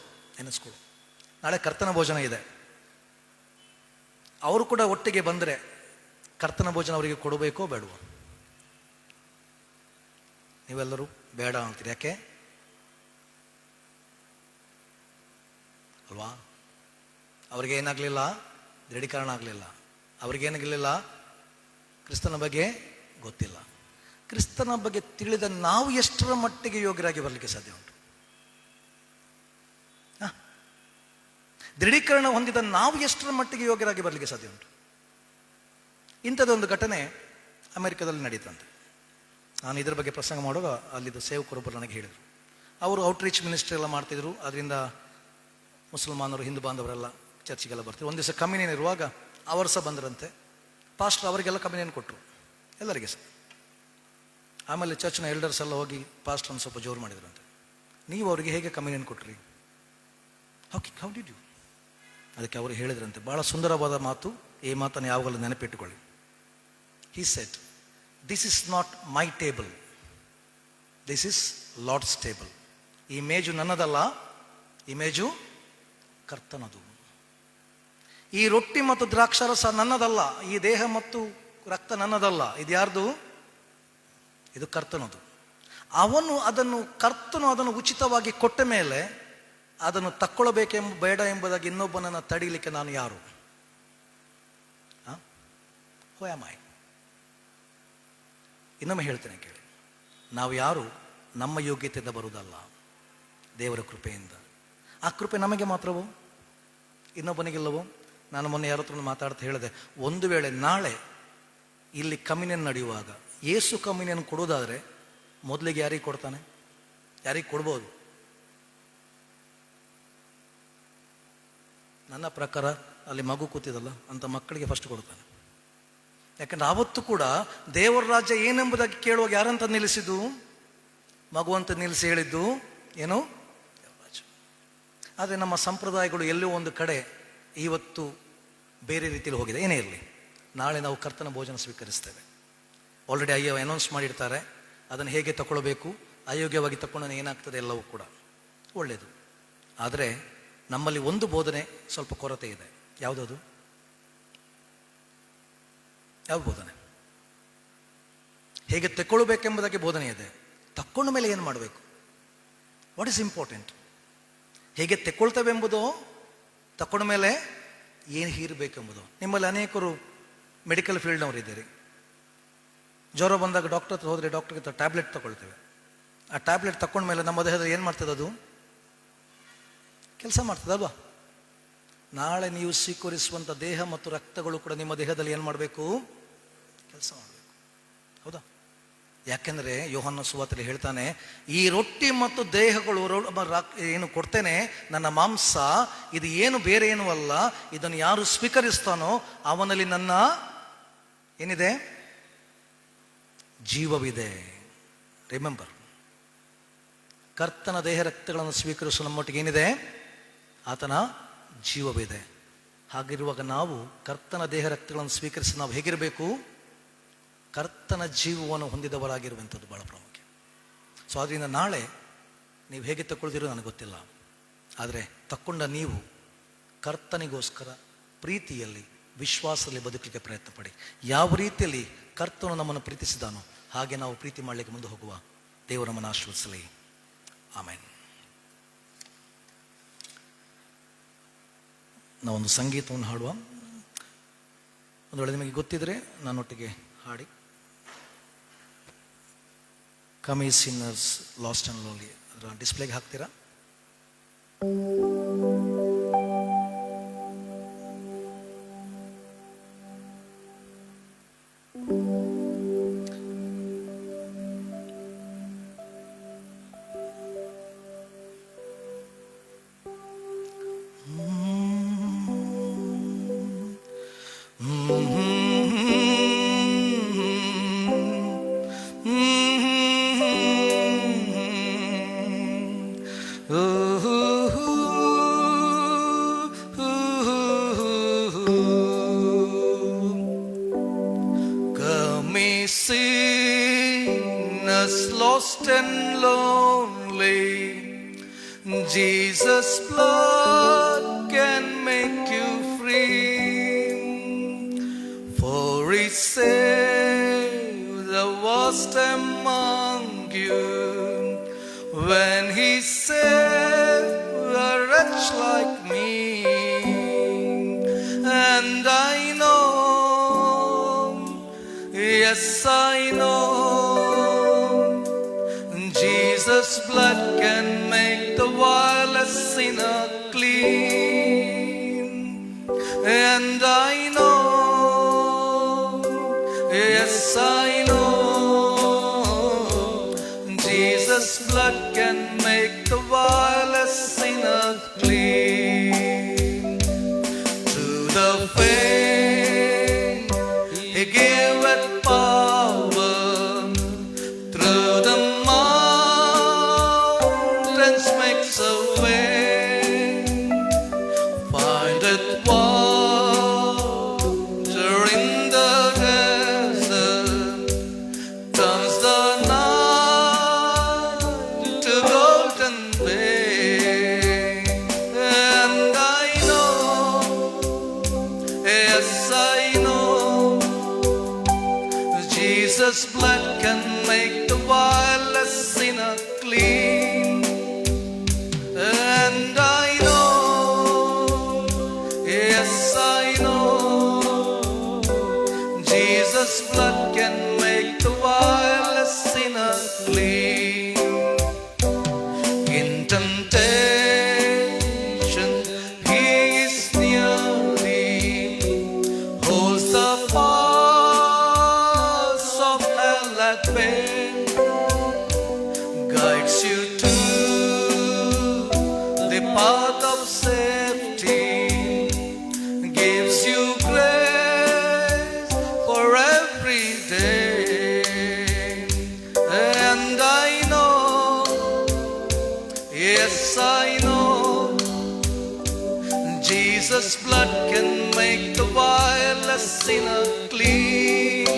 ನಾಳೆ ಕರ್ತನ ಭೋಜನ ಇದೆ, ಅವರು ಕೂಡ ಒಟ್ಟಿಗೆ ಬಂದರೆ ಕರ್ತನ ಭೋಜನ ಅವರಿಗೆ ಕೊಡಬೇಕೋ ಬೇಡವೋ? ನೀವೆಲ್ಲರೂ ಬೇಡ ಅಂತೀರಿ. ಯಾಕೆ ಅಲ್ವಾ? ಅವ್ರಿಗೆ ಏನಾಗಲಿಲ್ಲ? ದೃಢೀಕರಣ ಆಗಲಿಲ್ಲ. ಅವ್ರಿಗೇನಾಗಲಿಲ್ಲ? ಕ್ರಿಸ್ತನ ಬಗ್ಗೆ ಗೊತ್ತಿಲ್ಲ. ಕ್ರಿಸ್ತನ ಬಗ್ಗೆ ತಿಳಿದ ನಾವು ಎಷ್ಟರ ಮಟ್ಟಿಗೆ ಯೋಗ್ಯರಾಗಿ ಬರಲಿಕ್ಕೆ ಸಾಧ್ಯ ಉಂಟು? ದೃಢೀಕರಣ ಹೊಂದಿದ ನಾವು ಎಷ್ಟರ ಮಟ್ಟಿಗೆ ಯೋಗ್ಯರಾಗಿ ಬರಲಿಕ್ಕೆ ಸಾಧ್ಯ ಉಂಟು? ಇಂಥದ್ದೊಂದು ಘಟನೆ ಅಮೆರಿಕದಲ್ಲಿ ನಡೀತಂತೆ. ನಾನು ಇದರ ಬಗ್ಗೆ ಪ್ರಸಂಗ ಮಾಡುವಾಗ ಅಲ್ಲಿದ್ದು ಸೇವಕರೊಬ್ಬರು ನನಗೆ ಹೇಳಿದರು. ಅವರು ಔಟ್ರೀಚ್ ಮಿನಿಸ್ಟ್ರಿ ಎಲ್ಲ ಮಾಡ್ತಿದ್ರು. ಅದರಿಂದ ಮುಸಲ್ಮಾನರು, ಹಿಂದೂ ಬಾಂಧವರೆಲ್ಲ ಚರ್ಚಿಗೆಲ್ಲ ಬರ್ತಾರೆ. ಒಂದು ದಿವಸ ಕಮ್ಯುನಿಯನ್ ಇರುವಾಗ ಅವರು ಸಹ ಬಂದರಂತೆ. ಪಾಸ್ಟರ್ ಅವರಿಗೆಲ್ಲ ಕಮ್ಯುನಿಯನ್ ಕೊಟ್ಟರು, ಎಲ್ಲರಿಗೆ ಸಹ. ಆಮೇಲೆ ಚರ್ಚ್ನ ಎಲ್ಡರ್ಸ್ ಎಲ್ಲ ಹೋಗಿ ಪಾಸ್ಟರ್ನ ಸ್ವಲ್ಪ ಜೋರು ಮಾಡಿದ್ರಂತೆ. ನೀವು ಅವರಿಗೆ ಹೇಗೆ ಕಮ್ಯುನಿಯನ್ ಕೊಟ್ರಿ? How did you? ಅದಕ್ಕೆ ಅವರು ಹೇಳಿದ್ರಂತೆ, ಭಾಳ ಸುಂದರವಾದ ಮಾತು ಈ ಮಾತನ್ನು ಯಾವಾಗಲೂ ನೆನಪಿಟ್ಟುಕೊಳ್ಳಿ. He said, this is not my table, this is Lord's table. ಈ ಮೇಜು ನನ್ನದಲ್ಲ, ಈ ಮೇಜು ಕರ್ತನದು. ಈ ರೊಟ್ಟಿ ಮತ್ತು ದ್ರಾಕ್ಷಾರಸ ನನ್ನದಲ್ಲ, ಈ ದೇಹ ಮತ್ತು ರಕ್ತ ನನ್ನದಲ್ಲ, ಇದು ಯಾರ್ದು? ಇದು ಕರ್ತನದು. ಕರ್ತನು ಅದನ್ನು ಉಚಿತವಾಗಿ ಕೊಟ್ಟ ಮೇಲೆ ಅದನ್ನು ಬೇಡ ಎಂಬುದಾಗಿ ಇನ್ನೊಬ್ಬನನ್ನು ತಡೀಲಿಕ್ಕೆ ನಾನು ಯಾರು? ಹೂ ಆಮ್ ಐ? ಇನ್ನೊಮ್ಮೆ ಹೇಳ್ತೇನೆ ಕೇಳಿ, ನಾವು ಯಾರು ನಮ್ಮ ಯೋಗ್ಯತೆಯಿಂದ ಬರುವುದಲ್ಲ, ದೇವರ ಕೃಪೆಯಿಂದ. ಆ ಕೃಪೆ ನಮಗೆ ಮಾತ್ರವೋ, ಇನ್ನೊಬ್ಬನಿಗಿಲ್ಲವೋ? ನಾನು ಮೊನ್ನೆ ಯಾರ ಹತ್ರ ಮಾತಾಡ್ತಾ ಹೇಳಿದೆ, ಒಂದು ವೇಳೆ ನಾಳೆ ಇಲ್ಲಿ ಕಮ್ಯುನಿಯನ್ ನಡೆಯುವಾಗ ಯೇಸು ಕಮ್ಯುನಿಯನ್ ಕೊಡೋದಾದರೆ ಮೊದಲಿಗೆ ಯಾರಿಗೆ ಕೊಡ್ತಾನೆ? ಯಾರಿಗೆ ಕೊಡ್ಬೋದು? ನನ್ನ ಪ್ರಕಾರ ಅಲ್ಲಿ ಮಗು ಕೂತಿದಲ್ಲ ಅಂತ ಮಕ್ಕಳಿಗೆ ಫಸ್ಟ್ ಕೊಡ್ತಾನೆ. ಯಾಕಂದ್ರೆ ಆವತ್ತು ಕೂಡ ದೇವರ ರಾಜ್ಯ ಏನೆಂಬುದಾಗಿ ಕೇಳುವಾಗ ಯಾರಂತ ನಿಲ್ಲಿಸಿದ್ದು? ಮಗು ಅಂತ ನಿಲ್ಲಿಸಿ ಹೇಳಿದ್ದು ಏನು? ರಾಜ್ಯ. ಆದರೆ ನಮ್ಮ ಸಂಪ್ರದಾಯಗಳು ಎಲ್ಲೋ ಒಂದು ಕಡೆ ಇವತ್ತು ಬೇರೆ ರೀತಿಯಲ್ಲಿ ಹೋಗಿದೆ. ಏನೇ ಇರಲಿ, ನಾಳೆ ನಾವು ಕರ್ತನ ಭೋಜನ ಸ್ವೀಕರಿಸ್ತೇವೆ. ಆಲ್ರೆಡಿ ಅನೌನ್ಸ್ ಮಾಡಿರ್ತಾರೆ ಅದನ್ನು ಹೇಗೆ ತಗೊಳ್ಬೇಕು, ಅಯೋಗ್ಯವಾಗಿ ತಗೊಂಡು ಏನಾಗ್ತದೆ ಎಲ್ಲವೂ ಕೂಡ ಒಳ್ಳೆಯದು. ಆದರೆ ನಮ್ಮಲ್ಲಿ ಒಂದು ಬೋಧನೆ ಸ್ವಲ್ಪ ಕೊರತೆ ಇದೆ. ಯಾವುದದು? ಯಾವ ಬೋಧನೆ? ಹೇಗೆ ತಗೊಳ್ಬೇಕೆಂಬುದಾಗಿ ಬೋಧನೆ ಇದೆ. ತಕ್ಕೊಂಡ ಮೇಲೆ ಏನು ಮಾಡಬೇಕು? What is important? ಹೇಗೆ ತೆಕ್ಕೊಳ್ತೇವೆ ಎಂಬುದು, ತಕ್ಕೊಂಡ ಮೇಲೆ ಏನು ಹೀರಬೇಕೆಂಬುದು. ನಿಮ್ಮಲ್ಲಿ ಅನೇಕರು ಮೆಡಿಕಲ್ ಫೀಲ್ಡ್ನವರು ಇದ್ದೀರಿ. ಜ್ವರ ಬಂದಾಗ ಡಾಕ್ಟರ್ ಹತ್ರ ಹೋದರೆ ಡಾಕ್ಟರ್ಗೆ ಟ್ಯಾಬ್ಲೆಟ್ ತಗೊಳ್ತೇವೆ. ಆ ಟ್ಯಾಬ್ಲೆಟ್ ತಗೊಂಡ ಮೇಲೆ ನಮ್ಮ ದೇಹದಲ್ಲಿ ಏನು ಮಾಡ್ತದೆ? ಅದು ಕೆಲಸ ಮಾಡ್ತದಲ್ವಾ? ನಾಳೆ ನೀವು ಸ್ವೀಕರಿಸುವಂಥ ದೇಹ ಮತ್ತು ರಕ್ತಗಳು ಕೂಡ ನಿಮ್ಮ ದೇಹದಲ್ಲಿ ಏನು ಮಾಡಬೇಕು? ಕೆಲಸ ಮಾಡಬೇಕು. ಹೌದಾ? ಯಾಕೆಂದರೆ ಯೋಹನ್ನ ಸುವಾರ್ತೆಯಲ್ಲಿ ಹೇಳ್ತಾನೆ, ಈ ರೊಟ್ಟಿ ಮತ್ತು ದೇಹಗಳು ಏನು ಕೊಡ್ತೇನೆ, ನನ್ನ ಮಾಂಸ, ಇದು ಏನು ಬೇರೆ ಏನೂ ಅಲ್ಲ, ಇದನ್ನು ಯಾರು ಸ್ವೀಕರಿಸ್ತಾನೋ ಅವನಲ್ಲಿ ನನ್ನ ಏನಿದೆ? ಜೀವವಿದೆ. ರಿಮೆಂಬರ್, ಕರ್ತನ ದೇಹ ರಕ್ತಗಳನ್ನು ಸ್ವೀಕರಿಸುವ ನಮ್ಮೊಟ್ಟಿಗೆ ಏನಿದೆ? ಆತನ ಜೀವವಿದೆ. ಹಾಗಿರುವಾಗ ನಾವು ಕರ್ತನ ದೇಹ ರಕ್ತಗಳನ್ನು ಸ್ವೀಕರಿಸಿ ನಾವು ಹೇಗಿರಬೇಕು? ಕರ್ತನ ಜೀವವನ್ನು ಹೊಂದಿದವರಾಗಿರುವಂಥದ್ದು ಬಹಳ ಪ್ರಾಮುಖ್ಯ. ಸೊ ಅದರಿಂದ ನಾಳೆ ನೀವು ಹೇಗೆ ತಗೊಳ್ದಿರೋ ನನಗೆ ಗೊತ್ತಿಲ್ಲ, ಆದರೆ ತಕ್ಕೊಂಡ ನೀವು ಕರ್ತನಿಗೋಸ್ಕರ ಪ್ರೀತಿಯಲ್ಲಿ, ವಿಶ್ವಾಸದಲ್ಲಿ ಬದುಕಲಿಕ್ಕೆ ಪ್ರಯತ್ನ ಪಡಿ. ಯಾವ ರೀತಿಯಲ್ಲಿ ಕರ್ತನು ನಮ್ಮನ್ನು ಪ್ರೀತಿಸಿದಾನೋ ಹಾಗೆ ನಾವು ಪ್ರೀತಿ ಮಾಡಲಿಕ್ಕೆ ಮುಂದೆ ಹೋಗುವ. ದೇವರು ನಮ್ಮನ್ನು ಆಶೀರ್ವದಿಸಲಿ. ಆಮೇನ್. ನಾವೊಂದು ಸಂಗೀತವನ್ನು ಹಾಡುವ. ಒಂದು ವೇಳೆ ನಿಮಗೆ ಗೊತ್ತಿದ್ರೆ ನನ್ನೊಟ್ಟಿಗೆ ಹಾಡಿ. Come is sinners last and lonely ಅದರ ಡಿಸ್ಪ್ಲೇಗೆ ಹಾಕ್ತೀರಾ? Lost and lonely, Jesus' blood can make you free, for He saved the worst among you when He saved a wretch like me. And I know, yes I know, Jesus' blood can make the vilest sinner clean. And I know, yes I know, Jesus' blood can make the vilest sinner clean. Through the faith He giveth power, through the makes a way, findeth what Jesus' blood can make the vilest sinner clean. And I know, yes I know, Jesus' blood can make the vilest sinner clean. In temptation, He is near thee, holds the paths of hell at bay, guides you to the path of safety, gives you grace for every day. And I know, yes I know, Jesus' blood can make the vilest sinner clean.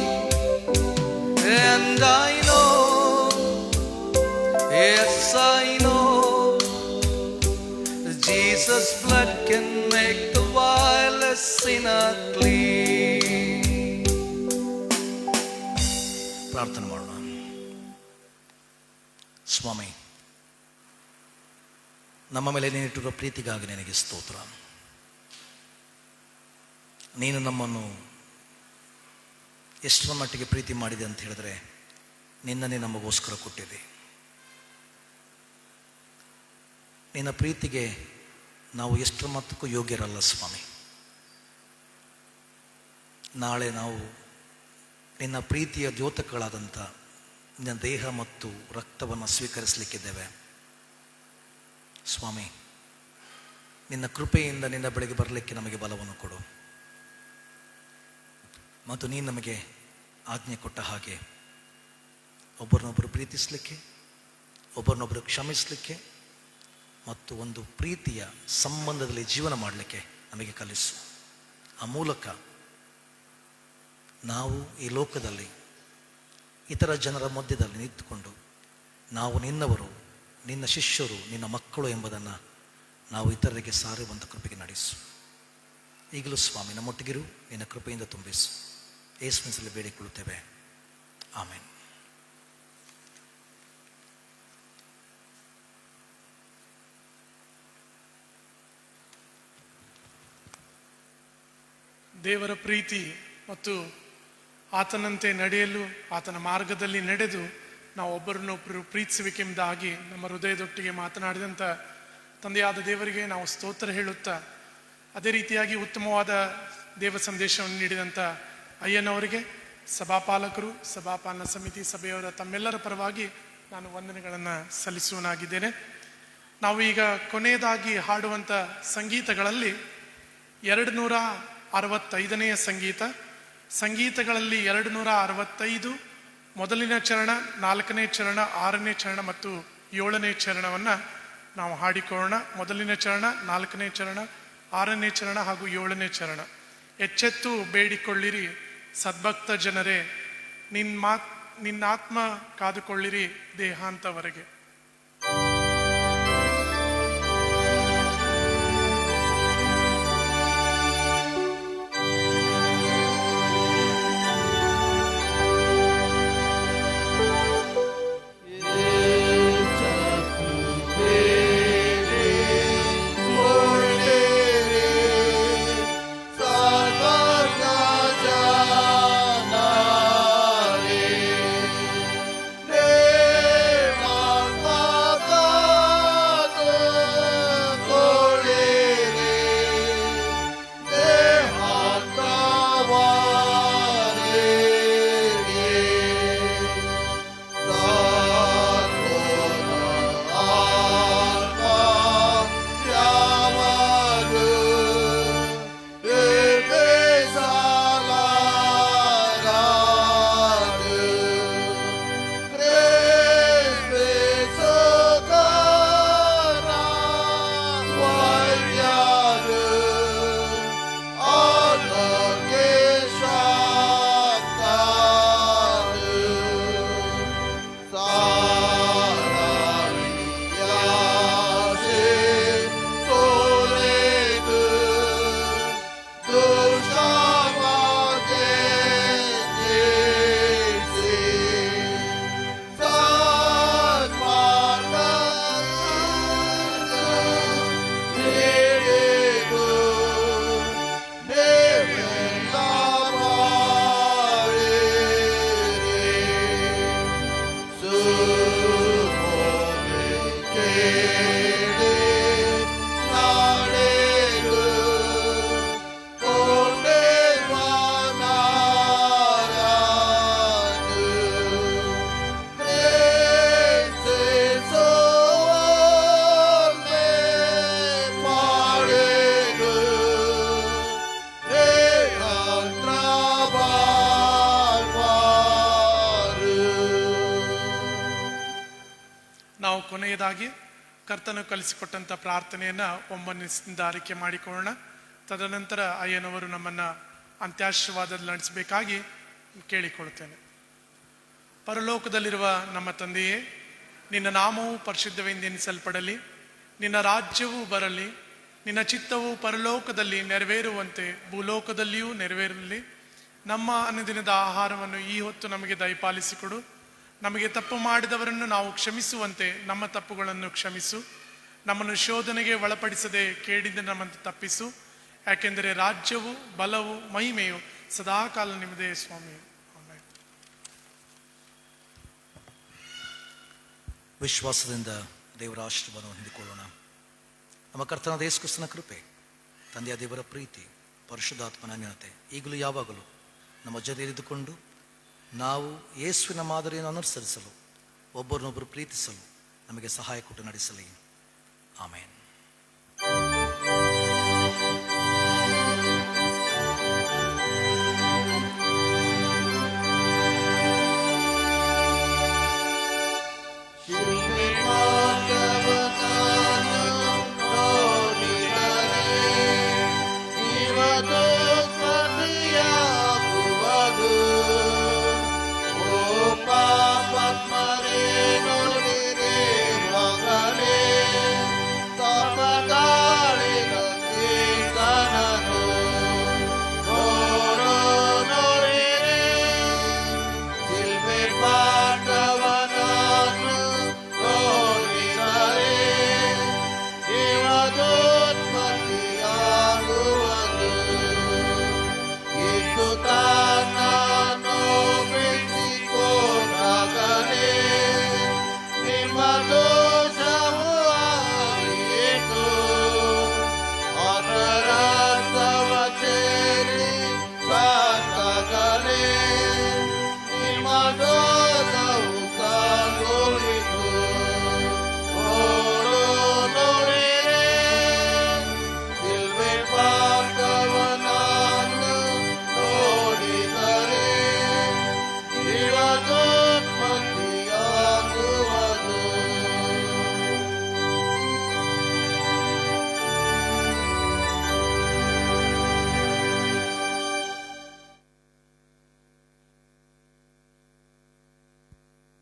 And I know, yes I know, Jesus' blood can make the vilest sinner clean. ಪ್ರಾರ್ಥನೆ ಮಾಡೋಣ. ಸ್ವಾಮಿ, ನಮ್ಮ ಮೇಲೆ ನೀನಿಟ್ಟಿರುವ ಪ್ರೀತಿಗಾಗಿ ನಿನಗೆ ಸ್ತೋತ್ರ. ನೀನು ನಮ್ಮನ್ನು ಎಷ್ಟರ ಮಟ್ಟಿಗೆ ಪ್ರೀತಿ ಮಾಡಿದೆ ಅಂತ ಹೇಳಿದ್ರೆ ನಿನ್ನನ್ನೇ ನಮಗೋಸ್ಕರ ಕೊಟ್ಟಿದೆ. ನಿನ್ನ ಪ್ರೀತಿಗೆ ನಾವು ಎಷ್ಟರ ಮಟ್ಟಕ್ಕೂ ಯೋಗ್ಯರಲ್ಲ ಸ್ವಾಮಿ. ನಾಳೆ ನಾವು ನಿನ್ನ ಪ್ರೀತಿಯ ದ್ಯೋತಕಗಳಾದಂಥ ನಿನ್ನ ದೇಹ ಮತ್ತು ರಕ್ತವನ್ನು ಸ್ವೀಕರಿಸಲಿಕ್ಕಿದ್ದೇವೆ ಸ್ವಾಮಿ. ನಿನ್ನ ಕೃಪೆಯಿಂದ ನಿನ್ನ ಬಳಿಗೆ ಬರಲಿಕ್ಕೆ ನಮಗೆ ಬಲವನ್ನು ಕೊಡು. ಮತ್ತು ನೀನು ನಮಗೆ ಆಜ್ಞೆ ಕೊಟ್ಟ ಹಾಗೆ ಒಬ್ಬರನ್ನೊಬ್ಬರು ಪ್ರೀತಿಸಲಿಕ್ಕೆ, ಒಬ್ಬರನ್ನೊಬ್ಬರು ಕ್ಷಮಿಸಲಿಕ್ಕೆ ಮತ್ತು ಒಂದು ಪ್ರೀತಿಯ ಸಂಬಂಧದಲ್ಲಿ ಜೀವನ ಮಾಡಲಿಕ್ಕೆ ನಮಗೆ ಕಲಿಸು. ಆ ಮೂಲಕ ನಾವು ಈ ಲೋಕದಲ್ಲಿ ಇತರ ಜನರ ಮಧ್ಯದಲ್ಲಿ ನಿಂತುಕೊಂಡು ನಾವು ನಿನ್ನವರು, ನಿನ್ನ ಶಿಷ್ಯರು, ನಿನ್ನ ಮಕ್ಕಳು ಎಂಬುದನ್ನು ನಾವು ಇತರರಿಗೆ ಸಾರುವಂಥ ಕೃಪೆಗೆ ನಡೆಸು. ಈಗಲೂ ಸ್ವಾಮಿ ನಮ್ಮೊಟ್ಟಿಗಿರು, ನಿನ್ನ ಕೃಪೆಯಿಂದ ತುಂಬಿಸು. ಯೇಸುವಿನಲ್ಲಿ ಬೇಡಿಕೊಳ್ಳುತ್ತೇವೆ, ಆಮೆನ್. ದೇವರ ಪ್ರೀತಿ ಮತ್ತು ಆತನಂತೆ ನಡೆಯಲು, ಆತನ ಮಾರ್ಗದಲ್ಲಿ ನಡೆದು ನಾವು ಒಬ್ಬರನ್ನೊಬ್ಬರು ಪ್ರೀತಿಸುವಿಕೆಯಿಂದಾಗಿ ನಮ್ಮ ಹೃದಯದೊಟ್ಟಿಗೆ ಮಾತನಾಡಿದಂಥ ತಂದೆಯಾದ ದೇವರಿಗೆ ನಾವು ಸ್ತೋತ್ರ ಹೇಳುತ್ತಾ, ಅದೇ ರೀತಿಯಾಗಿ ಉತ್ತಮವಾದ ದೇವ ಸಂದೇಶವನ್ನು ನೀಡಿದಂಥ ಅಯ್ಯನವರಿಗೆ, ಸಭಾಪಾಲಕರು, ಸಭಾಪಾಲನ ಸಮಿತಿ ಸಭೆಯವರ ತಮ್ಮೆಲ್ಲರ ಪರವಾಗಿ ನಾನು ವಂದನೆಗಳನ್ನು ಸಲ್ಲಿಸುವನಾಗಿದ್ದೇನೆ. ನಾವು ಈಗ ಕೊನೆಯದಾಗಿ ಹಾಡುವಂಥ ಸಂಗೀತಗಳಲ್ಲಿ 265ನೇ ಸಂಗೀತಗಳಲ್ಲಿ 265 ಮೊದಲಿನ ಚರಣ, 4ನೇ ಚರಣ, 6ನೇ ಚರಣ ಮತ್ತು 7ನೇ ಚರಣವನ್ನು ನಾವು ಹಾಡಿಕೊಳ್ಳೋಣ. ಮೊದಲಿನ ಚರಣ, 4ನೇ ಚರಣ, 6ನೇ ಚರಣ ಹಾಗೂ 7ನೇ ಚರಣ. ಎಚ್ಚೆತ್ತು ಬೇಡಿಕೊಳ್ಳಿರಿ ಸದ್ಭಕ್ತ ಜನರೇ, ನಿನ್ನಾತ್ಮ ಕಾದುಕೊಳ್ಳಿರಿ ದೇಹಾಂತವರೆಗೆ. Sarva ಕೊನೆಯದಾಗಿ ಕರ್ತನು ಕಲಿಸಿಕೊಟ್ಟಂಥ ಪ್ರಾರ್ಥನೆಯನ್ನು ಒಮ್ಮನಸ್ಸಿನಿಂದ ಆರೈಕೆ ಮಾಡಿಕೊಳ್ಳೋಣ. ತದನಂತರ ಅಯ್ಯನವರು ನಮ್ಮನ್ನು ಅಂತ್ಯಾಶೀರ್ವಾದದಲ್ಲಿ ನಡೆಸಬೇಕಾಗಿ ಕೇಳಿಕೊಳ್ತೇನೆ. ಪರಲೋಕದಲ್ಲಿರುವ ನಮ್ಮ ತಂದೆಯೇ, ನಿನ್ನ ನಾಮವು ಪರಿಶುದ್ಧವೆಂದೆನಿಸಲ್ಪಡಲಿ, ನಿನ್ನ ರಾಜ್ಯವು ಬರಲಿ, ನಿನ್ನ ಚಿತ್ತವು ಪರಲೋಕದಲ್ಲಿ ನೆರವೇರುವಂತೆ ಭೂಲೋಕದಲ್ಲಿಯೂ ನೆರವೇರಲಿ. ನಮ್ಮ ಅನುದಿನದ ಆಹಾರವನ್ನು ಈ ಹೊತ್ತು ನಮಗೆ ದಯಪಾಲಿಸಿಕೊಡು. ನಮಗೆ ತಪ್ಪು ಮಾಡಿದವರನ್ನು ನಾವು ಕ್ಷಮಿಸುವಂತೆ ನಮ್ಮ ತಪ್ಪುಗಳನ್ನು ಕ್ಷಮಿಸು. ನಮ್ಮನ್ನು ಶೋಧನೆಗೆ ಒಳಪಡಿಸದೆ ಕೇಡಿದ ನಮ್ಮನ್ನು ತಪ್ಪಿಸು. ಯಾಕೆಂದರೆ ರಾಜ್ಯವು, ಬಲವು, ಮಹಿಮೆಯು ಸದಾಕಾಲ ನಿಮ್ಮದೇ ಸ್ವಾಮಿ. ಆಮೆನ್. ವಿಶ್ವಾಸದಿಂದ ದೇವರ ಆಶೀರ್ವಾದವನ್ನು ಹೊಂದಿಕೊಳ್ಳೋಣ. ನಮ್ಮ ಕರ್ತನಾದ ಯೇಸು ಕ್ರಿಸ್ತನ ಕೃಪೆ, ತಂದೆಯ ದೇವರ ಪ್ರೀತಿ, ಪರಿಶುದ್ಧಾತ್ಮನ ಅನ್ಯೋನ್ಯತೆ ಈಗಲೂ ಯಾವಾಗಲೂ ನಮ್ಮ ಜೊತೆ ಇರಿದುಕೊಂಡು ನಾವು ಯೇಸುವಿನ ಮಾದರಿಯನ್ನು ಅನುಸರಿಸಲು, ಒಬ್ಬರನ್ನೊಬ್ಬರು ಪ್ರೀತಿಸಲು ನಮಗೆ ಸಹಾಯ ಕೊಟ್ಟು ನಡೆಸಲಿ. ಆಮೇನ್. Mother